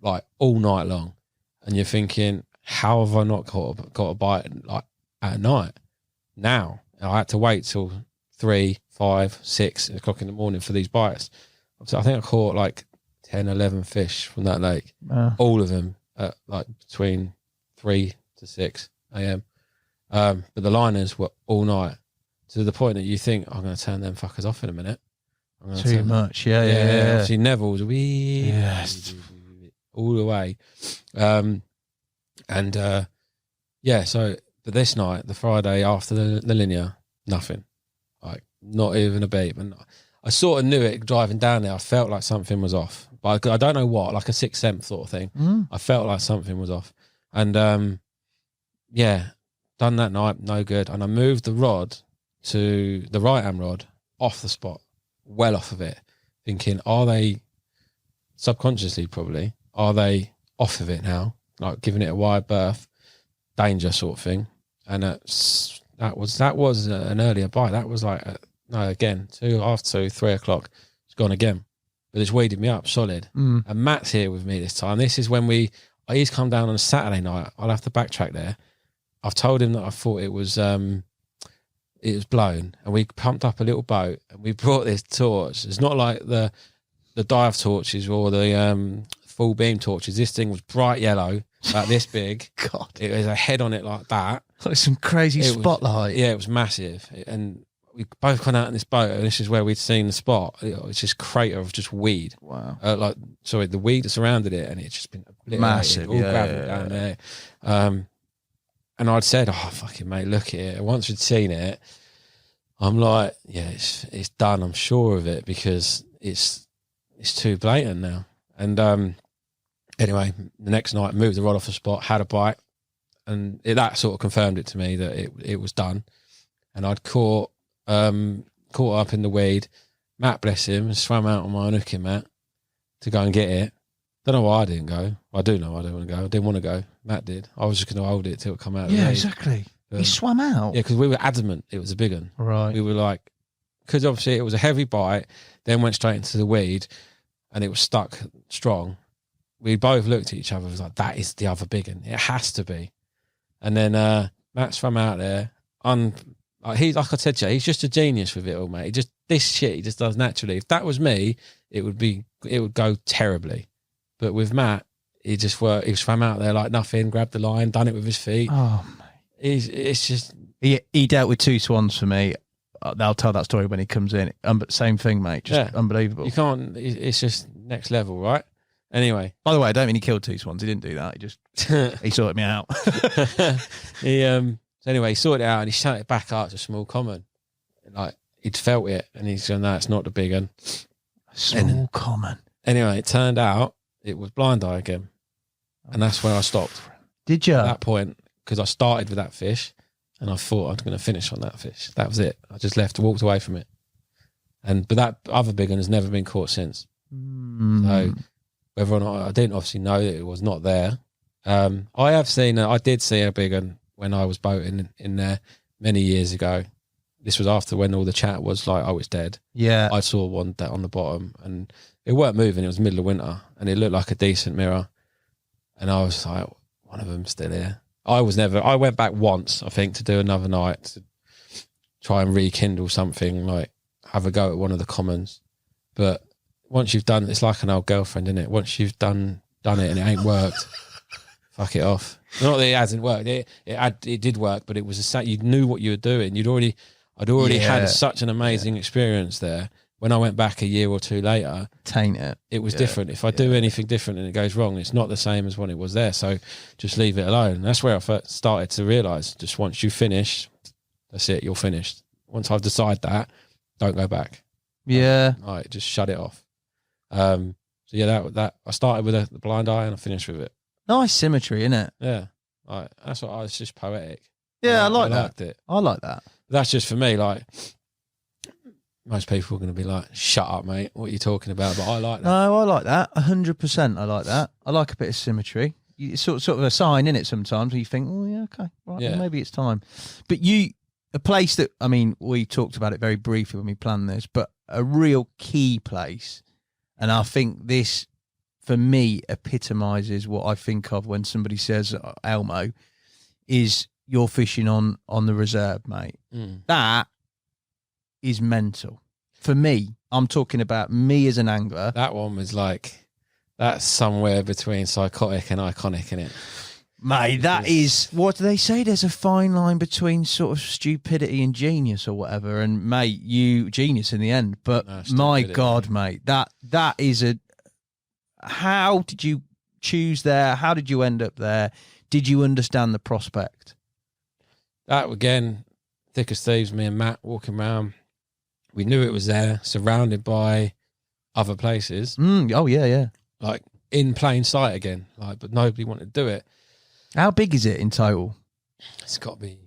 like all night long. And you're thinking, how have I not got a bite like at night? Now I had to wait till 3, 5, 6 o'clock in the morning for these bites. So I think I caught like 10, 11 fish from that lake, all of them at like between 3 to 6 a.m. But the liners were all night, to the point that you think, I'm going to turn them fuckers off in a minute. Too much, yeah. Obviously Neville's all the way. So but this night, the Friday after the linear, nothing, like not even a beep. And I sort of knew it driving down there. I felt like something was off, but I don't know what, like a sixth sense sort of thing. I felt like something was off, and done that night, no good. And I moved the rod to the right hand rod off the spot, well off of it, thinking, are they subconsciously probably, are they off of it now, like giving it a wide berth, danger sort of thing. And that was an earlier bite. That was like again 2, 3 o'clock. It's gone again, but it's weeded me up solid. And Matt's here with me this time. This is when he's come down on a Saturday night. I'll have to backtrack there. I've told him that I thought it was blown, and we pumped up a little boat and we brought this torch. It's not like the dive torches or the full beam torches. This thing was bright yellow, about this big. God, it was a head on it like that. Like some crazy spotlight. It was massive, and we both gone out in this boat, and this is where we'd seen the spot. It's this crater of just weed. Wow. The weed that surrounded it, and it's just been massive, all gravel down there. And I'd said, "Oh, fucking mate, look at it." And once we'd seen it, I'm like, "Yeah, it's done. I'm sure of it, because it's too blatant now." And anyway, the next night, moved the rod off the spot, had a bite, and that sort of confirmed it to me that it was done. And I'd caught up in the weed. Matt, bless him, swam out on my unhooking mat to go and get it. Don't know why I didn't go. I do know I don't want to go. I didn't want to go. Matt did. I was just going to hold it till it come out. Yeah, exactly. He swam out. Yeah, because we were adamant it was a big one. Right. We were like, because obviously it was a heavy bite, then went straight into the weed, and it was stuck strong. We both looked at each other and was like, that is the other big one. It has to be. And then Matt swam out there, like I said to you, he's just a genius with it all, mate. This shit he just does naturally. If that was me, it would go terribly. But with Matt, he swam out there like nothing, grabbed the line, done it with his feet. Oh, mate. It's just he dealt with 2 swans for me. I'll tell that story when he comes in. But same thing, mate. Just unbelievable. You can't. It's just next level, right? Anyway, by the way, I don't mean he killed 2 swans. He didn't do that. He just he sorted me out. So anyway, he sorted it out and he shut it back up to small common. Like he'd felt it, and he's going, "No, it's not the big one." Small common. Anyway, it turned out it was blind eye again, and that's where I stopped. Did you? At that point, because I started with that fish, and I thought I was going to finish on that fish. That was it. I just walked away from it. But that other big one has never been caught since. So whether or not I didn't obviously know that it was not there. I did see a big one when I was boating in there many years ago. This was after when all the chat was like, "Oh, it's dead." Yeah, I saw one on the bottom, and it weren't moving. It was middle of winter, and it looked like a decent mirror. And I was like, "One of them's still here." I went back once, I think, to do another night to try and rekindle something, like have a go at one of the commons. But once you've done, it's like an old girlfriend, isn't it? Once you've done it and it ain't worked, fuck it off. Not that it hasn't worked. It did work, but it was you knew what you were doing. I'd already had such an amazing experience there. When I went back a year or 2 later, taint it. It was different. If I do anything different and it goes wrong, it's not the same as when it was there. So just leave it alone. And that's where I first started to realise, just once you finish, that's it, you're finished. Once I've decided that, don't go back. Yeah. All right, just shut it off. So yeah, that I started with the blind eye and I finished with it. Nice symmetry, isn't it? Yeah. That's what it's just poetic. Yeah, I like that. Liked it. I like that. That's just for me, like most people are going to be like, "Shut up, mate. What are you talking about?" But I like that. No, I like that. 100%. I like that. I like a bit of symmetry. It's sort of a sign in it sometimes where you think, "Oh yeah, okay, right, well, maybe it's time." But a place that, I mean, we talked about it very briefly when we planned this, but a real key place, and I think this for me epitomises what I think of when somebody says Elmo, is you're fishing on the reserve, mate. That is mental. For me, I'm talking about me as an angler. That one was like, that's somewhere between psychotic and iconic, isn't it? Mate, that is, what do they say? There's a fine line between sort of stupidity and genius or whatever. And mate, you genius in the end. But my God, mate, that is how did you choose there? How did you end up there? Did you understand the prospect? That, again, thick as thieves, me and Matt walking around. We knew it was there, surrounded by other places. Oh, yeah. Like, in plain sight again. Like, but nobody wanted to do it. How big is it in total? It's got to be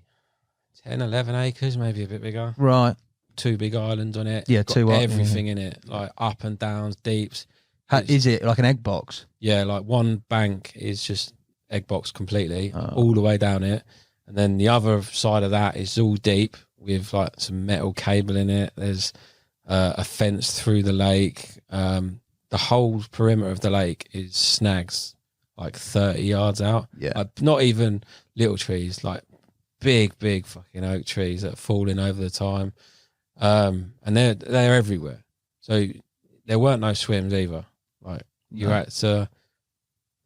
10, 11 acres, maybe a bit bigger. Right. 2 big islands on it. Yeah, got 2 everything in it, like up and downs, deeps. Is it like an egg box? Yeah, like one bank is just egg box completely, all the way down it. And then the other side of that is all deep with like some metal cable in it. There's a fence through the lake. The whole perimeter of the lake is snags, like 30 yards out. Yeah. Like, not even little trees, like big fucking oak trees that are falling over the time. And they're everywhere. So there weren't no swims either. Like you had to,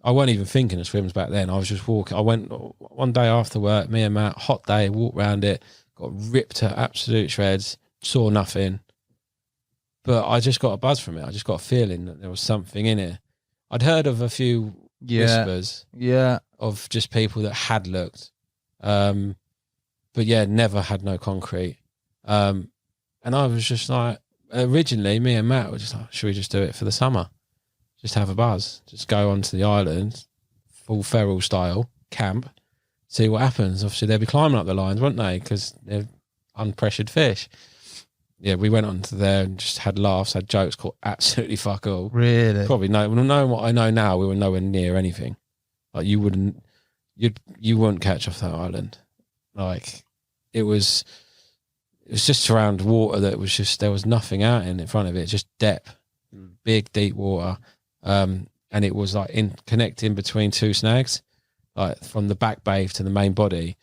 I wasn't even thinking of swims back then. I was just walking. I went one day after work, me and Matt, hot day, walked around it, got ripped to absolute shreds, saw nothing. But I just got a buzz from it. I just got a feeling that there was something in it. I'd heard of a few whispers of just people that had looked. But yeah, never had no concrete. And I was just like, originally, me and Matt were just like, should we just do it for the summer? Just have a buzz. Just go onto the island, full feral style, camp, see what happens. Obviously, they'd be climbing up the lines, wouldn't they? Because they're unpressured fish. Yeah, we went onto there and just had laughs, had jokes, caught absolutely fuck all. Really? Probably knowing what I know now, we were nowhere near anything. Like you wouldn't catch off that island. Like it was just surrounded water that was just, there was nothing out in front of it, just depth, big deep water. And it was like connecting between 2 snags, like from the back bay to the main body.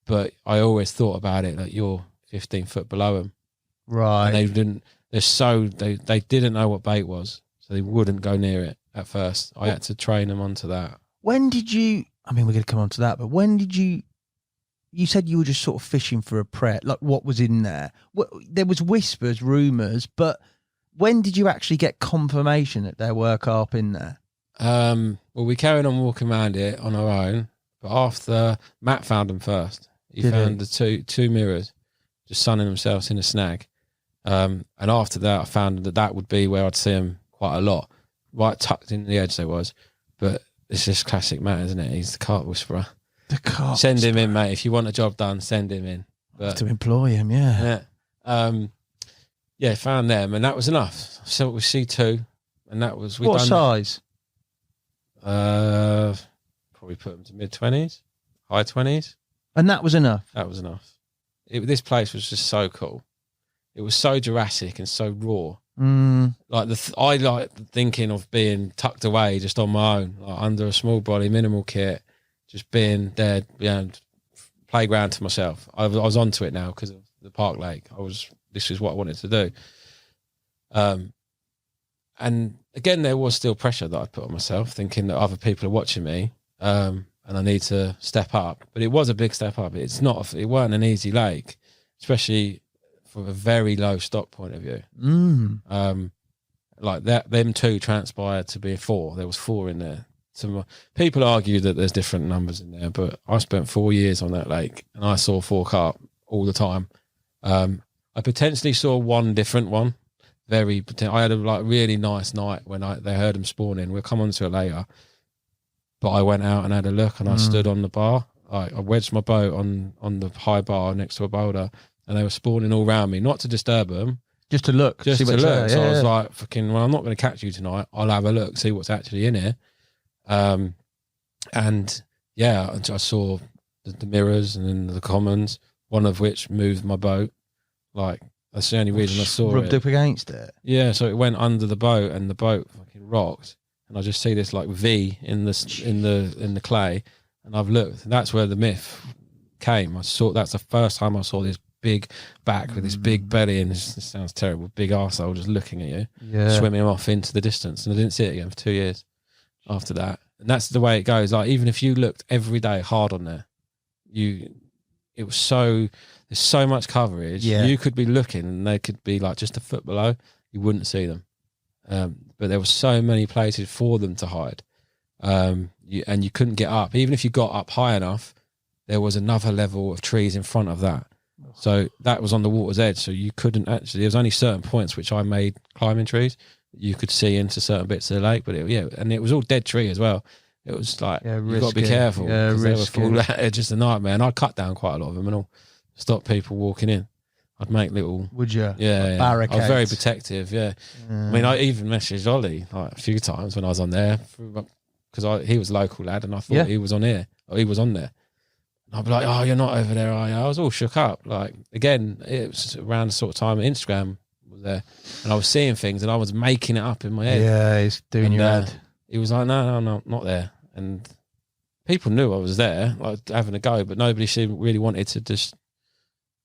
but I always thought about it like you're 15 foot below them. Right. And they didn't. They didn't know what bait was, so they wouldn't go near it at first. I had to train them onto that. When did you? I mean, we're going to come on to that, but when did you? You said you were just sort of fishing for a pret. Like, what was in there? There was whispers, rumours, but when did you actually get confirmation that there were carp in there? Well, we carried on walking around it on our own, but after Matt found them first, he found the two mirrors just sunning themselves in a snag. And after that, I found that would be where I'd see them quite a lot, right tucked in the edge they was. But it's just classic Matt, isn't it? He's the carp whisperer. The carp. Send him in, mate. If you want a job done, send him in. But to employ him, yeah. Yeah, found them, and that was enough. So we see two, and that was what size? Probably put them to mid-20s, high 20s, and that was enough. That was enough. This place was just so cool. It was so Jurassic and so raw. Like I like thinking of being tucked away just on my own, like under a small body, minimal kit, just being there, playground to myself. I was onto it now because of the Park Lake. This is what I wanted to do. And again, there was still pressure that I put on myself, thinking that other people are watching me, and I need to step up. But it was a big step up. It weren't an easy lake, especially from a very low stock point of view. Like that, them two transpired to be 4. There was 4 in there. So people argue that there's different numbers in there, but I spent 4 years on that lake and I saw 4 carp all the time. I potentially saw one different one. I had a really nice night when they heard them spawning. We'll come on to it later. But I went out and had a look, and I stood on the bar. I wedged my boat on the high bar next to a boulder, and they were spawning all around me, not to disturb them. Just to look. Just to look. So I was like, fucking, well, I'm not going to catch you tonight. I'll have a look, see what's actually in here. And yeah, I saw the mirrors and then the commons, one of which moved my boat. Like, that's the only reason I saw rubbed it. Up against it. Yeah, so it went under the boat, and the boat fucking rocked, and I just see this like V in the clay, and I've looked, and that's where the myth came. That's the first time I saw this big back with this big belly, and this sounds terrible, big arsehole just looking at you, swimming off into the distance, and I didn't see it again for 2 years after that. And that's the way it goes. Like, even if you looked every day hard on there, there's so much coverage. You could be looking and they could be like just a foot below. You wouldn't see them. But there were so many places for them to hide. And you couldn't get up. Even if you got up high enough, there was another level of trees in front of that. So that was on the water's edge. So you couldn't actually, there was only certain points which I made climbing trees. You could see into certain bits of the lake, but and it was all dead tree as well. It was like, you've got to be careful. Because they were full, just a nightmare. And I cut down quite a lot of them and all. Stop people walking in. I'd make little. Would you? Yeah. Barricades. I was very protective. Yeah. I mean, I even messaged Ollie like a few times when I was on there because he was a local lad, and I thought he was on here or he was on there. And I'd be like, "Oh, you're not over there, are you?" I was all shook up. Like, again, it was around the sort of time Instagram was there, and I was seeing things, and I was making it up in my head. Yeah, he's doing your head. He was like, "No, not there," and people knew I was there, like having a go, but nobody really wanted to just.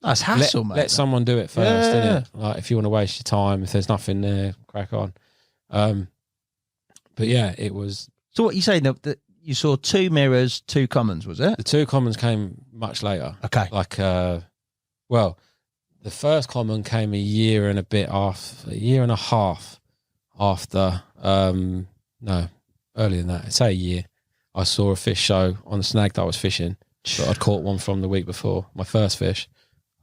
That's hassle, mate. Let someone do it first, innit? Like, if you want to waste your time, if there's nothing there, crack on. But yeah, it was. So what you saying that you saw 2 mirrors, 2 commons, was it? The 2 commons came much later. Okay. Like, well, the first common came a year and a half after. No, earlier than that. I'd say a year. I saw a fish show on the snag that I was fishing. But I'd caught one from the week before. My first fish.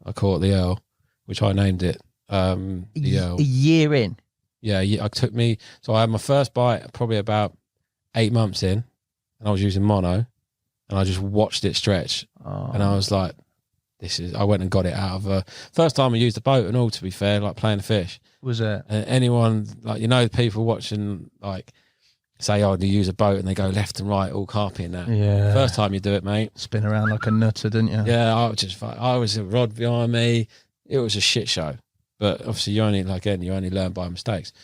I caught the Earl, which I named it. The Earl. A year in? Yeah, so I had my first bite probably about 8 months in, and I was using mono, and I just watched it stretch. And I was like, I went and got it out of first time I used a boat and all, to be fair, like playing fish. Was it? And anyone, like, people watching, like, say, oh, you use a boat and they go left and right, all carpy and that. Yeah. First time you do it, mate. Spin around like a nutter, didn't you? Yeah, I was a rod behind me. It was a shit show. But obviously you only learn by mistakes.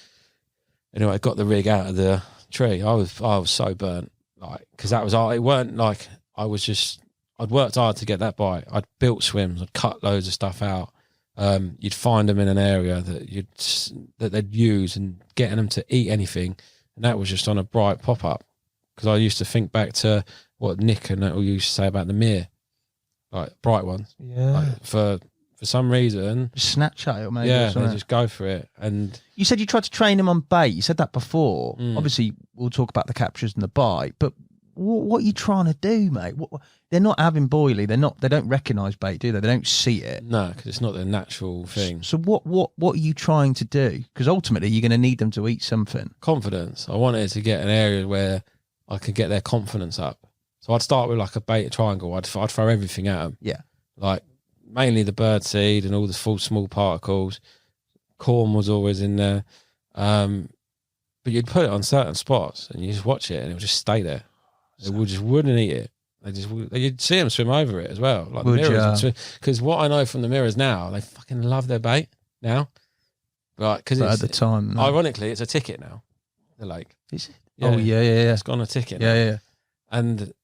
Anyway, I got the rig out of the tree. I was so burnt. Like, because it weren't like, I I'd worked hard to get that bite. I'd built swims. I'd cut loads of stuff out. You'd find them in an area that they'd use, and getting them to eat anything, and that was just on a bright pop up. Because I used to think back to what Nick and all used to say about the mere, like bright ones. Yeah. Like for some reason, Just snatch at it, maybe. yeah, or something. they just go for it. And You said you tried to train them on bait. You said that before. Mm. Obviously, we'll talk about the captures and the bite. But what are you trying to do, mate? They're not having boilie. They don't recognise bait, do they? They don't see it. no, because it's not their natural thing. So what are you trying to do? Because ultimately, you're going to need them to eat something. Confidence. I wanted to get an area where I could get their confidence up. So I'd start with like a bait triangle. I'd throw everything at them. Yeah. Like mainly the bird seed and all the full small particles. Corn was always in there. But you'd put it on certain spots and you just watch it and it would just stay there. They wouldn't eat it. You'd see them swim over it as well. Like Would the mirrors. ya? Because what I know from the mirrors now, they fucking love their bait now. Right, because But at the time, no. ironically, it's a ticket now. The lake. Is it? Oh, yeah. It's gone a ticket now. Yeah. And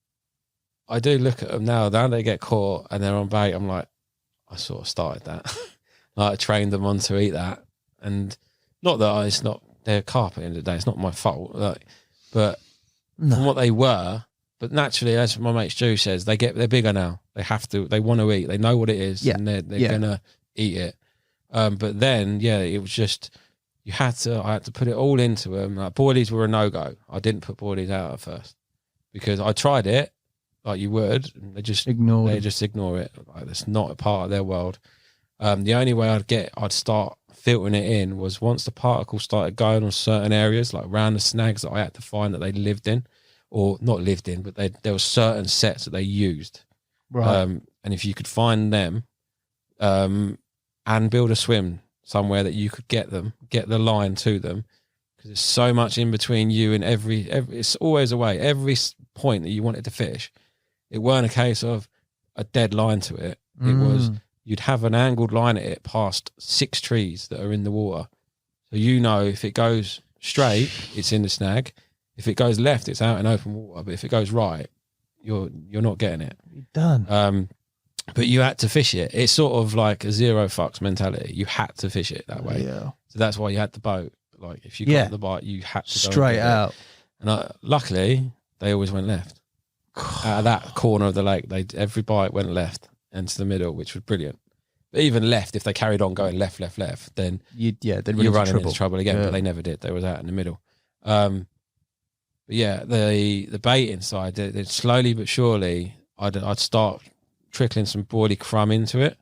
I do look at them now they get caught and they're on bait. I'm like, I sort of started that. Like I trained them on to eat that. And not that it's not their carp at the end of the day. It's not my fault. Like, but from what they were, but naturally, as my mate Stu says, they're bigger now. They want to eat. They know what it is, and they're gonna eat it. But then, it was just I had to put it all into them. Like boilies were a no go. I didn't put boilies out at first because I tried it like you would, and they just ignore it. Like it's not a part of their world. The only way I'd start filtering it in was once the particles started going on certain areas, like around the snags that I had to find that they lived in, or not lived in, but there were certain sets that they used. Right. And if you could find them, and build a swim somewhere that you could get the line to them, because there's so much in between you and every it's always a way. Every point that you wanted to fish, it weren't a case of a dead line to it. It was you'd have an angled line at it past 6 trees that are in the water. So if it goes straight, it's in the snag. If it goes left, it's out in open water. But if it goes right, you're not getting it. You're done. But you had to fish it. It's sort of like a zero fucks mentality. You had to fish it that way. Yeah. So that's why you had the boat. Like if you got the bite, you had to go straight and get out. it. And luckily, they always went left. Out of that corner of the lake, every bite went left into the middle, which was brilliant. But even left, if they carried on going left, then you're running into trouble again. Yeah. But they never did. They was out in the middle. But yeah, the bait inside, slowly but surely, I'd start trickling some boilie crumb into it.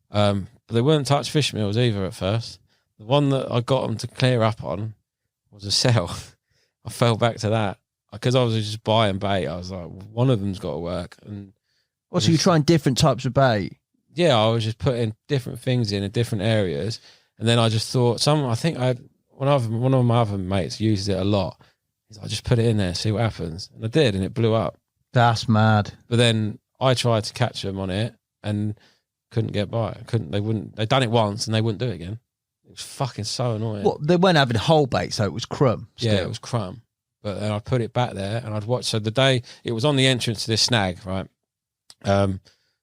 But they wouldn't touch fish meals either at first. The one that I got them to clear up on was a cell. I fell back to that because I was just buying bait. I was like, one of them's got to work. And so you're trying different types of bait? Yeah, I was just putting different things in different areas. And then I just thought, one of my other mates uses it a lot. He's like, just put it in there, see what happens. And I did, and it blew up. That's mad. But then I tried to catch them on it and couldn't get by. They'd done it once and they wouldn't do it again. It was fucking so annoying. What, they weren't having whole bait, so it was crumb still. Yeah, it was crumb. But then I put it back there and I'd watch. So the day it was on the entrance to this snag, right?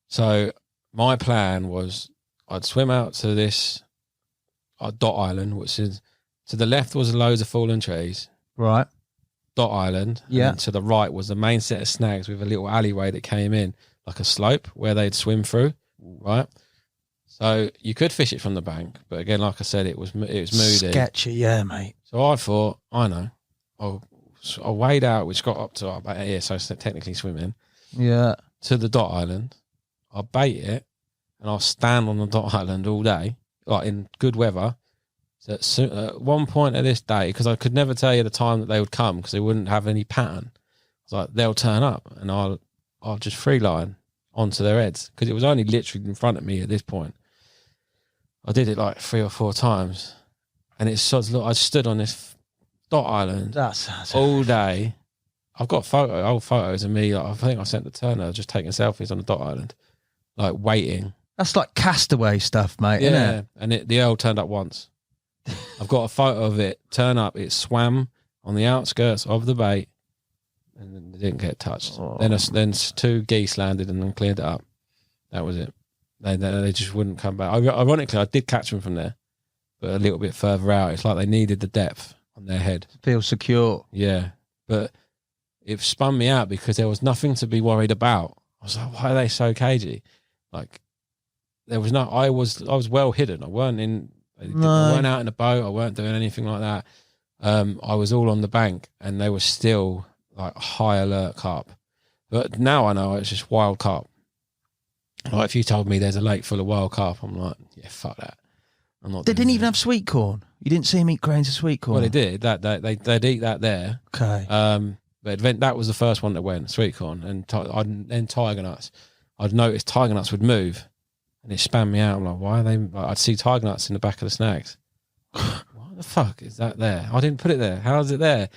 So my plan was I'd swim out to this dot island, which is to the left was loads of fallen trees. Right. Dot island. Yeah. And to the right was the main set of snags with a little alleyway that came in, like a slope where they'd swim through. Right. So you could fish it from the bank, but again, like I said, it was moody. Sketchy, yeah, mate. So I thought, I know, I'll wade out, which got up to about here, so it's technically swimming. Yeah. To the dot island. I'll bait it, and I'll stand on the dot island all day, like in good weather. So at one point of this day, because I could never tell you the time that they would come, because they wouldn't have any pattern. It's like they'll turn up, and I'll just free line onto their heads, because it was only literally in front of me at this point. I did it like 3 or 4 times, and it's sort of, look, I stood on this dot island all day. I've got old photos of me. Like, I think I sent to Turner just taking selfies on the dot island, like waiting. That's like Castaway stuff, mate. Yeah, isn't it? and the Earl turned up once. I've got a photo of it turn up. It swam on the outskirts of the bait, and they didn't get touched. Then 2 geese landed and then cleared it up. That was it. They just wouldn't come back. Ironically, I did catch them from there, but a little bit further out. It's like they needed the depth on their head. Feel secure. Yeah, but it spun me out because there was nothing to be worried about. I was like, why are they so cagey? Like, there was no. I was well hidden. I weren't out in a boat. I weren't doing anything like that. I was all on the bank, and they were still like high alert carp. But now I know it's just wild carp. Like, if you told me there's a lake full of wild carp, I'm like, yeah, fuck that. I'm not. They didn't even have sweet corn. You didn't see them eat grains of sweet corn. Well, they did. They'd eat that there. Okay. But that was the first one that went, sweet corn, and then tiger nuts. I'd noticed tiger nuts would move, and it spammed me out. I'm like, why are they? Like, I'd see tiger nuts in the back of the snags. What the fuck is that there? I didn't put it there. How is it there?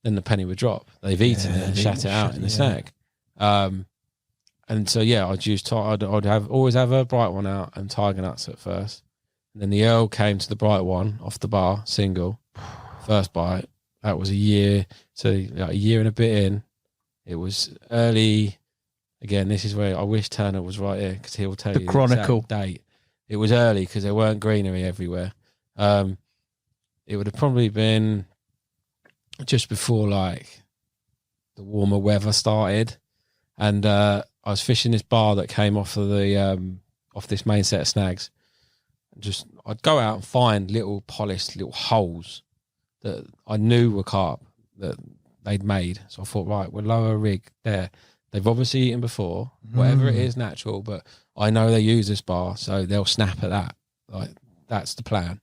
Then the penny would drop. They've eaten it and shat it out in the snag. And so I'd use I'd always have a bright one out and tiger nuts at first. And then the Earl came to the bright one off the bar, single, first bite. That was a year and a bit in. It was early. Again, this is where I wish Turner was right here, because he'll tell you the chronicle exact date. It was early because there weren't greenery everywhere. It would have probably been just before like the warmer weather started, and I was fishing this bar that came off of off this main set of snags. I'd go out and find little polished little holes that I knew were carp that they'd made. So I thought, right, we'll lower a rig there. They've obviously eaten before, whatever it is, natural, but I know they use this bar, so they'll snap at that. Like, that's the plan.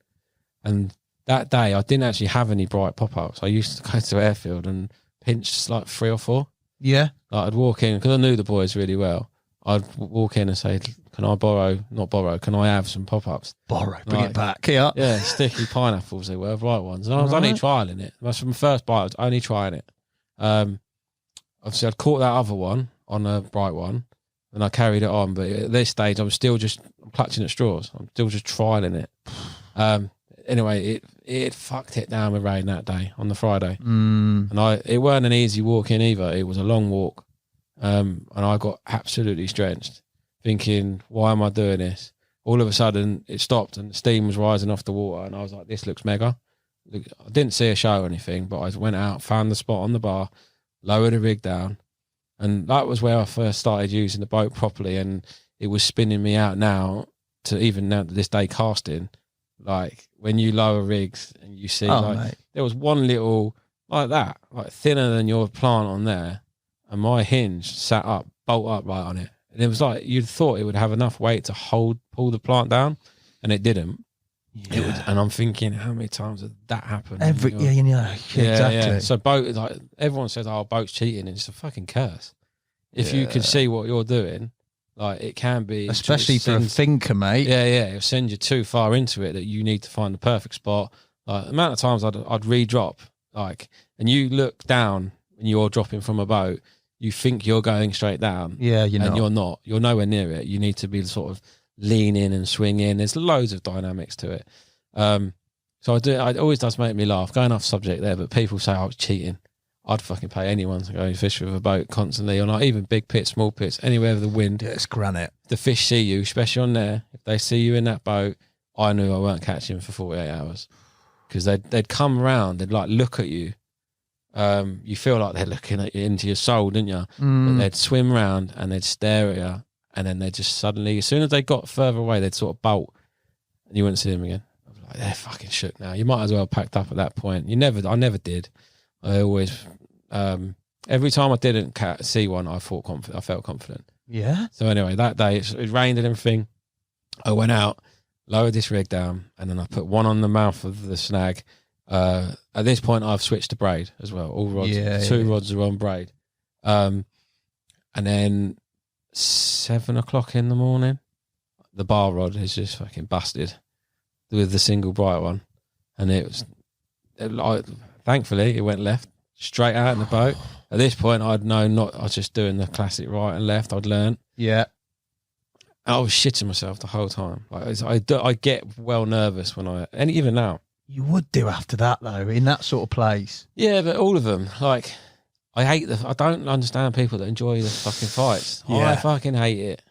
And that day, I didn't actually have any bright pop-ups. I used to go to airfield and pinch like 3 or 4. Yeah. Like, I'd walk in, because I knew the boys really well. I'd walk in and say, can I have some pop-ups? Bring it back. Yeah. Yeah, sticky pineapples they were, bright ones. And I was only trialling it. That's from the first bite, I was only trying it. Obviously, I'd caught that other one on a bright one, and I carried it on. But at this stage, I'm still just clutching at straws. I'm still just trialing it. Anyway, it fucked it down with rain that day on the Friday, and it weren't an easy walk in either. It was a long walk, and I got absolutely drenched, thinking, "Why am I doing this?" All of a sudden, it stopped, and the steam was rising off the water, and I was like, "This looks mega." I didn't see a show or anything, but I went out, found the spot on the bar, lowered the rig down, and that was where I first started using the boat properly, and it was spinning me out now to even now to this day casting. Like, when you lower rigs and you see there was one little like that, like thinner than your plant on there, and my hinge sat up, bolt upright on it, and it was like you'd thought it would have enough weight to pull the plant down, and it didn't. Yeah. And I'm thinking, how many times did that happen? Exactly. Yeah. So boat, like, everyone says, "Oh, boat's cheating," and it's a fucking curse. If you can see what you're doing, like, it can be, especially for a thinker, mate. Yeah, it'll send you too far into it that you need to find the perfect spot. Like, the amount of times I'd re-drop, like, and you look down when you're dropping from a boat, you think you're going straight down. Yeah, you're not. You're nowhere near it. You need to be sort of lean in and swing in. There's loads of dynamics to it. So it always does make me laugh. Going off subject there, but people say I was cheating. I'd fucking pay anyone to go and fish with a boat constantly, or not even big pits, small pits, anywhere with the wind. Yeah, it's granite. The fish see you, especially on there. If they see you in that boat, I knew I weren't catching for 48 hours, because they'd come around, they'd like look at you. You feel like they're looking at you into your soul, didn't you? But they'd swim around and they'd stare at you. And then they just suddenly, as soon as they got further away, they'd sort of bolt, and you wouldn't see them again. I was like, they're fucking shook now. You might as well have packed up at that point. I never did. I always, every time I didn't see one, I felt confident. Yeah. So anyway, that day it rained and everything. I went out, lowered this rig down, and then I put one on the mouth of the snag. At this point, I've switched to braid as well. All rods, two rods are on braid. And then 7 o'clock in the morning, the bar rod is just fucking busted with the single bright one, and thankfully it went left straight out in the boat. At this point, I was just doing the classic right and left. I'd learned. Yeah. I was shitting myself the whole time. Like, I get well nervous and even now. You would do after that though, in that sort of place. Yeah, but all of them, like, I don't understand people that enjoy the fucking fights. Yeah. I fucking hate it.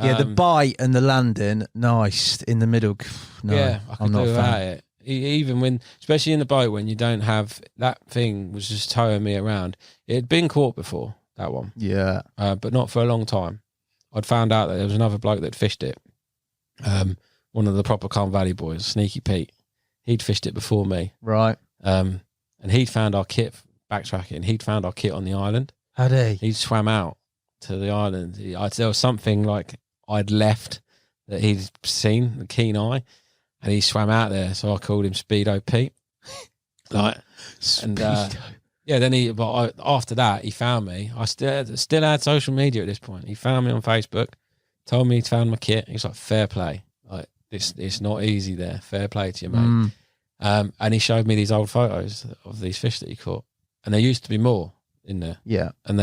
Yeah, the bite and the landing, nice. In the middle, no, yeah, I could I'm not do a without fan. it. Even when, especially in the boat, when you don't have that thing was just towing me around. It had been caught before, that one, Yeah. but not for a long time. I'd found out that there was another bloke that fished it. One of the proper Calm Valley boys, Sneaky Pete. He'd fished it before me. Right. And he'd found our kit, backtracking. He'd found our kit on the island. Had he? He swam out to the island. There was something like I'd left that he'd seen, the keen eye, and he swam out there. So I called him Speedo Pete. After that, he found me. I still had social media at this point. He found me on Facebook, told me he found my kit. He's like, fair play. Like, it's not easy there. Fair play to you, mate. And he showed me these old photos of these fish that he caught. And there used to be more in there. Yeah. And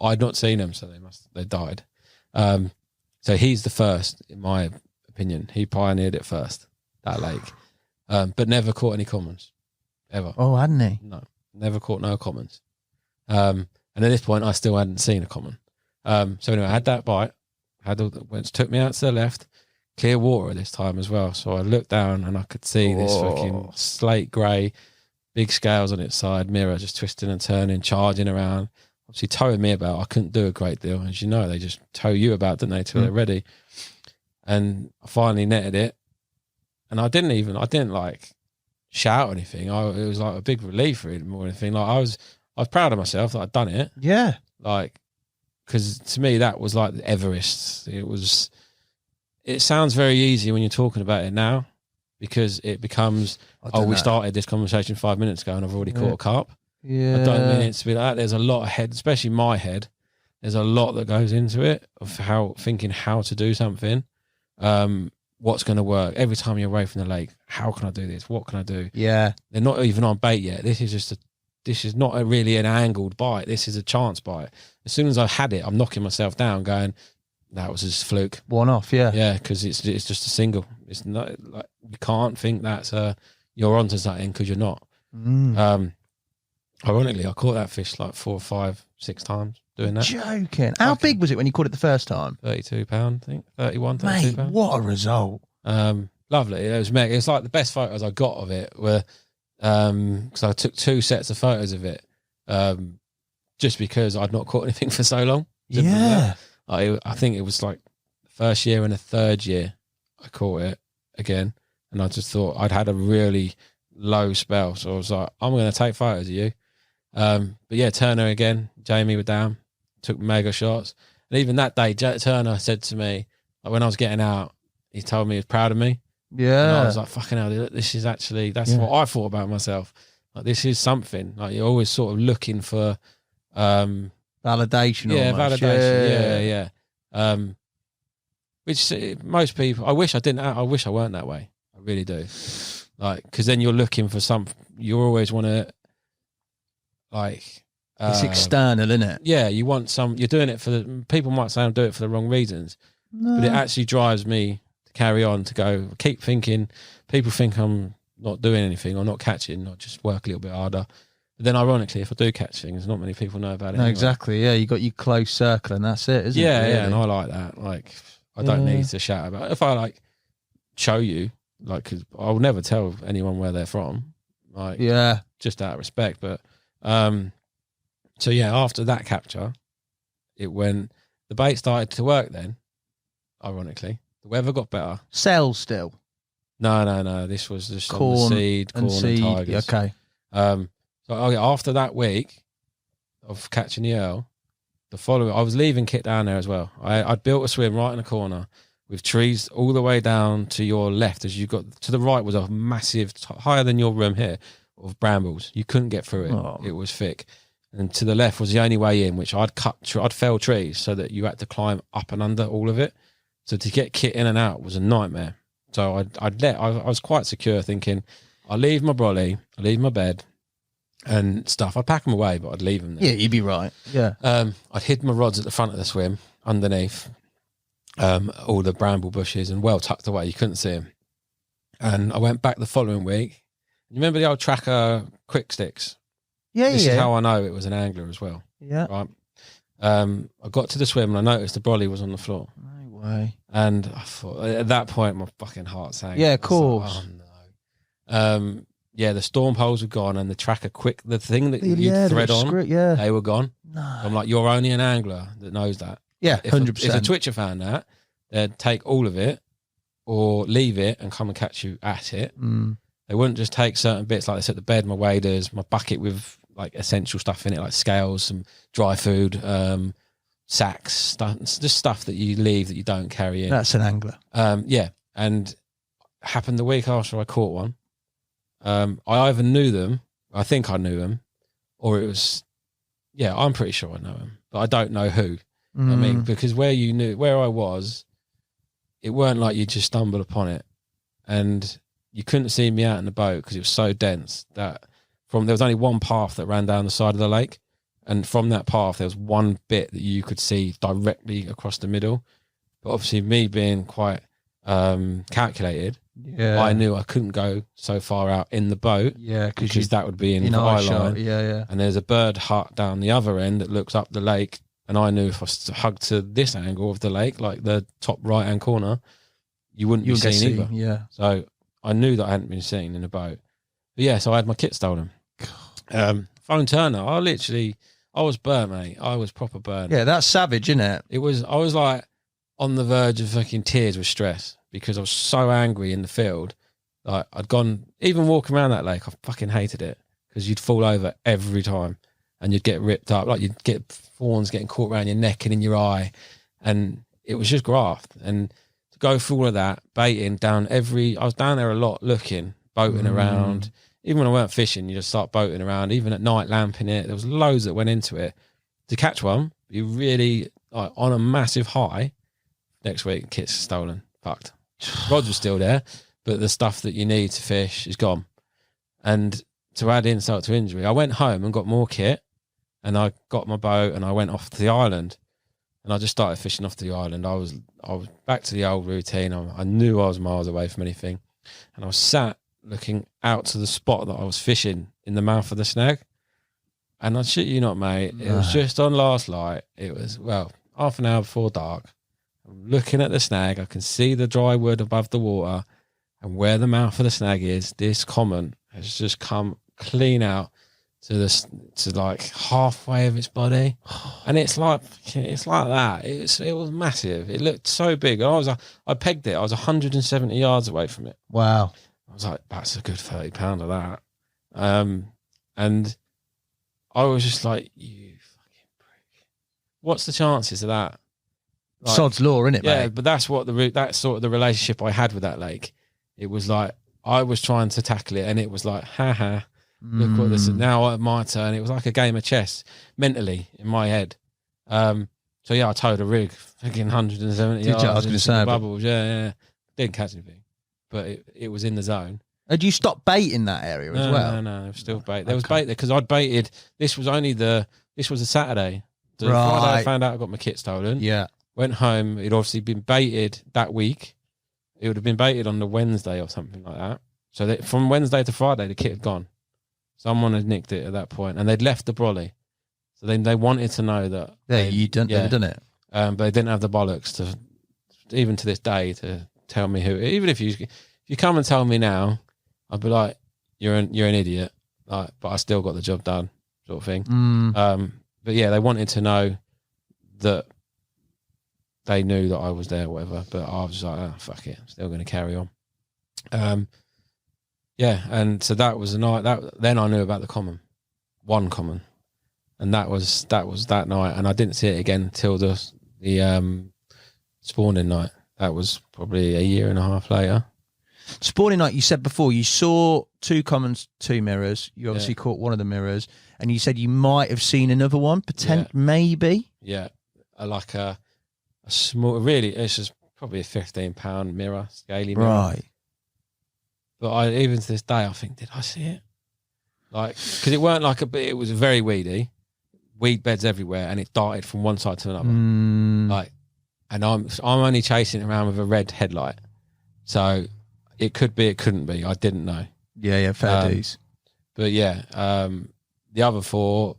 I'd not seen them, so they died. So he's the first, in my opinion. He pioneered it first, that lake. But never caught any commons, ever. Oh, hadn't he? No, never caught no commons. And at this point, I still hadn't seen a common. So anyway, I had that bite. Took me out to the left, clear water this time as well. So I looked down and I could see this fucking slate grey, big scales on its side, mirror just twisting and turning, charging around. Obviously towing me about. I couldn't do a great deal. As you know, they just tow you about, don't they, till they're ready. And I finally netted it. And I didn't like shout or anything. It was like a big relief for it more than anything. Like I was proud of myself that I'd done it. Yeah. Like, because to me that was like the Everest. It sounds very easy when you're talking about it now, because it becomes, we started this conversation 5 minutes ago and I've already caught a carp. Yeah. I don't mean it to be like that. There's a lot of head, especially my head. There's a lot that goes into it of how to do something. What's going to work every time you're away from the lake. How can I do this? What can I do? Yeah. They're not even on bait yet. This is not really an angled bite. This is a chance bite. As soon as I had it, I'm knocking myself down going, that was just a fluke. One off. Yeah. Yeah. Cause it's just a single. It's not like, you can't think that's you're onto something, because you're not. Ironically, I caught that fish like 4, 5, 6 times doing that. Joking. How big was it when you caught it the first time? 32 pound, I think. 31, 32 Mate, pound. what a result. Lovely. It was mega. It's like the best photos I got of it were, because I took 2 sets of photos of it, just because I'd not caught anything for so long. Yeah. I think it was like the first year and the third year I caught it again, and I just thought I'd had a really low spell, so I was like, I'm going to take photos of you. But yeah, Turner again, Jamie were down, took mega shots, and even that day, Turner said to me, like, when I was getting out, he told me he was proud of me. Yeah. And I was like, fucking hell, this is actually, that's what I thought about myself. Like, this is something. Like, you're always sort of looking for validation. Yeah, almost. validation. Yeah. Which most people, I wish I weren't that way. I really do. Like, because then you're looking for you always want to, like, it's external, isn't it? Yeah, you want you're doing it for people might say I'm doing it for the wrong reasons, but it actually drives me to carry on, to go, keep thinking. People think I'm not doing anything or not catching, or just work a little bit harder. But then ironically, if I do catch things, not many people know about it. No, anyway. Exactly. Yeah, you got your close circle and that's it, isn't it? Yeah, really? yeah, and I like that. Like, I don't need to shout about it. If I like show you, like, because I'll never tell anyone where they're from, like, yeah, just out of respect. But so yeah, after that capture, the bait started to work. Then, ironically, the weather got better. Cell still. No. This was just Corn on the seed, corn and tigers. Okay. So after that week of catching the Earl, I was leaving kit down there as well. I'd built a swim right in the corner with trees all the way down to your left. As you got to the right was a massive, higher than your room here, of brambles. You couldn't get through it. Oh. It was thick. And to the left was the only way in, which I'd fell trees so that you had to climb up and under all of it. So to get kit in and out was a nightmare. So I was quite secure, thinking, I'll leave my brolly, I'll leave my bed and stuff. I'd pack them away, but I'd leave them there. Yeah, you'd be right. Yeah. I'd hid my rods at the front of the swim, underneath all the bramble bushes, and well tucked away. You couldn't see them. And I went back the following week. You remember the old tracker quick sticks? Yeah, This is how I know it was an angler as well. Yeah. Right. I got to the swim and I noticed the brolly was on the floor. No way. And I thought, at that point, my fucking heart sank. Yeah, of I was like, course. oh no. Yeah, the storm poles were gone, and the thing that you the thread little on, screw- yeah. they were gone. No. I'm like, you're only an angler that knows that. Yeah, If 100%. a twitcher found that, they'd take all of it or leave it and come and catch you at it. They wouldn't just take certain bits, like they said, the bed, my waders, my bucket with like essential stuff in it, like scales, some dry food, sacks, stuff, just stuff that you leave that you don't carry in. That's an angler. Yeah, and happened the week after I caught one. I either knew them, I think I knew them, or it was, yeah, I'm pretty sure I know them, but I don't know who. I mean, because where I was, it weren't like you just stumbled upon it, and you couldn't see me out in the boat because it was so dense that there was only one path that ran down the side of the lake, and from that path there was one bit that you could see directly across the middle. But obviously, me being quite calculated, I knew I couldn't go so far out in the boat, because that would be in the eye line. Yeah. And there's a bird hut down the other end that looks up the lake, and I knew if I hugged to this angle of the lake, like the top right hand corner, you wouldn't be seen either. Yeah. So I knew that I hadn't been seen in a boat. But yeah, so I had my kit stolen. Phone turner, I was burnt, mate. I was proper burnt. Yeah, that's savage, isn't it? I was like on the verge of fucking tears with stress because I was so angry in the field. Like I'd gone, even walking around that lake, I fucking hated it because you'd fall over every time and you'd get ripped up. Like you'd get thorns getting caught around your neck and in your eye. And it was just graft. And to go through all of that, baiting down I was down there a lot looking, boating around. Even when I weren't fishing, you just start boating around. Even at night, lamping it. There was loads that went into it. To catch one, you really, like, on a massive high, next week, kit's stolen. Fucked. Rods were still there, but the stuff that you need to fish is gone. And to add insult to injury, I went home and got more kit, and I got my boat and I went off to the island, and I just started fishing off the island. I was back to the old routine. I knew I was miles away from anything, and I was sat looking out to the spot that I was fishing in the mouth of the snag. And I shit you not, mate, it was just on last light. It was, half an hour before dark. I'm looking at the snag. I can see the dry wood above the water, and where the mouth of the snag is, this common has just come clean out to like halfway of its body. And it's like that. It was massive. It looked so big. I pegged it. I was 170 yards away from it. Wow. I was like, that's a good 30 pound of that. And I was just like, you fucking prick. What's the chances of that? Like, Sod's law, innit, yeah, mate? but that's sort of the relationship I had with that lake. It was like, I was trying to tackle it, and it was like, look what this is. Now my turn. It was like a game of chess, mentally, in my head. So yeah, I towed a rig, fucking 170 yards. I was going to say, bubbles. Yeah. Didn't catch anything, but it was in the zone. Had you stopped baiting that area as well? No, there was still bait. There was bait there because I'd baited. This was a Saturday. The Right. Friday I found out I got my kit stolen. Yeah. Went home. It'd obviously been baited that week. It would have been baited on the Wednesday or something like that. So from Wednesday to Friday, the kit had gone. Someone had nicked it at that point, and they'd left the brolly. So then they wanted to know that. You'd done it. But they didn't have the bollocks to, even to this day, to tell me who. Even if you come and tell me now, I'd be like, you're an idiot. Like, but I still got the job done, sort of thing. But yeah, they wanted to know that they knew that I was there, or whatever. But I was like, oh, fuck it, I'm still going to carry on. Yeah, and so that was the night. Then I knew about the one common, and that was that night. And I didn't see it again till the spawning night. That was probably a year and a half later. Spawning night, you said before, you saw two commons, two mirrors. You obviously caught one of the mirrors, and you said you might have seen another one, maybe. Yeah, like a small. Really, it's just probably a 15-pound mirror, scaly mirror. Right. But even to this day, I think, did I see it? Like, because it weren't like it was very weedy, weed beds everywhere, and it darted from one side to another. Like, and I'm only chasing it around with a red headlight, so it could be, it couldn't be. I didn't know. Yeah, fair dues. But yeah, the other four,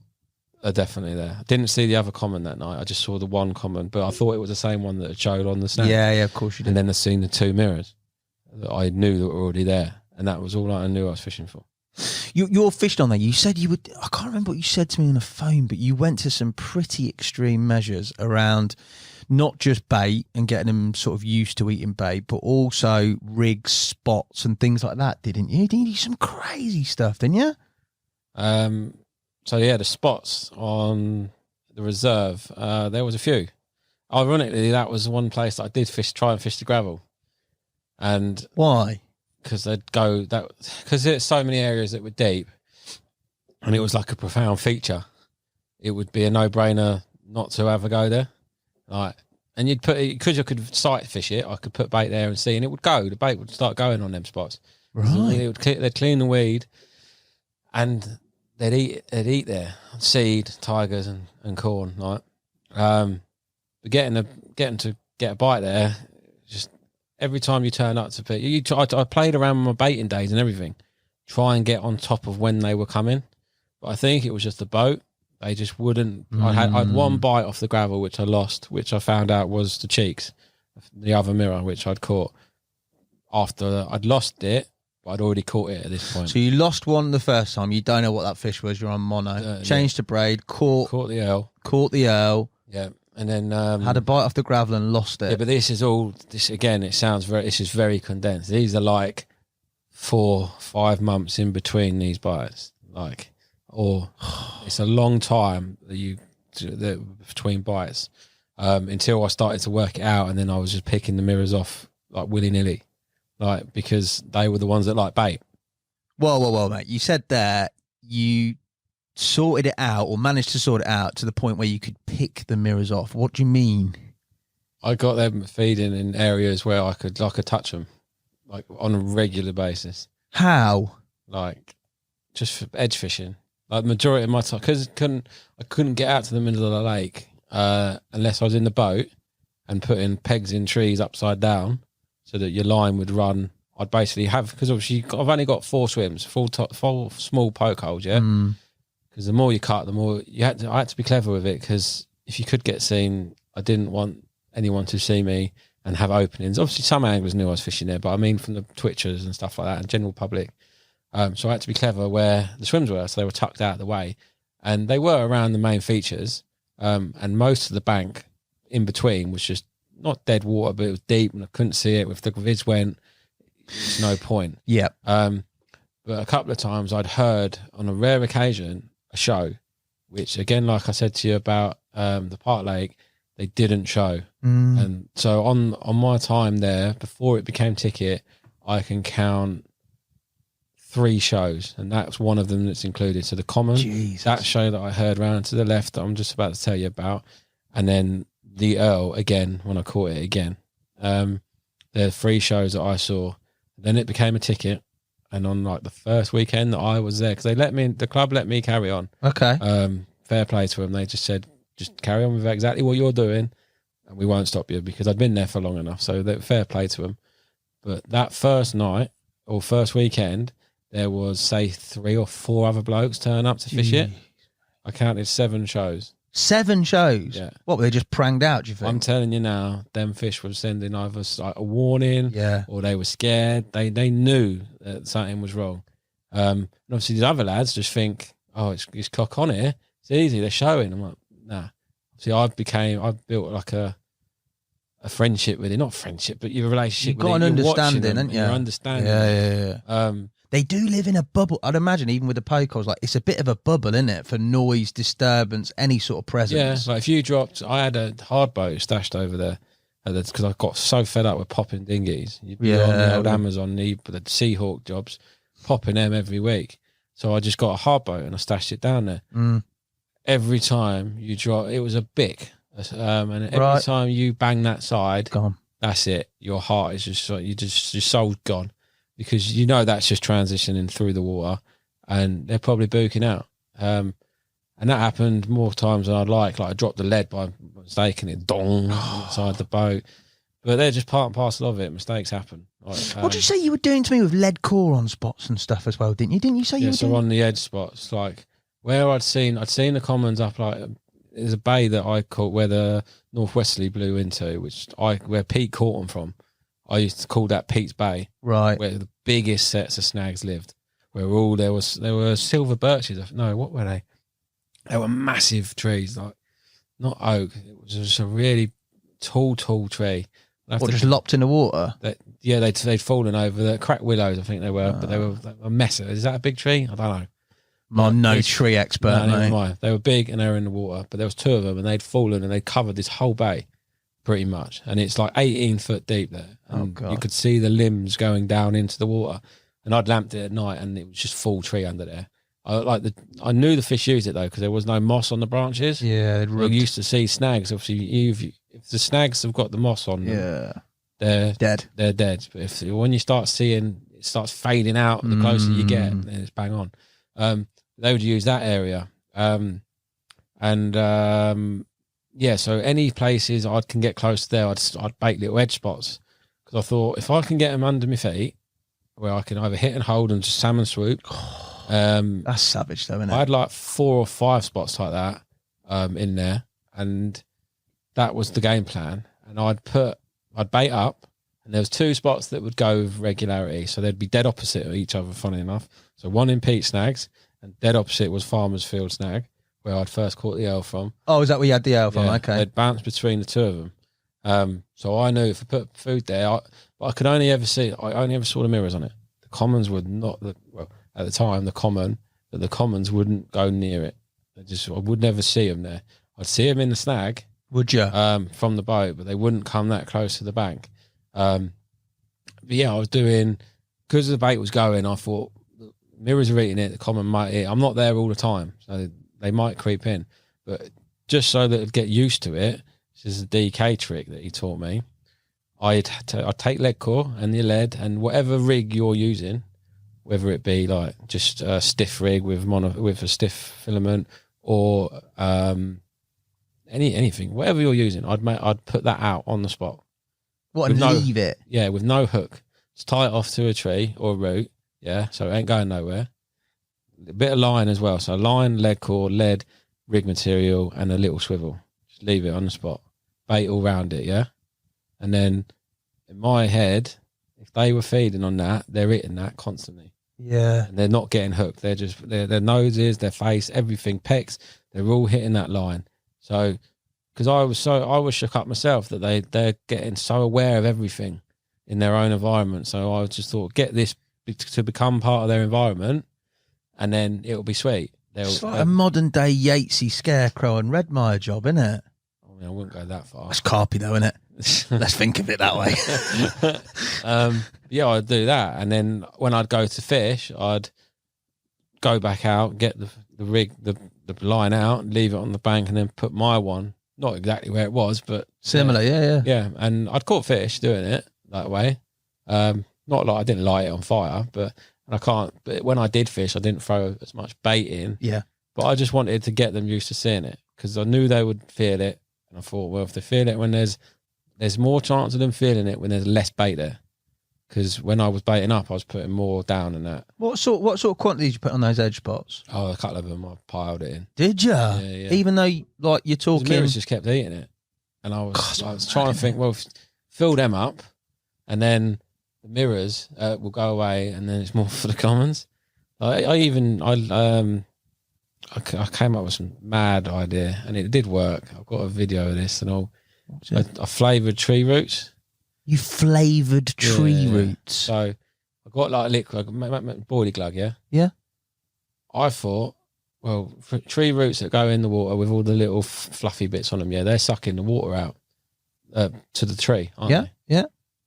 are definitely there. I didn't see the other common that night. I just saw the one common, but I thought it was the same one that had showed on the snap. Yeah, of course you did. And then I seen the 2 mirrors that I knew that were already there, and that was all I knew I was fishing for. You're fished on there. You said you would. I can't remember what you said to me on the phone, but you went to some pretty extreme measures around not just bait and getting them sort of used to eating bait, but also rigs, spots, and things like that, didn't you? Didn't you do some crazy stuff, didn't you? So yeah, the spots on the reserve, there was a few. Ironically, that was one place that I did try and fish the gravel. And why? Because there's so many areas that were deep, and it was like a profound feature. It would be a no-brainer not to have a go there. Like, and you'd put it, because you could sight fish it. I could put bait there and see, and it would go. The bait would start going on them spots. Right. They'd clean the weed, and they'd eat there, seed, tigers, and corn. Like, but getting to get a bite there, just every time you turn up to pit, I played around with my baiting days and everything, try and get on top of when they were coming. But I think it was just the boat. They just wouldn't. I had one bite off the gravel, which I lost, which I found out was the cheeks, the other mirror, which I'd caught after I'd lost it, but I'd already caught it at this point. So you lost one the first time. You don't know what that fish was. You're on mono. Changed to braid. Caught the earl. Caught the earl. Yeah, and then had a bite off the gravel and lost it. Yeah, but this again. It sounds this is very condensed. These are like 4-5 months in between these bites, like. Or it's a long time between bites until I started to work it out, and then I was just picking the mirrors off like willy-nilly, like, because they were the ones that like bait. Whoa, mate! You said that you sorted it out, or managed to sort it out to the point where you could pick the mirrors off. What do you mean? I got them feeding in areas where I could touch them, like on a regular basis. How? Like just for edge fishing. Like majority of my time, because I couldn't get out to the middle of the lake unless I was in the boat and putting pegs in trees upside down so that your line would run. I'd basically have, because obviously I've only got 4 swims, full small poke holes, yeah. Because the more you cut, the more I had to be clever with it, because if you could get seen, I didn't want anyone to see me and have openings. Obviously, some anglers knew I was fishing there, but I mean from the twitchers and stuff like that, and general public. So I had to be clever where the swims were, so they were tucked out of the way, and they were around the main features. And most of the bank in between was just not dead water, but it was deep, and I couldn't see it. If the vids went, there's no point. Yeah. But a couple of times I'd heard, on a rare occasion, a show, which again, like I said to you about the Park Lake, they didn't show. And so on my time there, before it became ticket, I can count 3 shows, and that's one of them that's included. So the common, that show that I heard round to the left that I'm just about to tell you about, and then the Earl again when I caught it again. There are 3 shows that I saw. Then it became a ticket, and on like the first weekend that I was there, because the club let me carry on. Okay. Fair play to them. They just said, just carry on with exactly what you're doing, and we won't stop you, because I'd been there for long enough. So fair play to them. But that first night or first weekend, there was, say, 3 or 4 other blokes turn up to fish it. I counted 7 shows. 7 shows? Yeah. What, were they just pranged out, do you think? I'm telling you now, them fish were sending either like a warning, or they were scared. They knew that something was wrong. And obviously these other lads just think, oh, it's cock on here. It's easy, they're showing. I'm like, nah. See, I built like a friendship with it. Not friendship, but your relationship with it. You've got an understanding, haven't you? You're understanding. Yeah. They do live in a bubble. I'd imagine, even with the poke holes, like, it's a bit of a bubble, isn't it, for noise, disturbance, any sort of presence. Yeah, like if you dropped, I had a hard boat stashed over there because I got so fed up with popping dinghies. You'd be on the old Amazon, the Seahawk jobs, popping them every week. So I just got a hard boat and I stashed it down there. Every time you drop, it was a bick. And every time you bang that side, gone. That's it. Your heart is just, your soul's gone. Because you know that's just transitioning through the water, and they're probably booking out. And that happened more times than I'd like. Like I dropped the lead by mistake and it dong inside the boat. But they're just part and parcel of it. Mistakes happen. Like, what did you say you were doing to me with lead core on spots and stuff as well, didn't you? Didn't you say you were doing? on the edge spots, like where I'd seen the commons up like there's a bay that I caught where the northwesterly blew into, where Pete caught them from. I used to call that Pete's Bay, Right. where the biggest sets of snags lived. Where there were silver birches. No, what were they? They were massive trees, like not oak. It was just a really tall tree. What, just lopped in the water? They'd fallen over the cracked willows, I think they were, but they were a mess. Is that a big tree? I don't know. I'm no tree expert, No, never mate. mind. They were big and they were in the water, but there was 2 of them and they'd fallen and they'd covered this whole bay pretty much. And it's like 18 foot deep there. And God. you could see the limbs going down into the water. And I'd lamped it at night and it was just full tree under there. I knew the fish used it though because there was no moss on the branches. Yeah, I used to see snags. Obviously, if the snags have got the moss on them, they're dead. They're dead. But when you start seeing it starts fading out, the closer you get, then it's bang on. They would use that area, so any places I can get close to there, I'd bait little edge spots because I thought if I can get them under my feet, where I can either hit and hold and just salmon swoop. That's savage, though, isn't it? I had like 4 or 5 spots like that in there, and that was the game plan. And I'd bait up, and there was 2 spots that would go with regularity, so they'd be dead opposite of each other. Funny enough, so one in Pete snags, and dead opposite was Farmer's Field snag, where I'd first caught the eel from. Oh, is that where you had the eel from? Yeah, Okay. they'd bounce between the 2 of them. So I knew if I put food there, but I only ever saw the mirrors on it. The commons would not. At the time, the commons wouldn't go near it. I would never see them there. I'd see them in the snag. Would you? From the boat, but they wouldn't come that close to the bank. But yeah, I was doing because the bait was going. I thought the mirrors are eating it. The common might eat. I'm not there all the time, so they might creep in. But just so that it'd get used to it, this is a DK trick that he taught me. I'd take lead core and the lead and whatever rig you're using, whether it be like just a stiff rig with a stiff filament or anything, whatever you're using, I'd put that out on the spot. What, and leave it? Yeah, with no hook. Just tie it off to a tree or a root. Yeah, so it ain't going nowhere. A bit of line as well. So line, lead core, lead, rig material, and a little swivel. Just leave it on the spot. Bait all round it, yeah? And then in my head, if they were feeding on that, they're eating that constantly. Yeah. And they're not getting hooked. They're just their noses, their face, everything, pecks, they're all hitting that line. So because I was shook up myself that they're getting so aware of everything in their own environment. So I just thought, get this to become part of their environment, and then it'll be sweet. It's like a modern day Yatesy Scarecrow and Redmire job, isn't it? I mean, I wouldn't go that far. That's carpy though, isn't it? Let's think of it that way. Yeah, I'd do that, and then when I'd go to fish, I'd go back out, get the rig, the line out, leave it on the bank, and then put my one. Not exactly where it was, but similar, yeah. And I'd caught fish doing it that way. Not like I didn't light it on fire, but when I did fish, I didn't throw as much bait in. Yeah. But I just wanted to get them used to seeing it because I knew they would feel it, and I thought, well, if they feel it when there's more chance of them feeling it when there's less bait there. Because when I was baiting up, I was putting more down than that. What sort of quantity did you put on those edge spots? Oh, a couple of them I piled it in. Did you? Yeah. Even though, like, you're talking... The mirrors just kept eating it. And I was trying to think, well, fill them up, and then the mirrors will go away, and then it's more for the commons. I came up with some mad idea, and it did work. I've got a video of this and all. I flavoured tree roots. You flavoured tree roots? So I got like a liquid, boilie glug, yeah? Yeah. I thought, well, tree roots that go in the water with all the little fluffy bits on them, yeah, they're sucking the water out to the tree, aren't they? Yeah.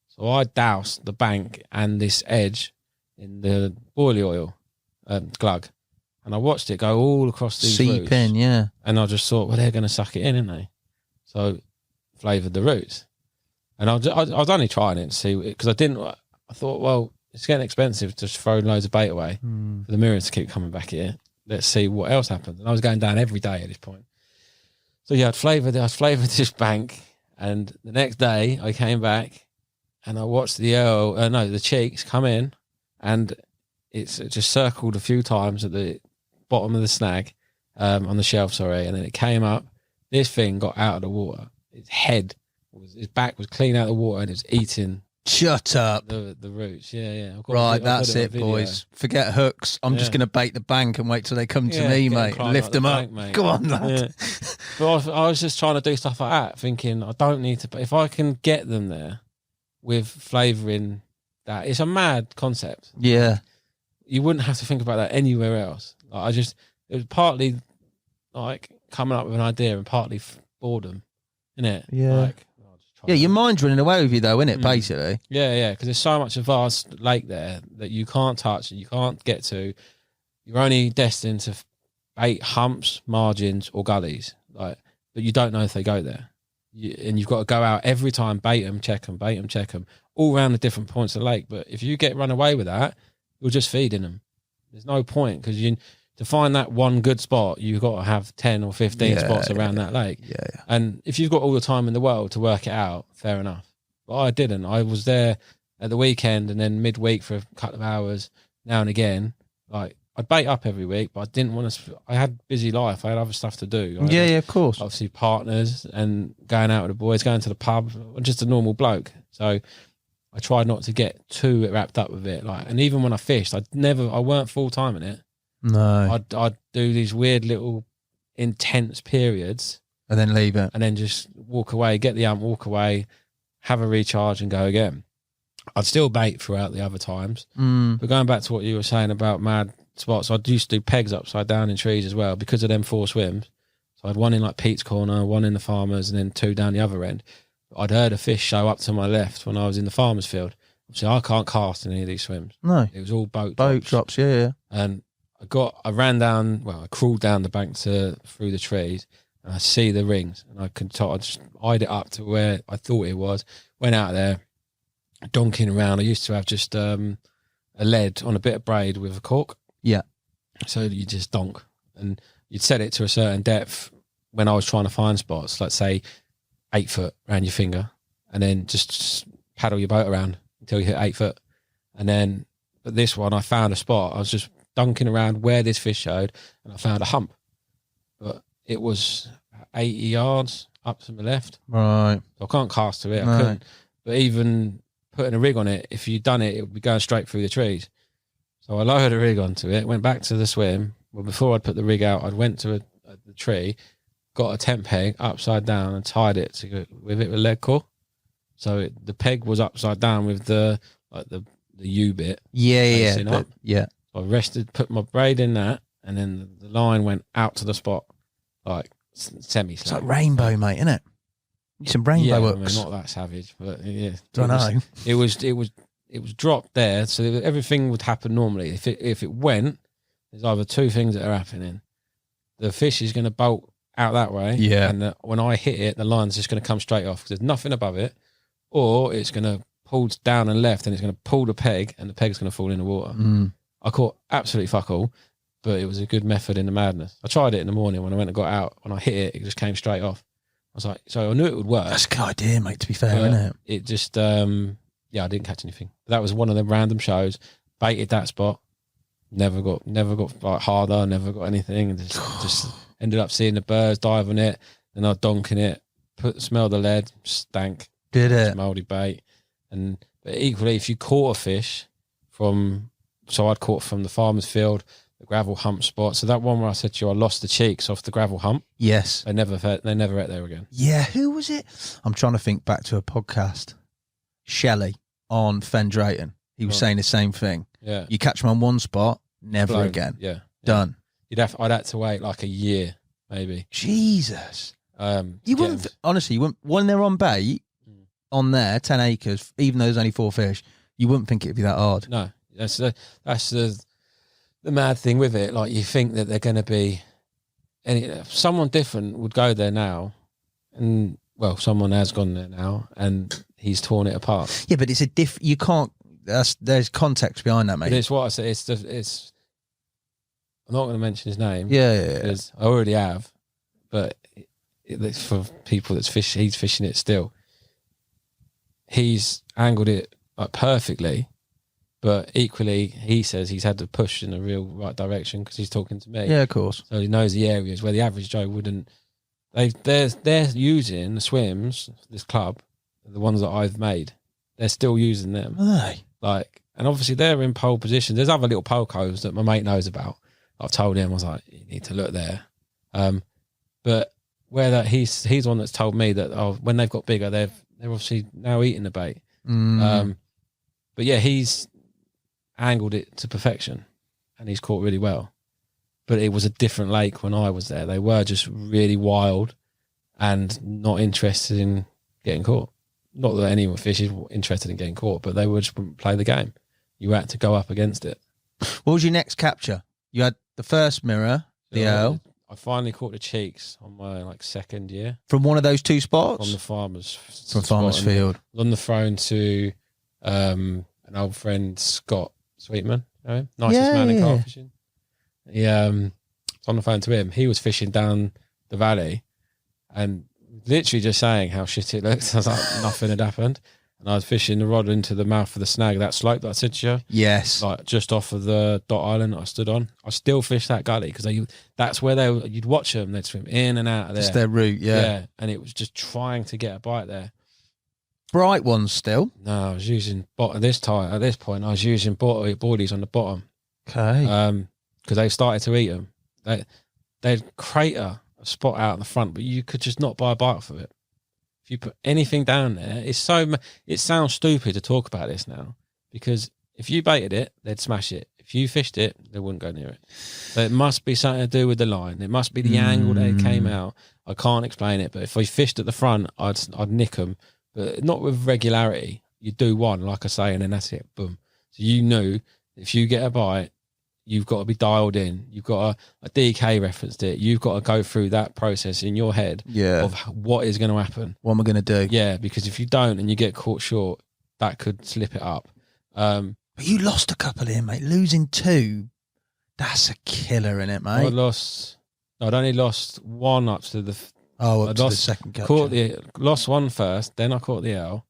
So I doused the bank and this edge in the boilie oil glug, and I watched it go all across these roots. Seep in, yeah. And I just thought, well, they're going to suck it in, aren't they? So flavoured the roots. And I was only trying it to see, because I thought, well, it's getting expensive to throw loads of bait away for the mirrors to keep coming back here. Let's see what else happens. And I was going down every day at this point. So yeah, I'd flavoured this bank, and the next day I came back and I watched the cheeks come in, and it's just circled a few times at the bottom of the snag, on the shelf, sorry, and then it came up. This thing got out of the water. His back was clean out of the water, and it was eating. Shut up. The roots. Yeah. Right, that's it, boys. Forget hooks. I'm just going to bait the bank and wait till they come to me, mate. Lift them up. Mate. Go on, lad. Yeah. But I was just trying to do stuff like that, thinking I don't need to. If I can get them there with flavouring that, it's a mad concept. Yeah. You wouldn't have to think about that anywhere else. Like, it was partly like coming up with an idea and partly boredom, innit? Yeah. Like, your mind's running away with you, though, isn't it? Basically. Yeah, because there's so much a vast lake there that you can't touch and you can't get to. You're only destined to bait humps, margins, or gullies. But you don't know if they go there. And you've got to go out every time, bait them, check them, all around the different points of the lake. But if you get run away with that, you're just feeding them. There's no point, because to find that one good spot, you've got to have 10 or 15 spots around that lake. Yeah. And if you've got all the time in the world to work it out, fair enough. But I didn't. I was there at the weekend and then midweek for a couple of hours now and again. Like, I'd bait up every week, but I didn't want to. I had a busy life. I had other stuff to do. Yeah, of course. Obviously, partners and going out with the boys, going to the pub. I'm just a normal bloke. So I tried not to get too wrapped up with it. And even when I fished, I weren't full time in it. No. I'd do these weird little intense periods and then leave it. And then just walk away, get the ump, walk away, have a recharge and go again. I'd still bait throughout the other times. But going back to what you were saying about mad spots, I used to do pegs upside down in trees as well because of them 4 swims. So I had one in like Pete's corner, one in the farmer's, and then 2 down the other end. I'd heard a fish show up to my left when I was in the farmer's field. Obviously, I can't cast in any of these swims. No. It was all boat drops. Yeah. And I ran down, I crawled down the bank through the trees, and I see the rings, and I just eyed it up to where I thought it was, went out there, donking around. I used to have just a lead on a bit of braid with a cork. Yeah. So you just donk, and you'd set it to a certain depth when I was trying to find spots, like say 8 foot around your finger, and then just paddle your boat around until you hit 8 foot. And then, but this one, I found a spot. I was just dunking around where this fish showed, and I found a hump. But it was 80 yards up to my left. Right. So I can't cast to it. No. I couldn't. But even putting a rig on it, if you'd done it, it would be going straight through the trees. So I lowered a rig onto it, went back to the swim. Well, before I'd put the rig out, I went to the tree, got a tent peg upside down and tied it with lead core. So the peg was upside down with the U bit. Yeah. Up. Yeah. So I rested, put my braid in that, and then the line went out to the spot, like semi-slack. It's like rainbow, mate, isn't it? Some rainbow hooks. Not that savage, but yeah. Don't know. It was dropped there, so everything would happen normally. If it went, there's either 2 things that are happening. The fish is going to bolt out that way, and when I hit it, the line's just going to come straight off because there's nothing above it, or it's going to pull down and left, and it's going to pull the peg, and the peg's going to fall in the water. I caught absolutely fuck all, but it was a good method in the madness. I tried it in the morning when I went and got out. When I hit it, it just came straight off. I was like, so I knew it would work. That's a good idea, mate, to be fair, isn't it? It just, I didn't catch anything. But that was one of the random shows. Baited that spot. Never got like harder, never got anything. And just ended up seeing the birds, diving it, and I donking it, smelled the lead, stank. Did it? Mouldy bait. But equally, if you caught a fish so I'd caught from the farmer's field, the gravel hump spot. So that one where I said to you, I lost the cheeks off the gravel hump. Yes. They never ate there again. Yeah, who was it? I'm trying to think back to a podcast. Shelley on Fen Drayton. He was saying the same thing. Yeah. You catch them on one spot, never again. Yeah. Done. I'd had to wait like a year, maybe. Jesus. You wouldn't, honestly, when they're on bait, on there, 10 acres, even though there's only 4 fish, you wouldn't think it'd be that hard. No. That's the mad thing with it. Like, you think that they're going to be someone different would go there now, and someone has gone there now, and he's torn it apart. Yeah, but it's you can't. There's context behind that, mate. But it's what I say. It's. I'm not going to mention his name. Yeah. Because I already have, but it's for people that's fishing. He's fishing it still. He's angled it like perfectly, But equally, he says he's had to push in the real right direction because he's talking to me. Yeah, of course. So he knows the areas where the average Joe wouldn't. They're using the swims, this club, the ones that I've made. They're still using them. Are they? Like, and obviously they're in pole position. There's other little pole coves that my mate knows about. I've told him, I was like, you need to look there. But where that he's the one that's told me that when they've got bigger, they're obviously now eating the bait. But yeah, he's angled it to perfection, and he's caught really well. But it was a different lake when I was there. They were just really wild and not interested in getting caught. Not that any fish is interested in getting caught, but they would just play the game. You had to go up against it. What was your next capture? You had the first mirror, the Earl. I finally caught the cheeks on my second year. From one of those two spots? From the farmer's field. I was on the phone to an old friend, Scott Sweetman, nicest man in carp fishing. He on the phone to him. He was fishing down the valley and literally just saying how shit it looked. I was like, nothing had happened. And I was fishing the rod into the mouth of the snag, that slope that I said to you. Yes. Like just off of the dot island that I stood on. I still fished that gully because that's where you'd watch them. They'd swim in and out of there. Just their route, yeah. And it was just trying to get a bite there. Bright ones still? No, I was using at this point, I was using boardies on the bottom. Okay. Because they started to eat them. They'd crater a spot out in the front, but you could just not buy a bite off of it. If you put anything down there, it sounds stupid to talk about this now, because if you baited it, they'd smash it. If you fished it, they wouldn't go near it. So it must be something to do with the line. It must be the angle that it came out. I can't explain it, but if I fished at the front, I'd nick them, but not with regularity. You do one, like I say, and then that's it. Boom. So you knew if you get a bite, you've got to be dialed in. You've got a DK referenced it. You've got to go through that process in your head of what is going to happen. What am I going to do? Yeah, because if you don't and you get caught short, that could slip it up. But you lost a couple here, mate. Losing 2, that's a killer, in it, mate. I'd only lost one up to the... to the second capture. Lost one first, then I caught the L,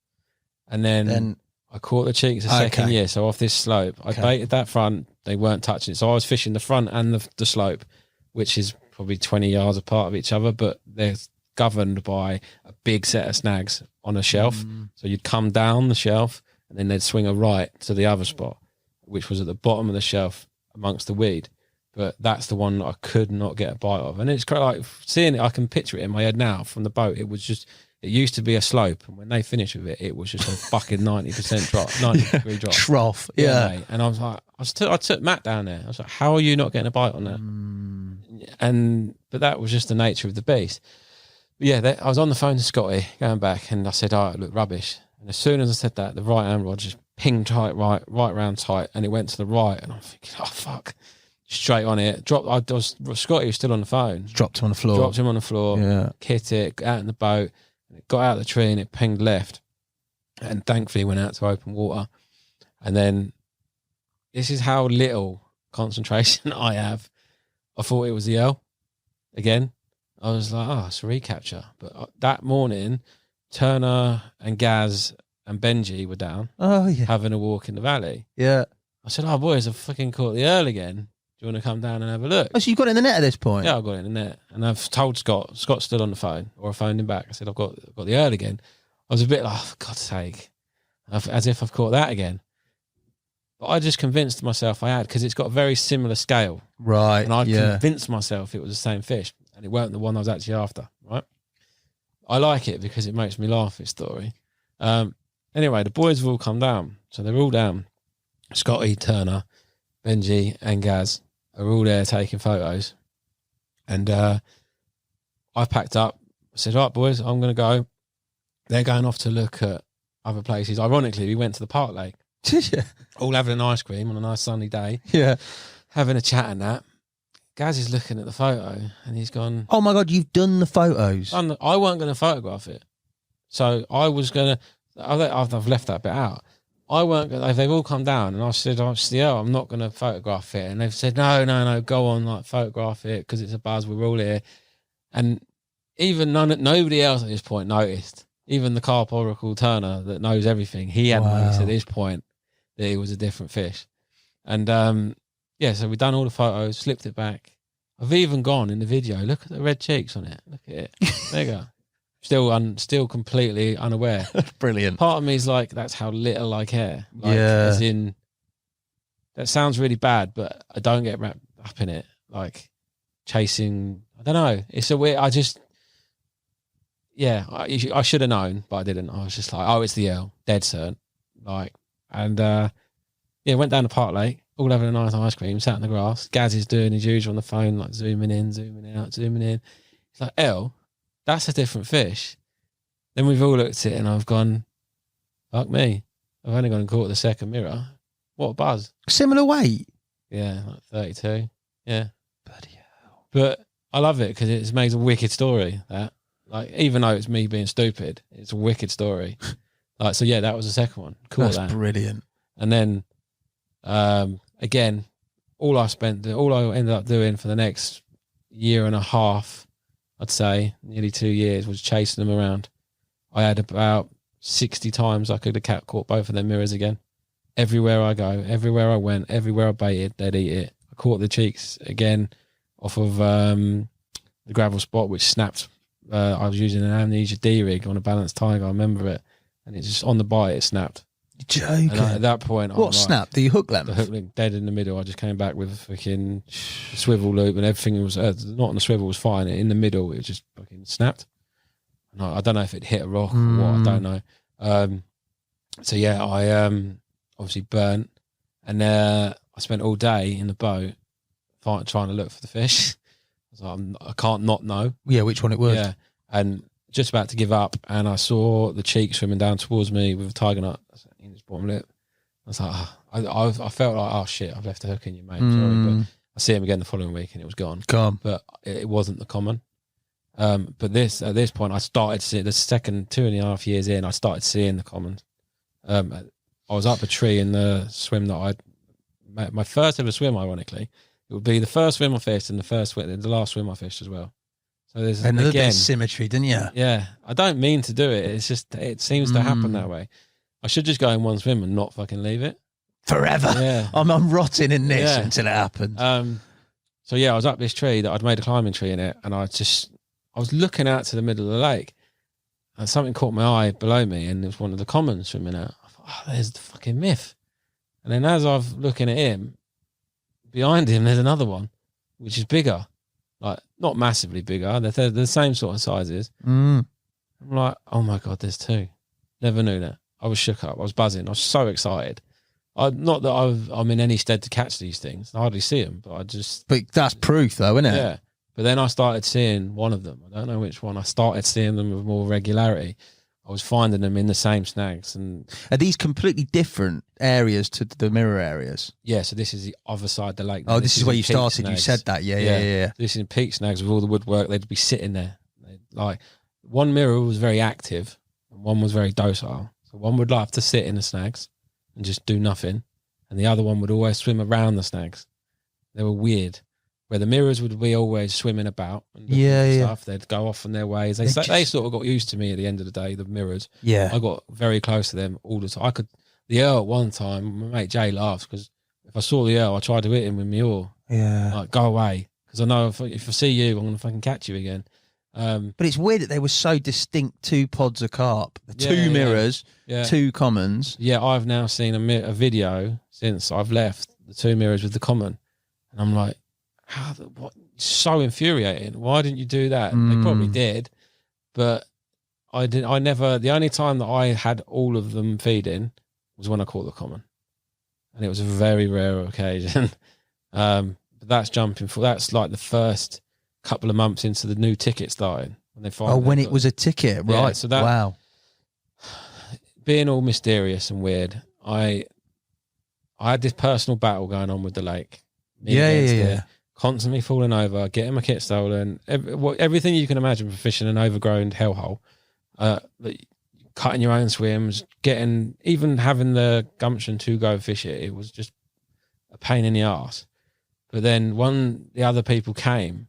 and then I caught the cheeks the second year. So off this slope, I baited that front. They weren't touching it. So I was fishing the front and the slope, which is probably 20 yards apart of each other, but they're governed by a big set of snags on a shelf. So you'd come down the shelf and then they'd swing a right to the other spot, which was at the bottom of the shelf amongst the weed. But that's the one that I could not get a bite of. And it's like seeing it, I can picture it in my head now from the boat. It used to be a slope, and when they finished with it, it was just a fucking 90% drop, 90-degree drop. Trough, yeah. Mate. And I was like, I took Matt down there. I was like, how are you not getting a bite on that? But that was just the nature of the beast. But yeah, I was on the phone to Scotty going back, and I said, it looked rubbish. And as soon as I said that, the right hand rod just pinged tight, right round tight, and it went to the right. And I'm thinking, oh, fuck. Straight on it. Scotty was still on the phone. Dropped him on the floor. Yeah. Hit it, got out in the boat. It got out of the tree and it pinged left, and thankfully went out to open water. And then this is how little concentration I have. I thought it was the L again. I was like, it's a recapture. But that morning, Turner and Gaz and Benji were down having a walk in the valley. Yeah. I said, boys, I've fucking caught the Earl again. Do you want to come down and have a look? Oh, so you got it in the net at this point? Yeah, I got it in the net. And I've told Scott's still on the phone, or I phoned him back. I said, I've got the Earl again. I was a bit like, for God's sake, as if I've caught that again. But I just convinced myself I had, because it's got a very similar scale. Right. And I convinced myself it was the same fish, and it weren't the one I was actually after, right? I like it because it makes me laugh, this story. Anyway, the boys have all come down. So they're all down. Scotty, Turner, Benji, and Gaz are all there taking photos. And I packed up. I said, all right, boys, I'm going to go. They're going off to look at other places. Ironically, we went to the Park Lake. All having an ice cream on a nice sunny day. Yeah. Having a chat and that. Gaz is looking at the photo and he's gone, oh my God, you've done the photos. I weren't going to photograph it. So I was going to, I've left that bit out. I weren't going to, they've all come down and I said, I'm not going to photograph it. And they've said, no, go on, photograph it because it's a buzz, we're all here. And even nobody else at this point noticed. Even the carp oracle Turner that knows everything, he hadn't noticed at this point that it was a different fish. And so we've done all the photos, slipped it back. I've even gone in the video. Look at the red cheeks on it. Look at it. There you go. Still completely unaware. Brilliant. Part of me is like, that's how little I care. Like, Yeah. As in, that sounds really bad, but I don't get wrapped up in it. Like chasing, I don't know. It's a weird. I should have known, but I didn't. I was just like, oh, it's the Earl, dead certain. Like, and went down to Park Lake. All having a nice ice cream, sat in the grass. Gaz is doing his usual on the phone, like zooming in, zooming out, zooming in. He's like, El, that's a different fish. Then we've all looked at it and I've gone, fuck me. I've only gone and caught the second mirror. What a buzz. Similar weight. Yeah, like 32. Yeah. Bloody hell. But I love it because it makes a wicked story. That, like, even though it's me being stupid, it's a wicked story. Like, so yeah, that was the second one. Cool. That's brilliant. And then, again, all I ended up doing for the next year and a half, I'd say nearly 2 years, was chasing them around. I had about 60 times I could have caught both of them mirrors again. Everywhere I go, everywhere I went, everywhere I baited, they'd eat it. I caught the cheeks again off of the gravel spot, which snapped. I was using an Amnesia D-rig on a balanced tiger, I remember it. And it just, on the bite, it snapped. You're joking. And at that point, what snapped? The hook length? The hook length dead in the middle. I just came back with a fucking swivel loop and everything was, not on the swivel was fine. In the middle, it just fucking snapped. And I don't know if it hit a rock or what, I don't know. So yeah, I obviously burnt. And I spent all day in the boat trying to look for the fish. I was like, I can't not know. Yeah, which one it was. Yeah. And just about to give up, and I saw the cheek swimming down towards me with a tiger nut in his bottom lip. I was like, I felt like, oh shit, I've left the hook in you, mate. Sorry, but I see him again the following week, and it was gone. But it wasn't the common. But at this point, I started seeing the second 2.5 years in. I started seeing the commons. I was up a tree in the swim that my first ever swim. Ironically, it would be the first swim I fished and the last swim I fished as well. So there's another again, bit of symmetry, didn't you? Yeah, I don't mean to do it. It's just it seems to happen that way. I should just go in one swim and not fucking leave it forever. Yeah, I'm rotting in this until it happens. So yeah, I was up this tree that I'd made a climbing tree in it, and I was looking out to the middle of the lake, and something caught my eye below me, and it was one of the commons swimming out. I thought, oh, there's the fucking myth. And then as I'm looking at him, behind him there's another one, which is bigger. Like, not massively bigger. They're the same sort of sizes. I'm like, oh my God, there's two. Never knew that. I was shook up. I was buzzing. I was so excited. Not that I'm in any stead to catch these things. I hardly see them, but I just... But that's proof though, isn't it? Yeah. But then I started seeing one of them. I don't know which one. I started seeing them with more regularity. I was finding them in the same snags. And are these completely different areas to the mirror areas? Yeah, so this is the other side of the lake. Oh, this is where you started. Snags. You said that. Yeah. This is in peak snags with all the woodwork. They'd be sitting there. Like, one mirror was very active and one was very docile. So one would like to sit in the snags and just do nothing. And the other one would always swim around the snags. They were weird. Where the mirrors would be always swimming about and stuff. They'd go off on their ways. They sort of got used to me at the end of the day, the mirrors. Yeah. I got very close to them all the time. The Earl at one time, my mate Jay laughs because if I saw the Earl, I tried to hit him with my oar. Yeah. Like, go away. Because I know if I see you, I'm going to fucking catch you again. But it's weird that they were so distinct, two pods of carp, two mirrors, two commons. Yeah, I've now seen a video since I've left the two mirrors with the common. And I'm like, what? So infuriating. Why didn't you do that? They probably did, but I didn't. I never. The only time that I had all of them feeding was when I caught the common, and it was a very rare occasion. But that's jumping for. That's like the first couple of months into the new ticket starting when they finally. Oh, when it was a ticket, right? Yeah, so that, wow. Being all mysterious and weird, I had this personal battle going on with the lake. Yeah. Constantly falling over, getting my kit stolen, everything you can imagine for fishing an overgrown hellhole. Cutting your own swims, even having the gumption to go fish it, it was just a pain in the arse. But then when the other people came,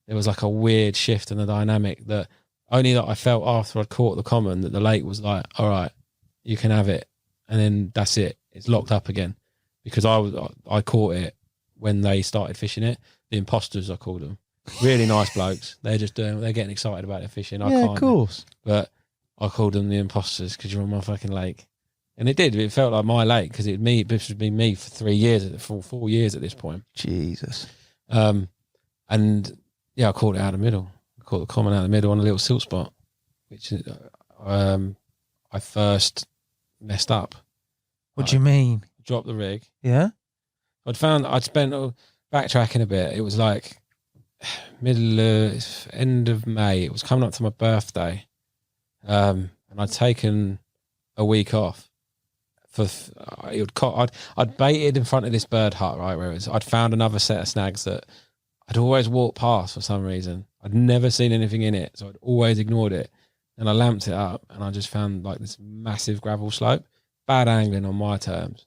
there was like a weird shift in the dynamic that I felt after I'd caught the common, that the lake was like, all right, you can have it. And then that's it. it's locked up again because I caught it when they started fishing it. The imposters, I called them. Really nice blokes. They're getting excited about their fishing. I can't. Of course. But I called them the imposters because you're on my fucking lake. And it did. It felt like my lake because this has been me for 3 years, for 4 years at this point. Jesus. And yeah, I caught it out of the middle. I caught the common out of the middle on a little silt spot, which I first messed up. What do you mean? Dropped the rig. Yeah. I'd spent backtracking a bit. It was like end of May. It was coming up to my birthday. And I'd taken a week off. I'd baited in front of this bird hut, right, where I'd found another set of snags that I'd always walked past for some reason. I'd never seen anything in it, so I'd always ignored it. And I lamped it up, and I just found like this massive gravel slope. Bad angling on my terms,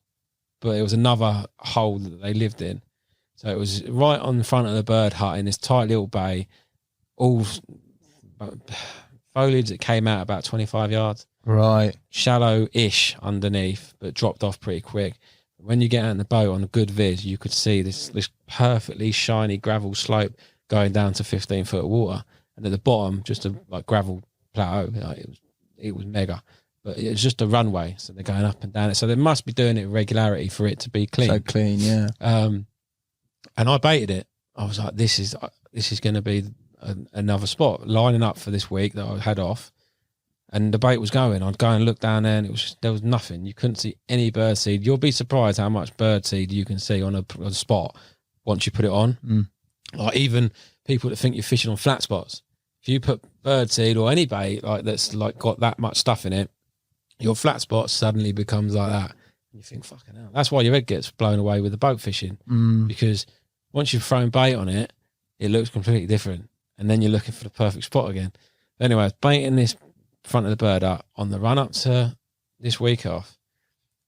but it was another hole that they lived in. So it was right on the front of the bird hut in this tight little bay, all foliage that came out about 25 yards. Right. Shallow-ish underneath, but dropped off pretty quick. When you get out in the boat on a good viz, you could see this perfectly shiny gravel slope going down to 15 foot of water. And at the bottom, just a like gravel plateau. It was mega. But it was just a runway, so they're going up and down it. So they must be doing it with regularity for it to be clean. So clean, yeah. And I baited it. I was like, this is going to be another spot, lining up for this week that I had off. And the bait was going. I'd go and look down there, and there was nothing. You couldn't see any bird seed. You'll be surprised how much bird seed you can see on a spot once you put it on. Mm. Like even people that think you're fishing on flat spots, if you put bird seed or any bait like that's like got that much stuff in it, your flat spot suddenly becomes like that. And you think, fucking hell. That's why your head gets blown away with the boat fishing. Because once you've thrown bait on it, it looks completely different. And then you're looking for the perfect spot again. Anyway, I was baiting this front of the bird up on the run up to this week off.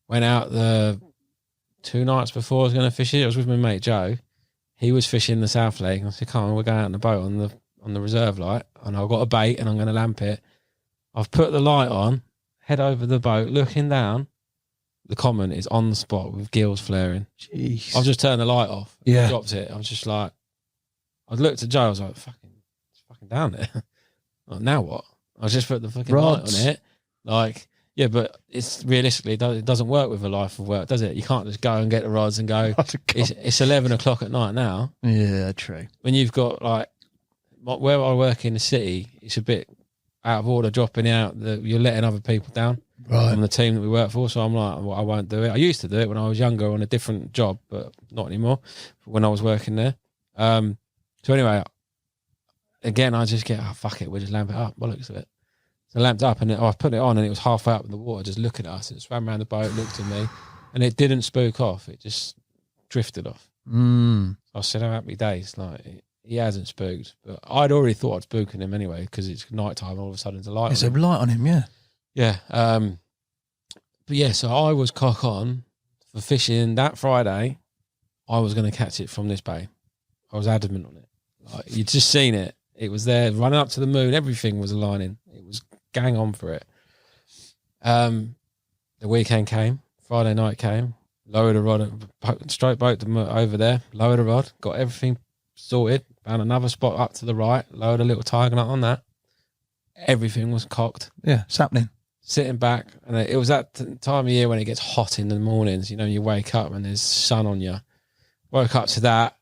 Went out the 2 nights before I was going to fish it. I was with my mate Joe. He was fishing the South Lake. I said, come on, we're going out in the boat on the reserve light. And I've got a bait and I'm going to lamp it. I've put the light on, head over the boat, looking down. The common is on the spot with gills flaring. Jeez. I've just turned the light off. Yeah. Dropped it. I was just like, I looked at Joe. I was like, it's fucking down there. Like, now what? I just put the fucking Rods. light on it. Like, yeah, but it's realistically, it doesn't work with a life of work, does it? You can't just go and get the rods and go, it's 11 o'clock at night now. Yeah, true. When you've got like, where I work in the city, it's a bit out of order dropping out. You're letting other people down on the team that we work for. So I'm like, well, I won't do it. I used to do it when I was younger on a different job, but not anymore when I was working there. So anyway, again, I just get, fuck it, we'll just lamp it up. Bollocks of it. So I lamped up and I put it on and it was halfway up in the water, just looking at us. It swam around the boat, looked at me, and it didn't spook off. It just drifted off. So I said, oh, happy days. Like, he hasn't spooked. But I'd already thought I'd spooking him anyway because it's night time and all of a sudden there's a light There's on a him. light on him, yeah. Yeah. But yeah, so I was cock on for fishing that Friday. I was going to catch it from this bay. I was adamant on it. Like, you'd just seen it. It was there, running up to the moon. Everything was aligning. It was gang on for it. The weekend came. Friday night came. Lowered a rod, straight boat over there. Lowered a rod. Got everything sorted. Found another spot up to the right. Lowered a little tiger nut on that. Everything was cocked. Yeah, it's happening. Sitting back, and it was that time of year when it gets hot in the mornings. You know, you wake up and there's sun on you. Woke up to that.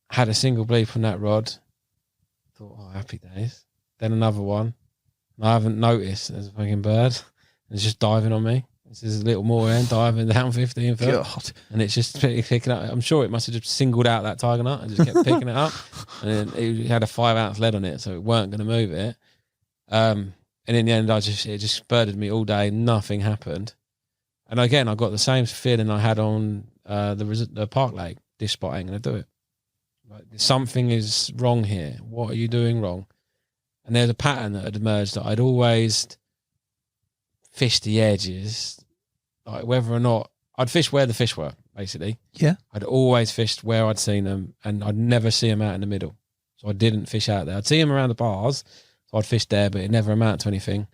Had a single bleep on that rod. Thought, oh, happy days. Then another one. And I haven't noticed there's a fucking bird. It's just diving on me. This is a little more end diving down 15 foot. God. And it's just picking up. I'm sure it must have just singled out that tiger nut and just kept picking it up. And then it had a 5 ounce lead on it, so it weren't going to move it. And in the end, it just spurted me all day. Nothing happened. And again, I got the same feeling I had on the Park Lake. This spot ain't going to do it. Like, something is wrong here. What are you doing wrong? And there's a pattern that had emerged that I'd always fished the edges, like whether or not I'd fish where the fish were, basically. Yeah. I'd always fished where I'd seen them, and I'd never see them out in the middle. So I didn't fish out there. I'd see them around the bars, so I'd fish there, but it never amounted to anything.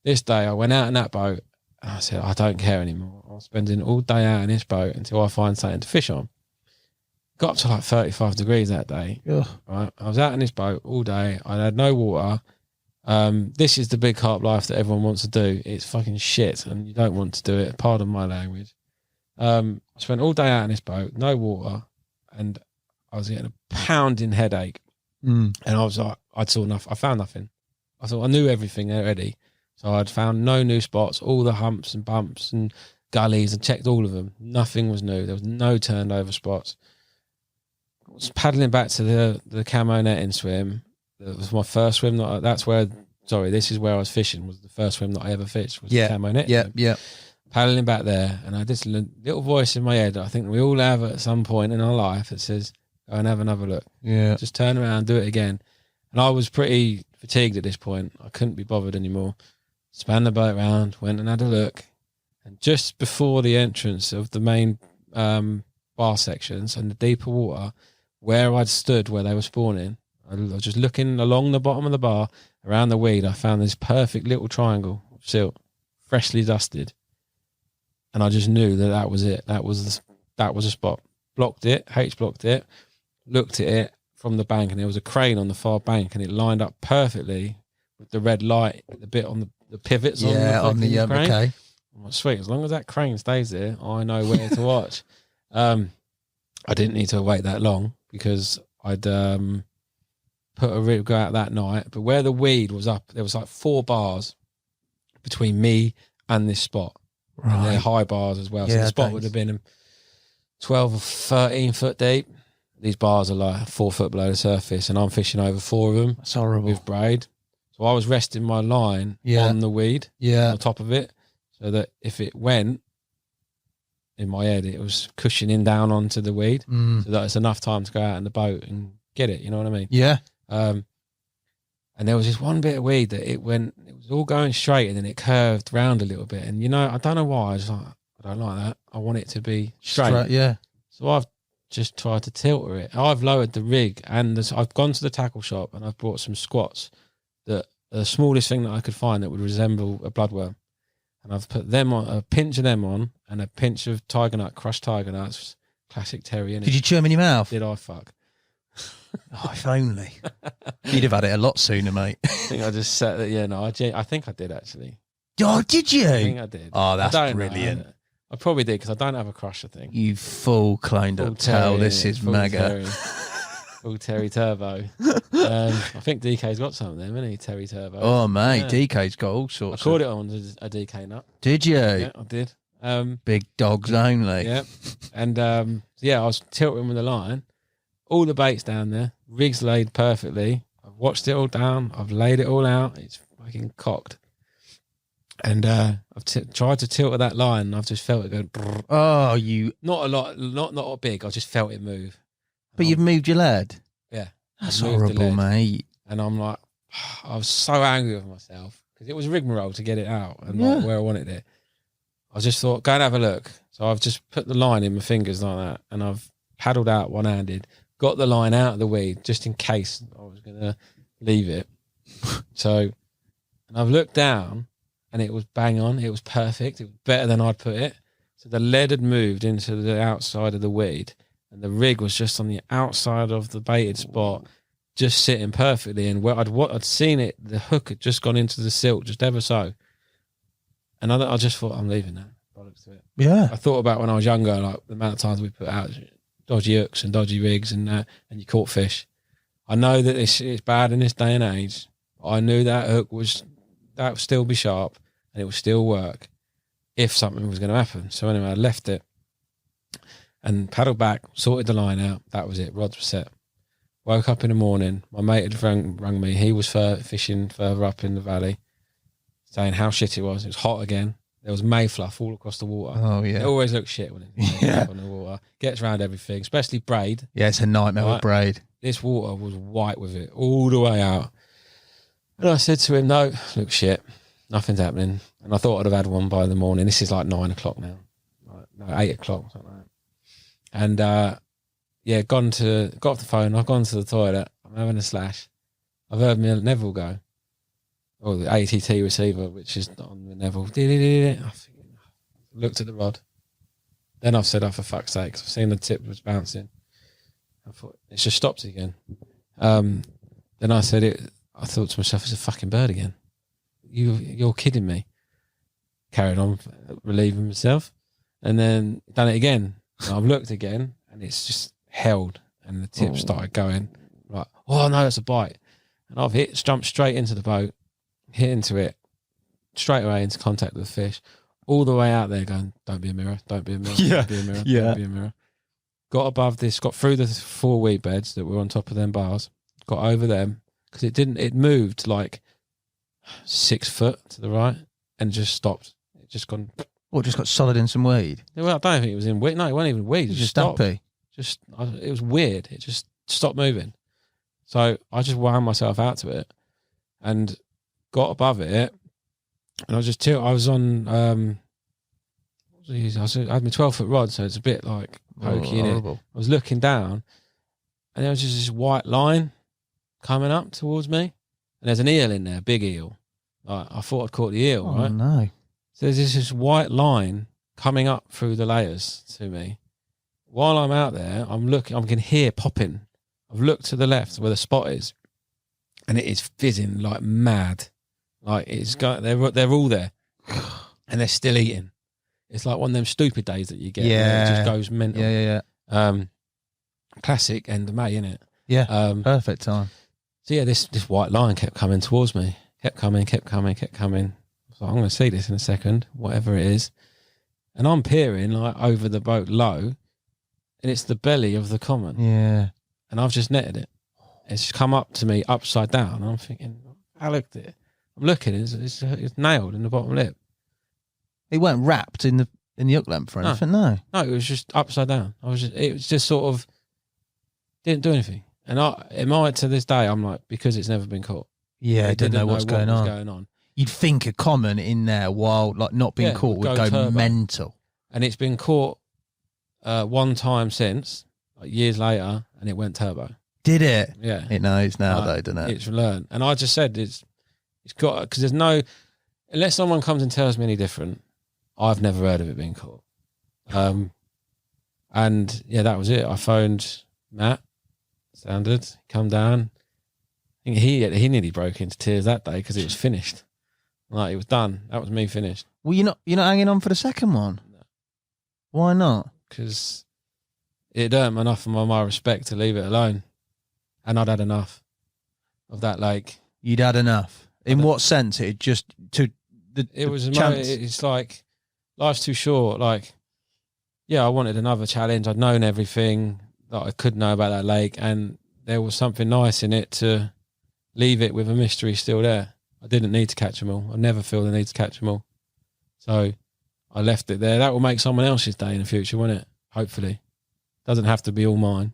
This day I went out in that boat And I said, I don't care anymore. I'm spending all day out in this boat until I find something to fish on. Got up to like 35 degrees that day. Ugh. Right, I was out in this boat all day. I had no water. This is the big carp life that everyone wants to do. It's fucking shit, and you don't want to do it. Pardon my language. I spent all day out in this boat, no water, and I was getting a pounding headache. And I was like, I found nothing. I thought I knew everything already. So I'd found no new spots, all the humps and bumps and gullies, and checked all of them. Nothing was new. There was no turned over spots. I was paddling back to the camo netting swim. It was my first swim. This is where I was fishing. Was the first swim that I ever fished. Was the camo net. Yeah. Paddling back there, and I had this little voice in my head that I think we all have at some point in our life that says, go and have another look. Yeah. Just turn around, do it again. And I was pretty fatigued at this point. I couldn't be bothered anymore. Span the boat around, went and had a look. And just before the entrance of the main bar sections and the deeper water, where I'd stood where they were spawning, I was just looking along the bottom of the bar, around the weed, I found this perfect little triangle of silt, freshly dusted. And I just knew that was it. That was a spot. Blocked it, blocked it, looked at it from the bank, and there was a crane on the far bank, and it lined up perfectly with the red light, the bit on the pivots on the crane. Okay. I'm like, sweet, as long as that crane stays there, I know where to watch. I didn't need to wait that long because I'd put a rig out that night. But where the weed was up, there was like 4 bars between me and this spot. Right. And they're high bars as well. So the spot would have been 12 or 13 foot deep. These bars are like 4 foot below the surface, and I'm fishing over 4 of them. That's horrible. With braid. So I was resting my line on the weed, on the top of it, so that if it went, in my head, it was cushioning down onto the weed, so that it's enough time to go out in the boat and get it. You know what I mean? Yeah. And there was this one bit of weed that it was all going straight, and then it curved round a little bit. And, you know, I don't know why. I was like, I don't like that. I want it to be straight. Yeah. So I've just tried to tilt it. I've lowered the rig, and I've gone to the tackle shop, and I've bought some squats that are the smallest thing that I could find that would resemble a bloodworm. And I've put them on, a pinch of them on, and a pinch of tiger nut, crushed tiger nuts, classic Terry in it. Did you chew them in your mouth? Did I fuck? Oh, if only. You'd have had it a lot sooner, mate. I think I just said that. Yeah, no, I think I did actually. Oh, did you? I think I did. Oh, that's brilliant. I probably did because I don't have a crush, I think. You full cleaned up tail. This is mega. Full Terry Turbo. I think DK's got some of them, hasn't he? Terry Turbo. Oh, mate. DK's got all sorts. I caught it on a DK nut. Did you? Yeah, I did. Big dogs only. Yeah. And I was tilting with the line. All the bait's down there. Rig's laid perfectly. I've watched it all down. I've laid it all out. It's fucking cocked. And I've tried to tilt at that line, and I've just felt it go. Brrr. Oh, you... Not a lot, not big. I just felt it move. But you've moved your lead? Yeah. That's horrible, mate. And I'm like, I was so angry with myself because it was rigmarole to get it out and like where I wanted it. I just thought, go and have a look. So I've just put the line in my fingers like that, and I've paddled out one-handed, got the line out of the weed just in case I was going to leave it. And I've looked down, and it was bang on. It was perfect. It was better than I'd put it. So the lead had moved into the outside of the weed, and the rig was just on the outside of the baited spot, just sitting perfectly. And where I'd seen it, the hook had just gone into the silt, just ever so. And I just thought, I'm leaving that. Bollocks to it. Yeah. I thought about when I was younger, like the amount of times we put out dodgy hooks and dodgy rigs, and you caught fish. I know that it's bad in this day and age. But I knew that hook would still be sharp, and it would still work if something was going to happen. So anyway, I left it and paddled back, sorted the line out. That was it. Rods were set. Woke up in the morning. My mate had rung me. He was fishing further up in the valley, saying how shit it was. It was hot again. There was mayfluff all across the water. Oh, yeah. It always looks shit when it's on the water. Gets around everything, especially braid. Yeah, it's a nightmare with braid. This water was white with it all the way out. And I said to him, no, looks shit. Nothing's happening. And I thought I'd have had one by the morning. This is like 9 o'clock now. No, 8 o'clock, something like that. And, got off the phone. I've gone to the toilet. I'm having a slash. I've heard Neville go. Oh, the ATT receiver, which is on the Neville. I think, looked at the rod. Then I've said, oh, for fuck's sake, 'cause I've seen the tip was bouncing. I thought, it's just stopped again. Then I said I thought to myself, it's a fucking bird again. You're kidding me. Carried on relieving myself. And then done it again. And I've looked again and it's just held. And the tip started going. Like, oh no, it's a bite. And I've jumped straight into the boat, hit into it, straight away into contact with the fish, all the way out there going, don't be a mirror, don't be a mirror, don't be a mirror, don't be a mirror. Got above this, got through the 4 weed beds that were on top of them bars, got over them, because it moved like 6 foot to the right and just stopped. It just gone. What, just got solid in some weed? Well, I don't think it was in weed. No, it wasn't even weed. It just stopped. Dumpy. It was weird. It just stopped moving. So I just wound myself out to it and got above it. And I was just I was on, I had my 12-foot rod, so it's a bit like pokey in it. I was looking down and there was just this white line coming up towards me. And there's an eel in there, big eel. Like, I thought I'd caught the eel, right? Oh, no. So there's this white line coming up through the layers to me. While I'm out there, I'm looking, I can hear popping. I've looked to the left where the spot is, and it is fizzing like mad. Like it's got, they're all there, and they're still eating. It's like one of them stupid days that you get. Yeah, where it just goes mental. Yeah. Classic end of May, innit? Yeah. Perfect time. So yeah, this white line kept coming towards me. Kept coming. So I'm going to see this in a second, whatever it is. And I'm peering like over the boat low, and it's the belly of the common. Yeah. And I've just netted it. It's come up to me upside down. I'm thinking, I looked at it. I'm looking, it's nailed in the bottom lip. It weren't wrapped in the hook lamp or anything, no. No, it was just upside down. It was just sort of, didn't do anything. And it might, to this day, I'm like, because it's never been caught. Yeah, I didn't know what's going on. on. You'd think a common in there while like not being caught would go turbo. mental. And it's been caught one time since, like years later, and it went turbo. Did it? Yeah. It knows now though, doesn't it? It's learned. And I just said it's got, because there's no, unless someone comes and tells me any different, I've never heard of it being caught. And yeah, that was it. I phoned Matt, Standard, come down. I think he nearly broke into tears that day because it was finished. Like, it was done. That was me finished. Well, you're not hanging on for the second one? No. Why not? Because it earned enough of my respect to leave it alone. And I'd had enough of that lake. You'd had enough? In what sense? It just it's like, life's too short. Like, yeah, I wanted another challenge. I'd known everything that I could know about that lake, and there was something nice in it to leave it with a mystery still there. I didn't need to catch them all. I never feel the need to catch them all. So I left it there. That will make someone else's day in the future, won't it? Hopefully. Doesn't have to be all mine.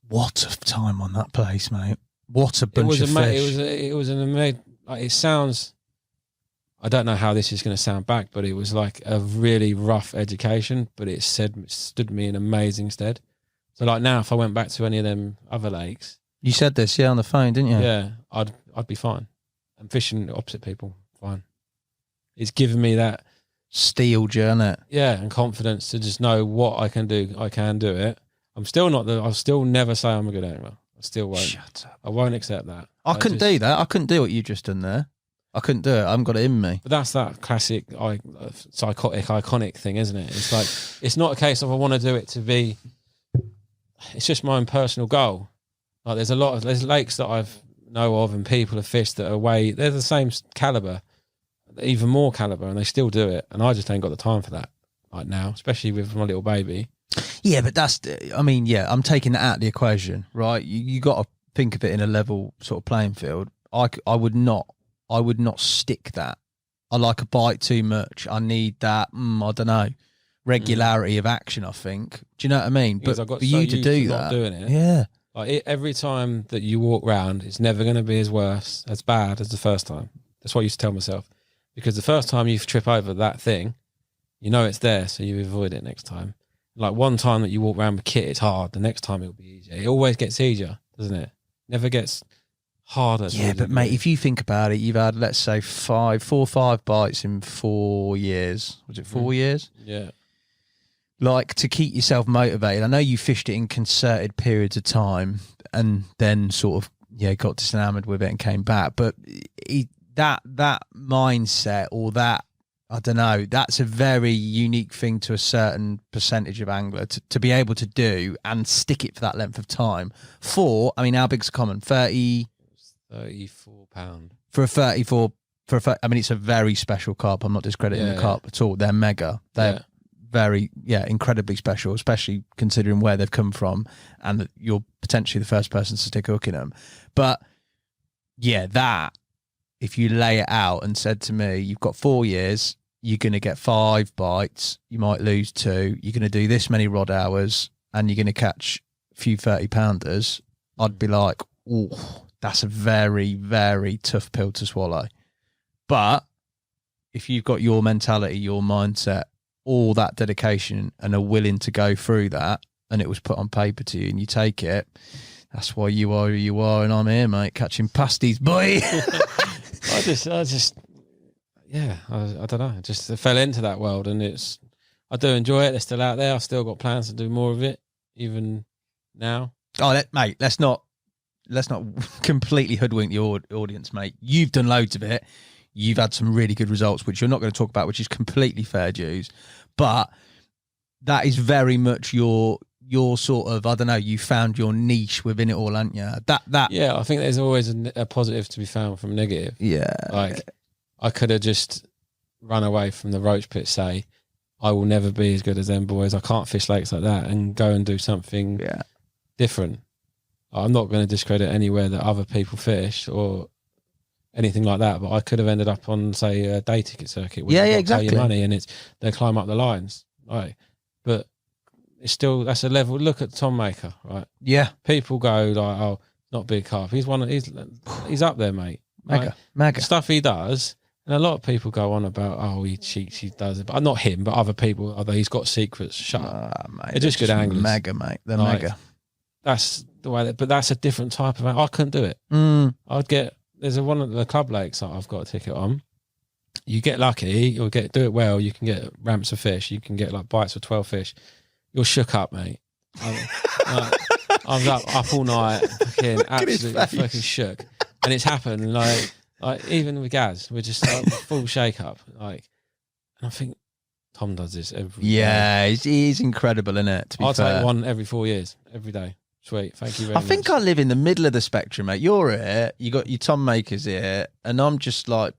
What a time on that place, mate. What a bunch of fish. It was an amazing, it sounds, I don't know how this is going to sound back, but it was like a really rough education, but it stood me in amazing stead. So like now, if I went back to any of them other lakes. You said this, on the phone, didn't you? Yeah, I'd be fine. I'm fishing opposite people, fine. It's given me that steel journey. Yeah, and confidence to just know what I can do. I can do it. I'll still never say I'm a good angler. I still won't. Shut up. I won't accept that. I couldn't do that. I couldn't do what you just done there. I couldn't do it. I haven't got it in me. But that's that classic iconic thing, isn't it? It's like, it's not a case of I want to do it to be, it's just my own personal goal. Like there's lakes that I've know of and people have fished that are they're the same caliber, even more caliber, and they still do it. And I just ain't got the time for that right now, especially with my little baby. Yeah, but I'm taking that out of the equation, right? You got to think of it in a level sort of playing field. I would not stick that. I like a bite too much. I need that, I don't know, regularity of action, I think. Do you know what I mean? But for you to do that, doing it, yeah. Like every time that you walk round, it's never going to be as bad as the first time. That's what I used to tell myself. Because the first time you trip over that thing, you know it's there, so you avoid it next time. Like one time that you walk around with kit, it's hard. The next time it'll be easier. It always gets easier, doesn't it? Never gets harder. To Yeah, but mate, do. if you think about it, you've had, let's say, 4 or 5 bites in 4 years. Was it 4 years? Yeah. Like, to keep yourself motivated. I know you fished it in concerted periods of time and then sort of, got disenamored with it and came back. But that mindset, or that, I don't know, that's a very unique thing to a certain percentage of angler to be able to do and stick it for that length of time. How big's common? 34 £34 for a 34. It's a very special carp. I'm not discrediting the carp at all. They're mega. They're very, incredibly special, especially considering where they've come from and that you're potentially the first person to stick a hook in them. But that, if you lay it out and said to me, you've got 4 years, you're going to get 5 bites, you might lose 2, you're going to do this many rod hours, and you're going to catch a few 30-pounders, I'd be like, oh, that's a very, very tough pill to swallow. But if you've got your mentality, your mindset, all that dedication, and are willing to go through that, and it was put on paper to you and you take it, that's why you are who you are, and I'm here, mate, catching pasties, boy. I don't know. I just fell into that world, and I do enjoy it. They're still out there. I've still got plans to do more of it, even now. Oh, mate, let's not completely hoodwink the audience, mate. You've done loads of it. You've had some really good results, which you're not going to talk about, which is completely fair dues. But that is very much your sort of, I don't know, you found your niche within it all, haven't you? Yeah, I think there's always a positive to be found from negative. Yeah. Like, I could have just run away from the roach pit, say, I will never be as good as them boys, I can't fish lakes like that, and go and do something different. I'm not going to discredit anywhere that other people fish or anything like that, but I could have ended up on, say, a day ticket circuit where you exactly. pay your money and they climb up the lines, right? But it's still, that's a level. Look at Tom Maker, right? Yeah, people go like, "Oh, not big carp. He's up there, mate." Mega. The stuff he does, and a lot of people go on about, "Oh, he cheats, he does it," but not him, but other people. Although he's got secrets, shut up. Mate, they're just good anglers. Mega, mate. They're like, mega. That's the way. But that's a different type of. I couldn't do it. I'd get. There's one of the club lakes that I've got a ticket on. You get lucky, you'll do it well. You can get ramps of fish. You can get like bites of 12 fish. You're shook up, mate. I was up all night, fucking absolutely fucking shook. And it's happened, like even with Gaz, we're just like full shake up. Like, and I think Tom does this every day. Yeah, he's incredible, isn't it? I'll take one every 4 years, every day. Sweet, thank you very much. I think I live in the middle of the spectrum, mate. You're here, you got your Tom Makers here, and I'm just like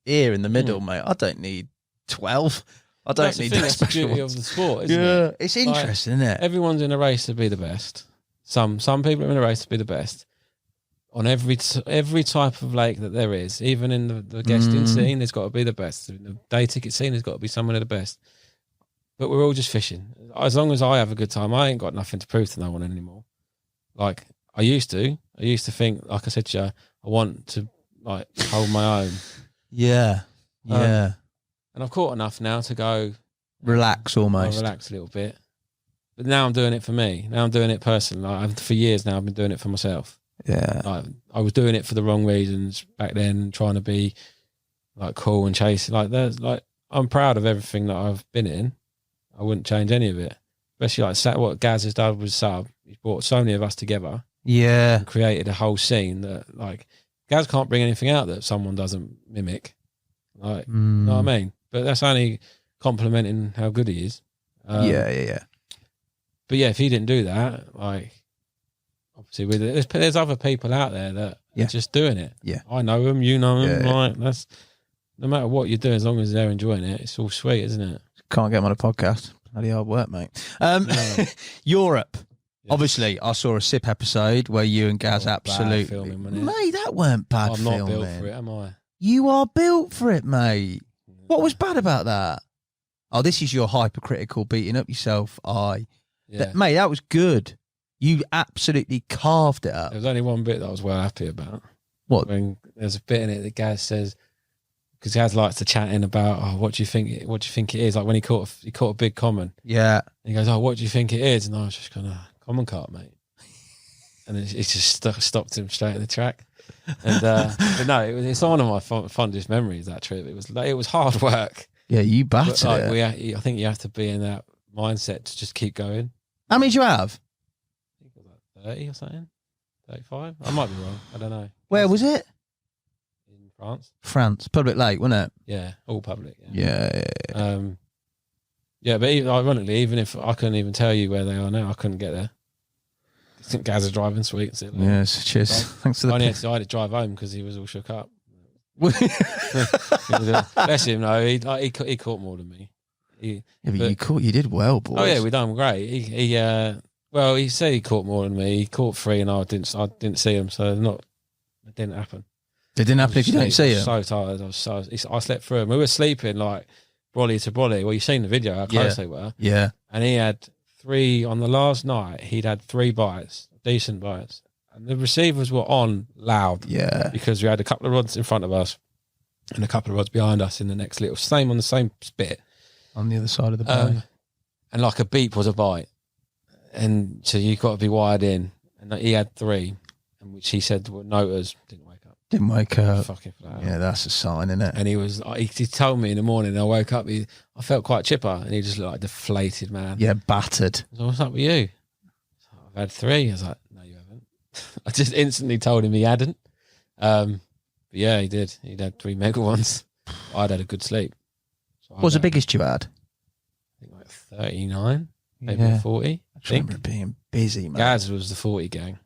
here in the middle, mate. I don't need 12. I don't need that special. That's the beauty of the sport, isn't it? It's interesting, isn't it? Everyone's in a race to be the best. Some people are in a race to be the best on every type of lake that there is. Even in the guesting scene, there's got to be the best. In the day ticket scene, there's got to be someone of the best. But we're all just fishing. As long as I have a good time, I ain't got nothing to prove to no one anymore. Like I used to think, like I said to you, I want to like hold my own. Yeah. And I've caught enough now to go relax almost. I'll relax a little bit. But now I'm doing it for me. Now I'm doing it personally. For years now, I've been doing it for myself. Yeah. I was doing it for the wrong reasons back then, trying to be like cool and chasing. I'm proud of everything that I've been in. I wouldn't change any of it. Especially like what Gaz has done with Sub. He's brought so many of us together. Yeah. And created a whole scene that like Gaz can't bring anything out that someone doesn't mimic. Like, you know what I mean? But that's only complimenting how good he is. Yeah. But yeah, if he didn't do that, like obviously there's other people out there that are just doing it. Yeah. I know him, you know him. Yeah. Like that's no matter what you're doing, as long as they're enjoying it, it's all sweet, isn't it? Can't get him on a podcast. Bloody hard work, mate. Europe. Yes. Obviously, I saw a SIP episode where you and Gaz absolutely filming, wasn't it? Mate, that weren't bad I'm filming. not built for it, am I? You are built for it, mate. What was bad about that? Oh, this is your hypercritical beating up yourself eye. Yeah. Mate, that was good. You absolutely carved it up. There was only one bit that I was well happy about. What? When there's a bit in it that Gaz says, because Gaz likes to chat in about, what do you think it is? Like when he caught a big common. Yeah. And he goes, what do you think it is? And I was just going, common carp, mate. and it just stopped him straight at the track. And but no, it's one of my fondest memories. That trip, it was hard work. Yeah, you battered But, it. I think you have to be in that mindset to just keep going. How many do you have? I think it was like 30 or something, 35. I might be wrong. I don't know. Where was it? In France. France, public lake, wasn't it? Yeah, all public. Yeah. Yeah, but ironically, even if I couldn't even tell you where they are now, I couldn't get there. I think Gaz is driving sweet. Yes, cheers. Thanks for the. I had to drive home because he was all shook up. Bless him, no, he caught more than me. You did well, boys. Oh yeah, we done great. He said he caught more than me. He caught 3, and I didn't see him, so it didn't happen. It didn't happen if you don't see him. So tired. I slept through him. We were sleeping like brolly to brolly. Well, you've seen the video how close they were. Yeah. And he had 3 on the last night. He'd had 3 bites, decent bites, and the receivers were on loud. Yeah. Because we had a couple of rods in front of us and a couple of rods behind us in the next little on the same spit on the other side of the bay. And like a beep was a bite, and so you got to be wired in. And he had 3, and which he said were noters. Didn't wake up. Fucking flat. Yeah, that's a sign, isn't it? And he told me in the morning. I woke up. I felt quite chipper, and he just looked like a deflated man. Yeah, battered. So what's up with you? I've had 3. I was like, no, you haven't. I just instantly told him he hadn't. But yeah, he did. He'd had 3 mega ones. I'd had a good sleep. So what was the biggest you had? I think like 39, maybe 40. I remember being busy, man. Gaz was the 40 gang.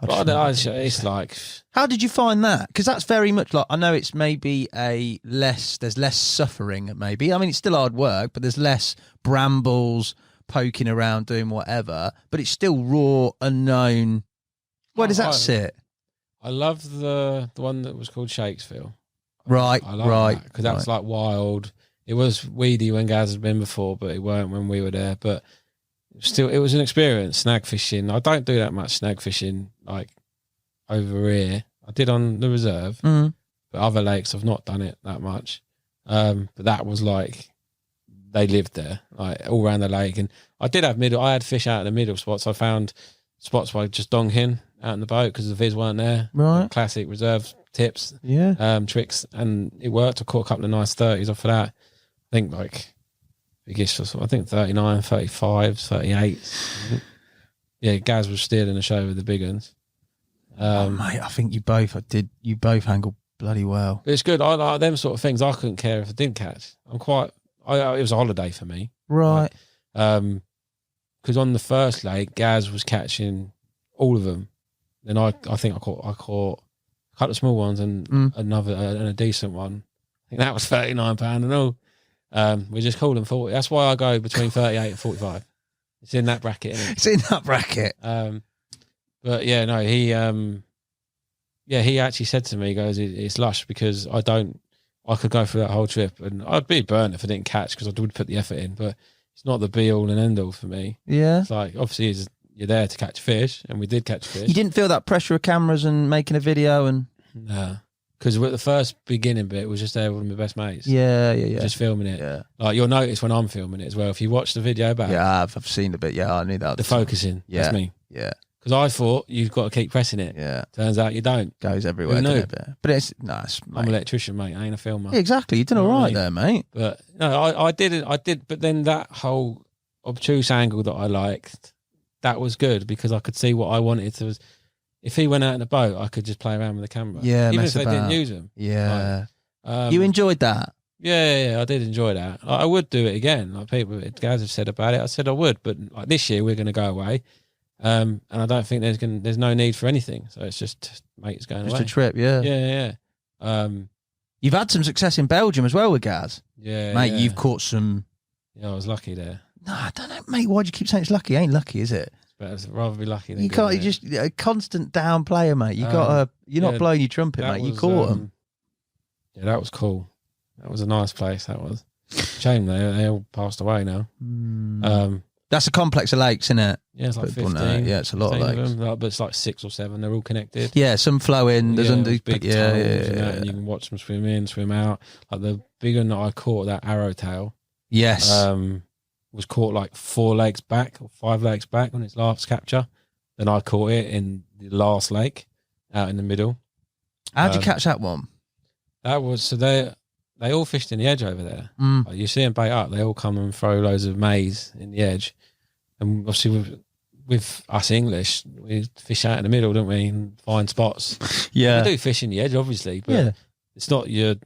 It's like, how did you find that? Because that's very much like, I know it's maybe there's less suffering, maybe. I mean, it's still hard work, but there's less brambles poking around doing whatever, but it's still raw, unknown. Where does that sit? I love the one that was called Shakespeare. Right, I love right. Because that's like wild. It was weedy when Gaz had been before, but it weren't when we were there. But still, it was an experience, snag fishing. I don't do that much snag fishing like over here. I did on the reserve, but other lakes I've not done it that much. But that was like, they lived there, like all around the lake. And I did have I had fish out in the middle spots. I found spots where I just donged in out in the boat because the viz weren't there. Right. Classic reserve tips, tricks. And it worked. I caught a couple of nice 30s off of that. I think like, biggest was, I think 39, 35, 38. Yeah, Gaz was steering the show with the big ones. Mate, I think you both handled bloody well. But it's good. I like them sort of things. I couldn't care if I didn't catch. It was a holiday for me. Right. Because on the first lake, Gaz was catching all of them. Then I think I caught a couple of small ones and another and a decent one. I think that was £39 and all. We just call them 40. That's why I go between 38 and 45. It's in that bracket, isn't it? It's in that bracket. But yeah, no, he actually said to me, he goes, it's lush because I could go through that whole trip and I'd be burnt if I didn't catch because I would put the effort in, but it's not the be all and end all for me. Yeah. It's like, obviously you're there to catch fish and we did catch fish. You didn't feel that pressure of cameras and making a video and... No. Because the first beginning bit was just there with my best mates. Yeah. Just filming it. Yeah. Like you'll notice when I'm filming it as well. If you watch the video back. Yeah, I've seen a bit. Yeah, I knew that. The focusing. Yeah. That's me. Yeah. Because I thought you've got to keep pressing it. Yeah. Turns out you don't. Goes everywhere. Who knew? But it's nice. I'm an electrician, mate. I ain't a filmer. Yeah, exactly. You've done all right there, mate. But no, I did. But then that whole obtuse angle that I liked, that was good because I could see what I wanted to. If he went out in a boat, I could just play around with the camera. Yeah, even if they didn't use them. Yeah. You enjoyed that? Yeah, I did enjoy that. I would do it again. Like people, guys have said about it. I said I would, but like this year we're going to go away, and I don't think there's no need for anything. So it's just mates going away. Just a trip, yeah. Yeah. You've had some success in Belgium as well with Gaz. Yeah, mate. Yeah. You've caught some. Yeah, I was lucky there. No, I don't know, mate. Why do you keep saying it's lucky? It ain't lucky, is it? But I'd rather be lucky than you can't. You just a constant down player, mate. You got you're not blowing your trumpet, mate. You caught them. Yeah, that was cool. That was a nice place. That was. Shame they all passed away now. That's a complex of lakes, isn't it? Yeah, it's like 15. Yeah, it's a lot of lakes. But it's like 6 or 7. They're all connected. Yeah, some flow in. There's big tunnels and you can watch them swim in, swim out. Like the big one that I caught, that arrowtail. Yes. Was caught like 4 legs back or 5 legs back on its last capture. Then I caught it in the last lake out in the middle. How'd you catch that one? That was, so they all fished in the edge over there. Mm. Like, you see them bait up, they all come and throw loads of maize in the edge. And obviously with us English, we fish out in the middle, don't we, and find spots. Yeah. We do fish in the edge, obviously, but it's not you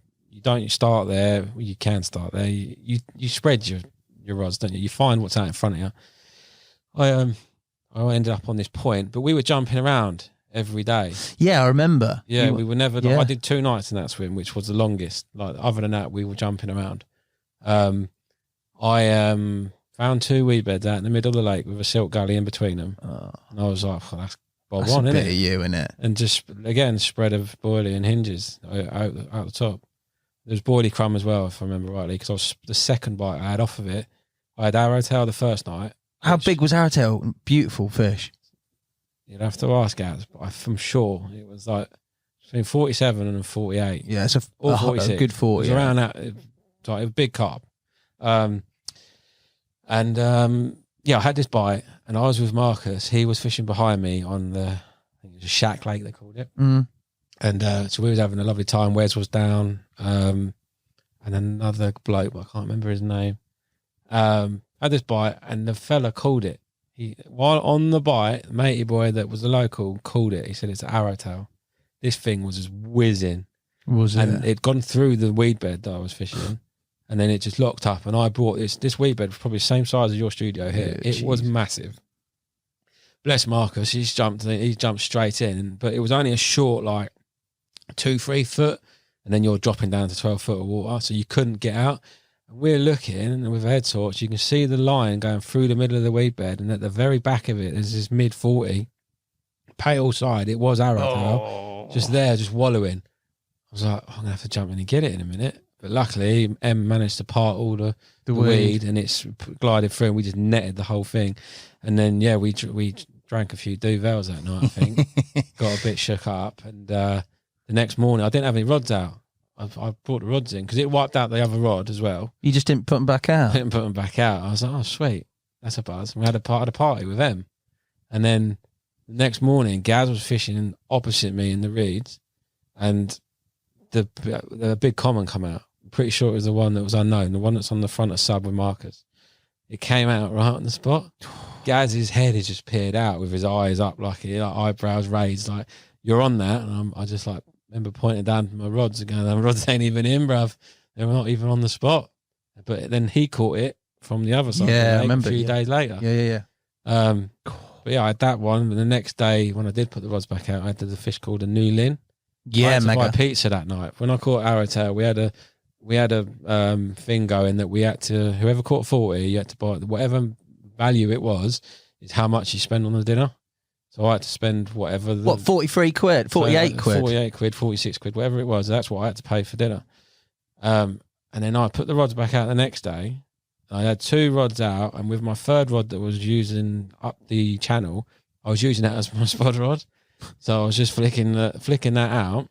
don't start there. Well, you can start there. You spread your rods, don't you? You find what's out in front of you. I ended up on this point, but we were jumping around every day. Yeah, I remember. Yeah, we were never. I did 2 nights in that swim, which was the longest. Like, other than that, we were jumping around. I found 2 weed beds out in the middle of the lake with a silt gully in between them, and I was like, "That's bob on, a isn't bit it?" of you, innit? And just again, spread of boilie and hinges out the top. There's boilie crumb as well, if I remember rightly, because the second bite I had off of it. I had arrowtail the first night. How big was arrowtail? Beautiful fish. You'd have to ask Gaz, but I'm sure it was like between 47 and 48. Yeah, it's a 46. good 40. It was around that. It was like a big carp. I had this bite, and I was with Marcus. He was fishing behind me on I think it was a shack lake, they called it. Mm. And so we was having a lovely time. Wes was down, and another bloke, but I can't remember his name. Had this bite, and the fella called it. While on the bite, matey boy that was a local called it. He said it's an arrowtail. This thing was just whizzing. Was it? And it'd gone through the weed bed that I was fishing, and then it just locked up. And I brought this weed bed was probably the same size as your studio here. It was massive. Bless Marcus, he jumped straight in, but it was only a short, like 2-3 foot, and then you're dropping down to 12 foot of water, so you couldn't get out. And we're looking, and with a head torch, you can see the line going through the middle of the weed bed, and at the very back of it is this mid-40 pale side. It was arrowtail, just there, just wallowing. I was like, I'm gonna have to jump in and get it in a minute. But luckily, Em managed to part all the weed, and it's glided through, and we just netted the whole thing. And then we drank a few Duvels that night, I think. Got a bit shook up, and the next morning I didn't have any rods out. I brought the rods in because it wiped out the other rod as well. You just didn't put them back out? I didn't put them back out. I was like, oh, sweet. That's a buzz. And we had a party with them. And then the next morning, Gaz was fishing opposite me in the reeds, and the big common come out. I'm pretty sure it was the one that was unknown, the one that's on the front of sub with Marcus. It came out right on the spot. Gaz's head is just peered out with his eyes up, like eyebrows raised, like, you're on that. And I just like, remember pointing down to my rods and going, the rods ain't even in, bruv. They're not even on the spot. But then he caught it from the other side. Yeah, I A remember. few days later. Yeah. But I had that one. But the next day, when I did put the rods back out, I had the fish called a new lin. Yeah, I had to mega. buy pizza that night. When I caught arrowtail, we had a thing going that we had to, whoever caught 40, you had to buy whatever value it was, is how much you spend on the dinner. So I had to spend whatever. 43 quid? 48 quid? 48 quid, 46 quid, whatever it was. That's what I had to pay for dinner. And then I put the rods back out the next day. I had 2 rods out, and with my third rod that was using up the channel, I was using that as my spot rod. So I was just flicking that out,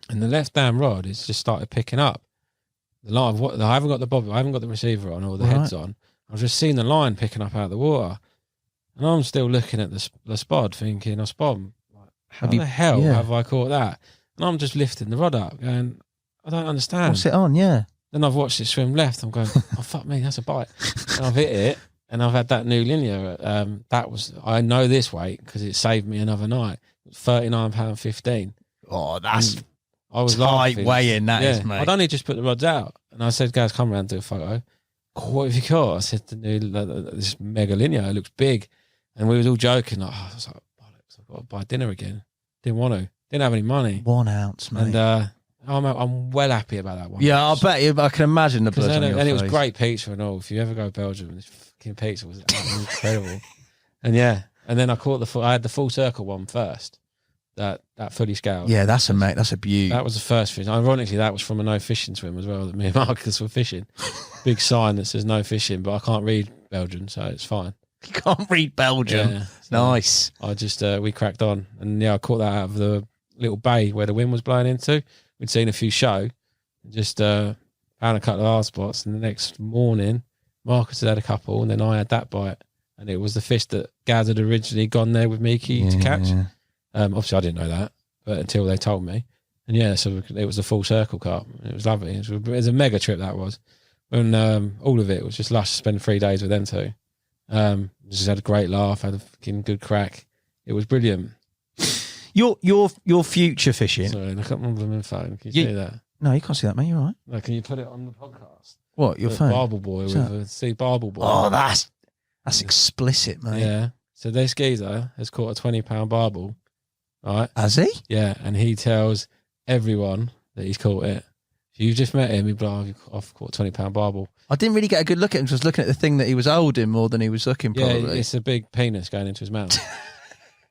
and the left damn rod is just started picking up the line. I haven't got the bob, I haven't got the receiver on or the heads on. I've just seen the line picking up out of the water. And I'm still looking at the spod thinking, spod, how the hell have I caught that? And I'm just lifting the rod up going, I don't understand. What's it on? Yeah. Then I've watched it swim left. I'm going, oh, fuck me, that's a bite. And I've hit it, and I've had that new linear. I know this weight because it saved me another night. £39.15. Oh, that's I was tight laughing. weighing, that is, mate. I'd only just put the rods out. And I said, guys, come around and do a photo. What have you caught? I said, this mega linear, it looks big. And we was all joking, like, I was like, bollocks, I've got to buy dinner again. Didn't want to. Didn't have any money. 1 ounce, mate. And I'm well happy about that one. Yeah, I bet you. I can imagine the blood on your and it was face. great pizza and all. If you ever go to Belgium, this fucking pizza was incredible. And then I had the full circle one first. That fully scaled. Yeah, that's a beaut. That was the first fish. Ironically, that was from a no fishing swim as well that me and Marcus were fishing. Big sign that says no fishing, but I can't read Belgian, so it's fine. You can't read Belgium. Yeah, so nice. I just we cracked on, and I caught that out of the little bay where the wind was blowing into. We'd seen a few show, just found a couple of hard spots, and the next morning Marcus had a couple, and then I had that bite, and it was the fish that Gaz had originally gone there with Miki to catch. Yeah. Obviously, I didn't know that, but until they told me. And yeah, so it was a full circle carp. It was lovely. It was a mega trip, that was. And all of it was just lush to spend 3 days with them two. Just had a great laugh, had a fucking good crack. It was brilliant. Your future fishing. Sorry, look at my blooming phone. Can you see that? No, you can't see that, mate. You're all right. No, can you put it on the podcast? What, your The phone? Barble Boy Barble Boy. Oh, that's explicit, mate. Yeah. So this geezer has caught a 20-pound barbel, right? Has he? Yeah, and he tells everyone that he's caught it. If you just met him, he'd be like, I've caught a 20-pound barbel. I didn't really get a good look at him. Just looking at the thing that he was holding more than he was looking. Probably. Yeah, it's a big penis going into his mouth.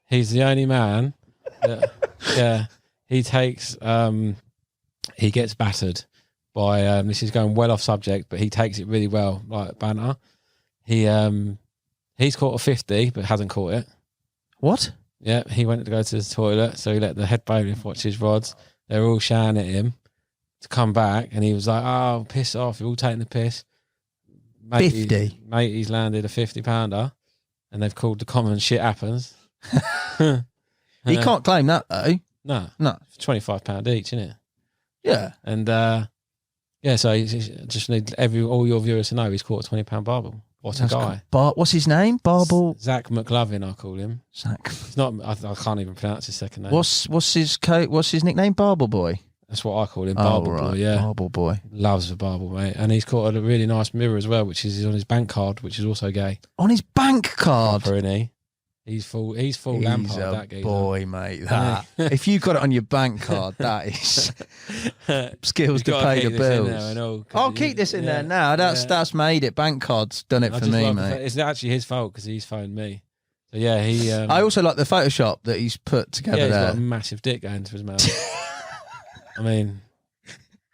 He's the only man that, yeah, he takes, he gets battered by, this is going well off subject, but he takes it really well, like banter. He's caught a 50, but hasn't caught it. What? Yeah, he went to go to the toilet, so he let the head bailiff watch his rods. They're all shouting at him to come back, and he was like, oh, piss off, you're all taking the piss. 50? Mate, he's landed a 50-pounder, and they've called the common shit happens. He can't claim that, though. No. No. It's £25 each, isn't it? Yeah. And, yeah, so you just need all your viewers to know he's caught a 20-pound barbel. What a guy. What's his name? Barble? Zach McLovin, I call him. Zach. It's not. I can't even pronounce his second name. What's his nickname? Barble Boy? That's what I call him, Barble right. Boy, yeah. Barble Boy. Loves the Barble, mate. And he's caught a really nice mirror as well, which is on his bank card, which is also gay. On his bank card? Proper, isn't he? He's full Lampard, that geezer. Boy, mate, that. If you got it on your bank card, that is skills to pay the bills. I'll keep this in there now. That's made it. Bank card's done it for me, mate. It's actually his fault because he's phoned me. So yeah, he. I also like the Photoshop that he's put together he's there. got a massive dick going into his mouth. I mean,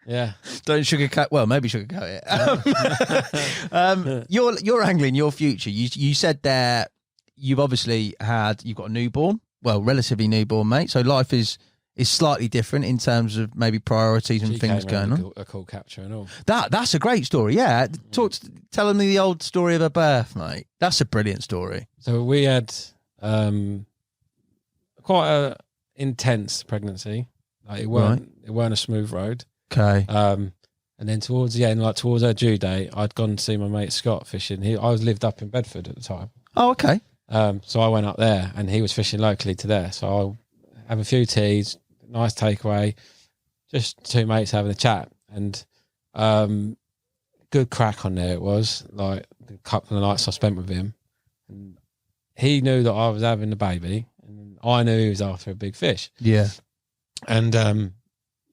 yeah. Don't sugarcoat. Well, maybe sugarcoat it. You're angling your future. You said there. You've obviously you've got a newborn, well, relatively newborn, mate. So life is slightly different in terms of maybe priorities and things going on. A cool capture and all. That's a great story. Yeah, tell me the old story of her birth, mate. That's a brilliant story. So we had quite a intense pregnancy. Like it weren't a smooth road. Okay. And then towards the end, like towards her due date, I'd gone to see my mate Scott fishing. I lived up in Bedford at the time. Oh, okay. So I went up there and he was fishing locally to there. So I'll have a few teas, nice takeaway, just two mates having a chat. And good crack on there it was, like the couple of nights I spent with him. And he knew that I was having the baby and I knew he was after a big fish. Yeah. And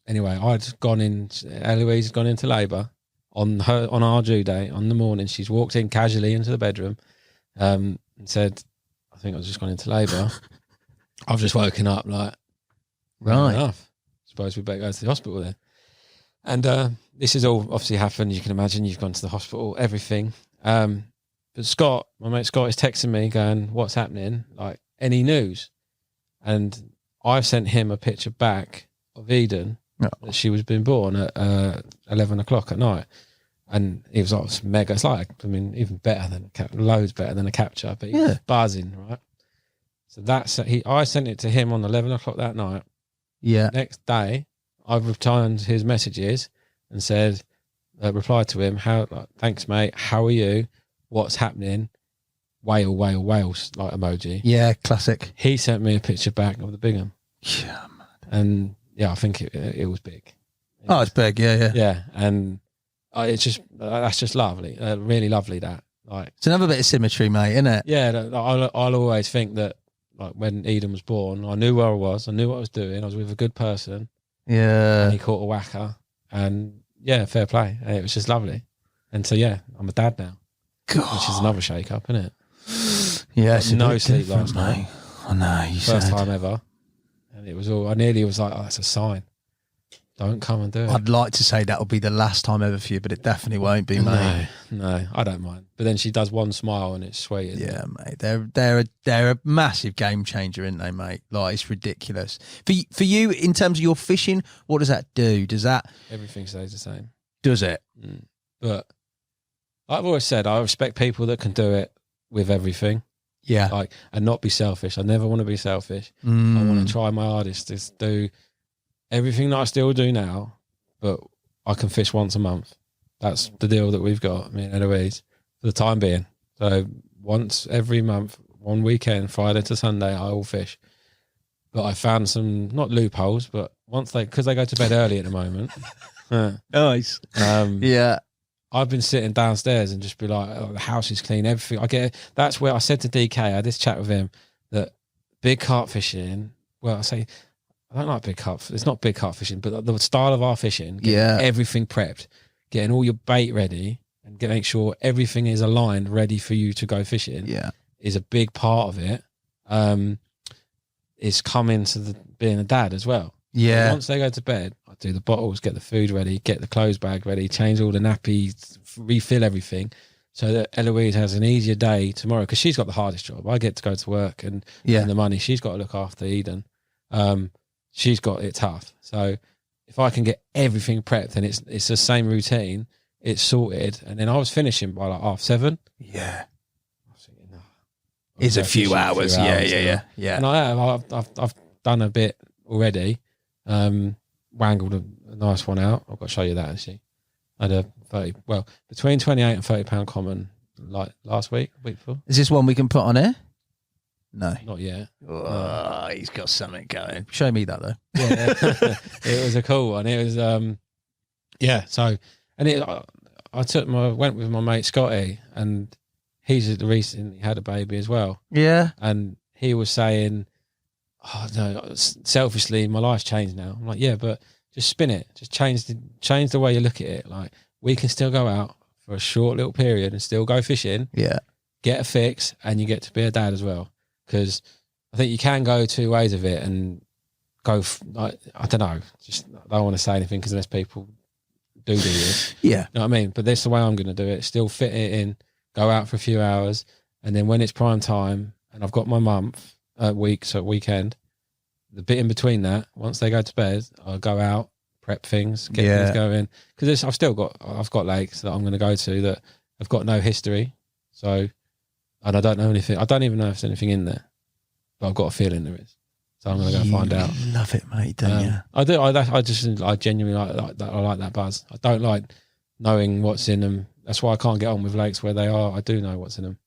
anyway, Eloise had gone into labour on our due date on the morning. She's walked in casually into the bedroom and said, I think I was just gone into labour. I've just woken up, like, right. Enough. Suppose we better go to the hospital then. And this has all obviously happened. You can imagine you've gone to the hospital, everything. But Scott, my mate Scott, is texting me going, what's happening? Like, any news? And I've sent him a picture back of Eden that she was being born at 11 o'clock at night. And he was like, it's mega. It's like, I mean, even better than loads better than a capture, but he was buzzing, right? So I sent it to him on 11 o'clock that night. Yeah. Next day, I've returned his messages and said, replied to him, thanks, mate. How are you? What's happening? Whale, whale, whales, like emoji. Yeah, classic. He sent me a picture back of the big one. Yeah, man. And yeah, I think it was big. It's big. Yeah. Yeah. And it's just, that's just lovely. Really lovely that. Like, it's another bit of symmetry, mate, isn't it? Yeah. I'll always think that, like, when Eden was born, I knew where I was. I knew what I was doing. I was with a good person. Yeah. And he caught a whacker. And yeah, fair play. And it was just lovely. And so, yeah, I'm a dad now. God. Which is another shake up, isn't it? Yeah. It's no sleep last night. I know. First time ever. And it was all, I nearly was like, oh, that's a sign. Don't come and do it. I'd like to say that'll be the last time ever for you, but it definitely won't be, mate. No, I don't mind. But then she does one smile and it's sweet. Yeah, mate. They're a massive game changer, aren't they, mate? Like, it's ridiculous. For you, in terms of your fishing, what does that do? Everything stays the same. Does it? But like I've always said, I respect people that can do it with everything. Yeah. Like, and not be selfish. I never want to be selfish. I Mm. want to try my hardest to do everything that I still do now, but I can fish once a month. That's the deal that we've got, me and Eloise, for the time being. So once every month, one weekend, Friday to Sunday, I will fish. But I found some, not loopholes, but because they go to bed early at the moment. Nice. Yeah. I've been sitting downstairs and just be like, oh, the house is clean, everything. I get it. That's where I said to DK, I had this chat with him, that big carp fishing, well, I say, I don't like big carp. It's not big carp fishing, but the style of our fishing, getting everything prepped, getting all your bait ready and make sure everything is aligned, ready for you to go fishing, is a big part of it. It's coming to being a dad as well. Yeah. So once they go to bed, I do the bottles, get the food ready, get the clothes bag ready, change all the nappies, refill everything, so that Eloise has an easier day tomorrow, because she's got the hardest job. I get to go to work and the money. She's got to look after Eden. She's got it tough. So if I can get everything prepped and it's the same routine, it's sorted. And then I was finishing by like 7:30. Yeah. I was thinking, no, It's a few hours. Yeah. And I've done a bit already. Wangled a nice one out. I've got to show you that actually. I had between 28 and 30 pound common like last week, week before. Is this one we can put on here? No. Not yet. Oh, he's got something going. Show me that though. Yeah. It was a cool one. It was so I went with my mate Scotty, and he's recently had a baby as well. Yeah. And he was saying, oh no, selfishly my life's changed now. I'm like, yeah, but just spin it. Just change the way you look at it. Like, we can still go out for a short little period and still go fishing. Yeah. Get a fix, and you get to be a dad as well. Because I think you can go two ways of it and go, I don't know, just I don't want to say anything because unless people do this. Yeah. You know what I mean? But that's the way I'm going to do it. Still fit it in, go out for a few hours, and then when it's prime time and I've got my weekend, the bit in between that, once they go to bed, I'll go out, prep things, get things going. Because I've got lakes that I'm going to go to that have got no history. So, and I don't know anything. I don't even know if there's anything in there, but I've got a feeling there is. So I'm going to go find out. Love it, mate, don't you? I do. I genuinely like that. I like that buzz. I don't like knowing what's in them. That's why I can't get on with lakes where they are. I do know what's in them.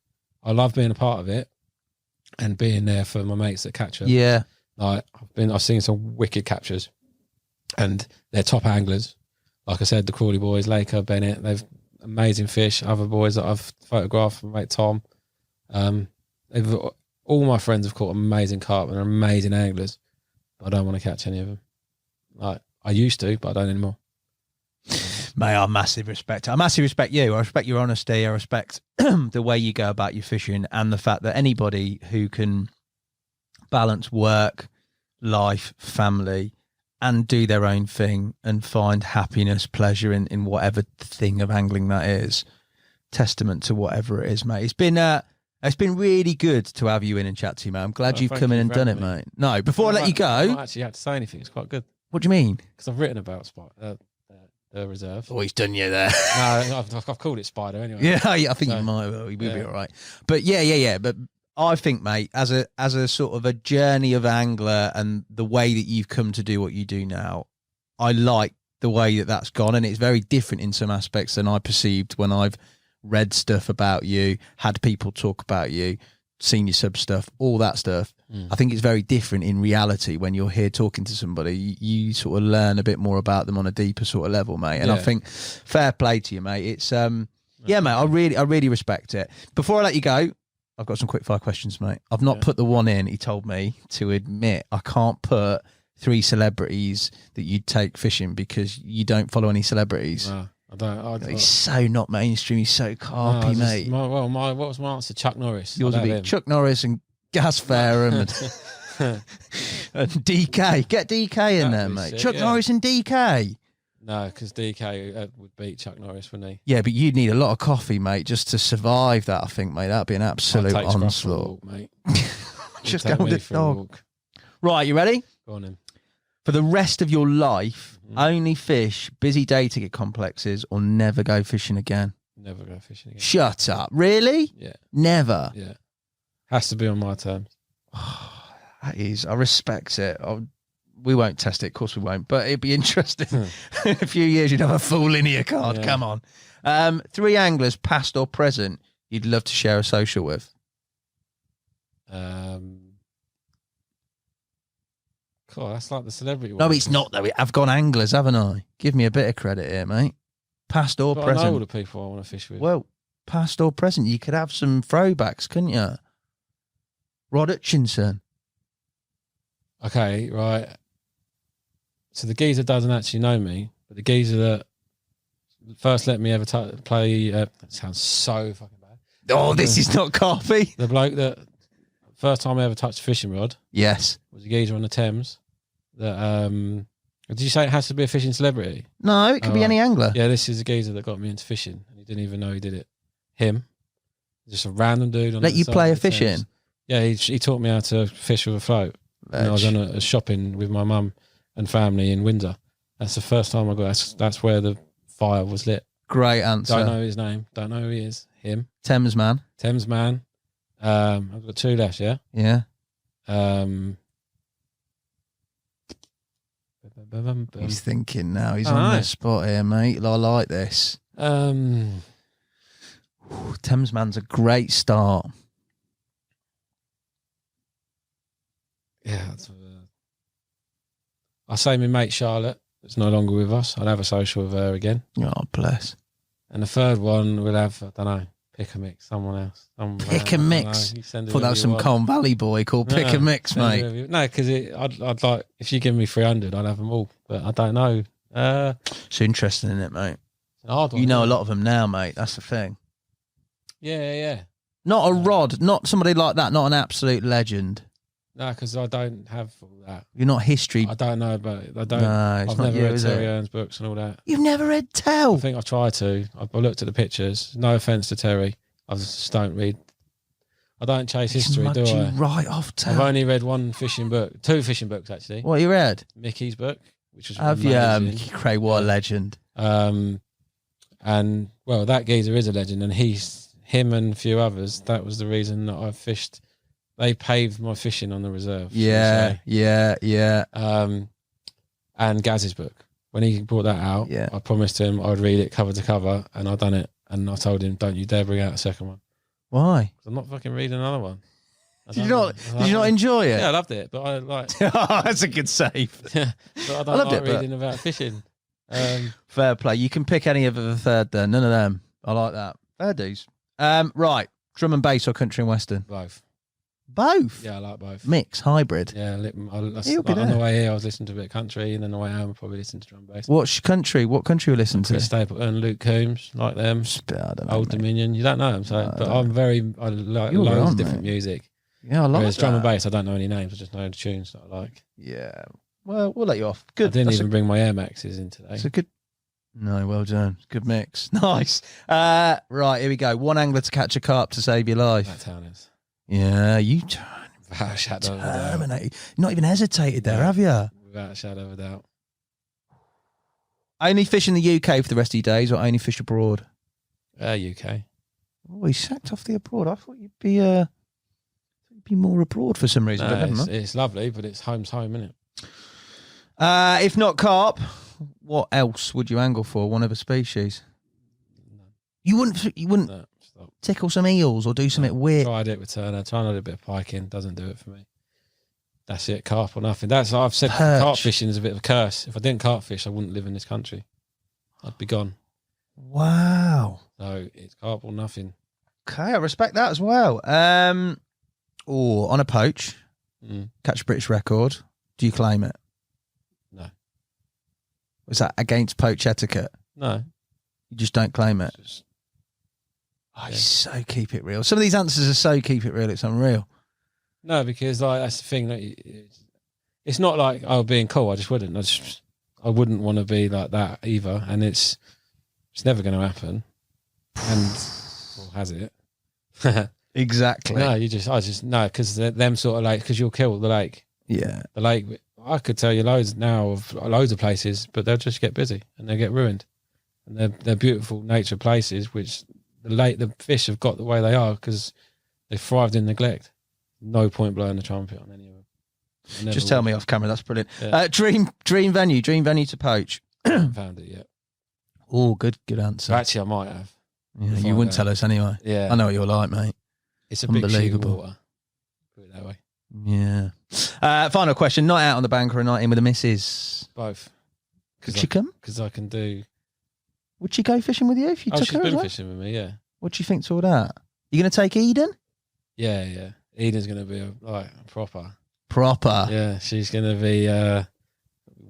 I love being a part of it and being there for my mates that catch them. Yeah. Like I've seen some wicked captures, and they're top anglers. Like I said, the Crawley boys, Laker, Bennett, they've amazing fish. Other boys that I've photographed, my mate Tom. All my friends have caught amazing carp and are amazing anglers, but I don't want to catch any of them. Like I used to, but I don't anymore. Mate, I massive respect you. I respect your honesty. I respect the way you go about your fishing, and the fact that anybody who can balance work, life, family, and do their own thing and find happiness, pleasure in whatever thing of angling that is, testament to whatever it is, mate. It's been really good to have you in and chat to you, mate. I'm glad you've come in and done it, mate. No, before I let you go, I don't actually have to say anything. It's quite good. What do you mean? Because I've written about the reserve. Oh, he's done you there. No, I've called it Spider anyway. Yeah, I think you might. Well, you'll be all right. But yeah. But I think, mate, as a sort of a journey of angler and the way that you've come to do what you do now, I like the way that that's gone, and it's very different in some aspects than I perceived when I've read stuff about you, had people talk about you, seen your sub stuff, all that stuff. I think it's very different in reality when you're here talking to somebody. You sort of learn a bit more about them on a deeper sort of level, mate. And I think fair play to you, mate. It's mate, I really respect it. Before I let you go, I've got some quick fire questions, mate. I've not put the one in. He told me to admit I can't put 3 celebrities that you'd take fishing because you don't follow any celebrities. No, I don't. He's so not mainstream. He's so carpy, mate. What was my answer? Chuck Norris. Yours would be Chuck Norris and Gas Fairham and DK. Get DK in there, mate. Chuck Norris and DK. No, because DK would beat Chuck Norris, wouldn't he? Yeah, but you'd need a lot of coffee, mate, just to survive that, I think, mate. That'd be an absolute onslaught. Walk, mate. Just go with the dog. Right, you ready? Go on then. For the rest of your life, only fish busy day ticket complexes or never go fishing again? Never go fishing again. Shut up. Really? Yeah. Never. Yeah. Has to be on my terms. That is, I respect it. We won't test it, of course we won't, but it'd be interesting. In a few years, you'd have a full linear card. Yeah. Come on. 3 anglers, past or present, you'd love to share a social with. Cool, that's like the celebrity No, one. it's not though. I've gone anglers, haven't I? Give me a bit of credit here, mate. Past or But I present. know all the people I want to fish with. Well, past or present, you could have some throwbacks, couldn't you? Rod Hutchinson. Okay, right. So the geezer doesn't actually know me, but the geezer that first let me ever play, that sounds so fucking bad. Oh, this is not coffee. The bloke that first time I ever touched a fishing rod Yes. was a geezer on the Thames. That did you say it has to be a fishing celebrity? No, it could be any angler. Yeah, this is a geezer that got me into fishing, and he didn't even know he did it. Him, just a random dude. Let you play a fishing. Yeah, he taught me how to fish with a float. And I was on a shopping with my mum and family in Windsor. That's the first time I got. That's where the fire was lit. Great answer. Don't know his name. Don't know who he is. Him. Thames man. Thames man. I've got 2 left. Yeah. Yeah. He's thinking now. He's on the spot here, mate. I like this. Thames man's a great start. Yeah. I say my mate Charlotte, that's no longer with us. I'll have a social with her again. Oh, bless. And the third one we'll have, I don't know, pick a mix, someone else. Pick a mix. Thought that was some Colne Valley boy called Pick a Mix, mate. No, because I'd like, if you give me 300, I'd have them all. But I don't know. It's interesting, isn't it, mate? Hard one, you know a lot of them now, mate. That's the thing. Yeah. Not a Rod, not somebody like that, not an absolute legend. No, because I don't have all that. You're not history. I don't know about it. I don't. No, it's I've not never you, read is Terry it? Earns books and all that. You've never read Tell? I think I've tried to. I looked at the pictures. No offence to Terry. I just don't read. I don't chase history, do I? Right off Tell. I've only read 1 fishing book. 2 fishing books, actually. What you read? Mickey's book, which was Have you? amazing. Mickey Cray, what a legend. And, well, that geezer is a legend, and him and a few others, that was the reason that I fished. They paved my fishing on the reserve. Yeah. And Gaz's book. When he brought that out, I promised him I'd read it cover to cover, and I've done it. And I told him, don't you dare bring out a second one. Why? I'm not fucking reading another one. Did you not enjoy it? Yeah, I loved it, but I like... That's a good save. Yeah, but I don't like reading about fishing. Fair play. You can pick any of the third then. None of them. I like that. Fair dues. Right. Drum and bass or country and western? Both. Both? Yeah, I like both. Mix, hybrid? Yeah, on the way here I was listening to a bit of country, and then on the way home I probably listened to drum and bass. What country we listen to? Chris Stapleton, Luke Combs, like them. I don't know, Old mate. Dominion. You don't know them, so I like You're loads wrong, of different mate. music. Yeah, I like Whereas that. drum and bass, I don't know any names. I just know the tunes that I like. Yeah. Well, we'll let you off. Good. I didn't That's even bring my Air Maxes in today. It's a good... No, well done. Good mix. Nice. Right, here we go. 1 angler to catch a carp to save your life. That town is. Yeah, you Without a shadow of a doubt. terminated. Not even hesitated there, have you? Without a shadow of a doubt. Only fish in the UK for the rest of your days, or only fish abroad? UK. Oh, he sacked off the abroad. I thought you'd be more abroad for some reason. No, but never mind. it's lovely, but it's home's home, isn't it? If not carp, what else would you angle for? One other species? You wouldn't No, stop. tickle some eels or do something weird? Tried it with Turner. Trying to do a bit of piking. Doesn't do it for me. That's it. Carp or nothing. I've said Perch. carp fishing is a bit of a curse. If I didn't carp fish, I wouldn't live in this country. I'd be gone. Wow. So it's carp or nothing. Okay, I respect that as well. Or on a poach, catch a British record. Do you claim it? No. Was that against poach etiquette? No. You just don't claim it. Just, So keep it real. Some of these answers are so keep it real. It's unreal. no, because that's the thing. It's not like being cool. I just wouldn't. I wouldn't want to be like that either. And it's never going to happen. And has it? Exactly. No, no, because them sort of because you'll kill the lake. Yeah. The lake. I could tell you loads now of loads of places, but they'll just get busy and they'll get ruined. and they're beautiful nature places, which the fish have got the way they are because they thrived in neglect. No point blowing the trumpet on any of them. Just tell me off camera. That's brilliant. Yeah. Dream venue to poach. Haven't found it yet. Oh, good answer. Actually, I might have. Yeah, you wouldn't tell us anyway. Yeah, I know what you're like, mate. It's a big sheet of Unbelievable. water. Put it that way. Yeah. Final question: night out on the bank or a night in with the missus? Both. Could she come? Because I can do. Would she go fishing with you if you took She's her? been as well? fishing with me. Yeah. What do you think to all that? You going to take Eden? Yeah. Eden's going to be proper. Proper. Yeah, she's going to be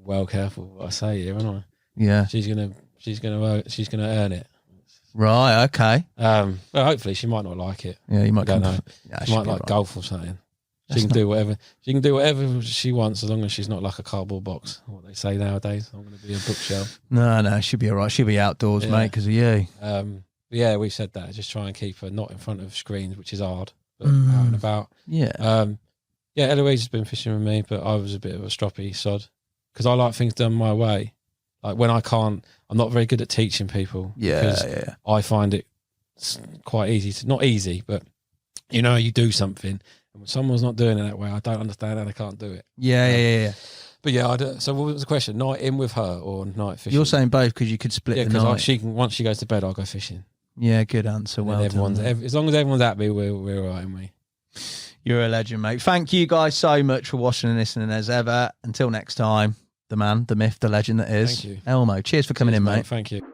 well careful what I say here, aren't I? Yeah. She's going to earn it. Right. Okay. Well, hopefully she might not like it. Yeah, you might. I don't know. Yeah, She might like golf or something. She can do whatever. She can do whatever she wants as long as she's not like a cardboard box. What they say nowadays. I'm going to be a bookshelf. No, she'll be all right. She'll be outdoors, mate, because of you. Yeah, we said that. Just try and keep her not in front of screens, which is hard, but out and about. Yeah. Yeah, Eloise has been fishing with me, but I was a bit of a stroppy sod because I like things done my way. Like when I can't, I'm not very good at teaching people. Yeah. I find it quite easy to, not easy, but you do something and when someone's not doing it that way, I don't understand how they can't do it. Yeah. But yeah, so what was the question? Night in with her or night fishing? You're saying both because you could split the night. She can, once she goes to bed, I'll go fishing. Yeah, good answer. Well done. As long as everyone's happy, we're all right, aren't we? You're a legend, mate. Thank you guys so much for watching and listening as ever. Until next time, the man, the myth, the legend that is Thank you. Elmo. Cheers for coming in, mate. Thank you.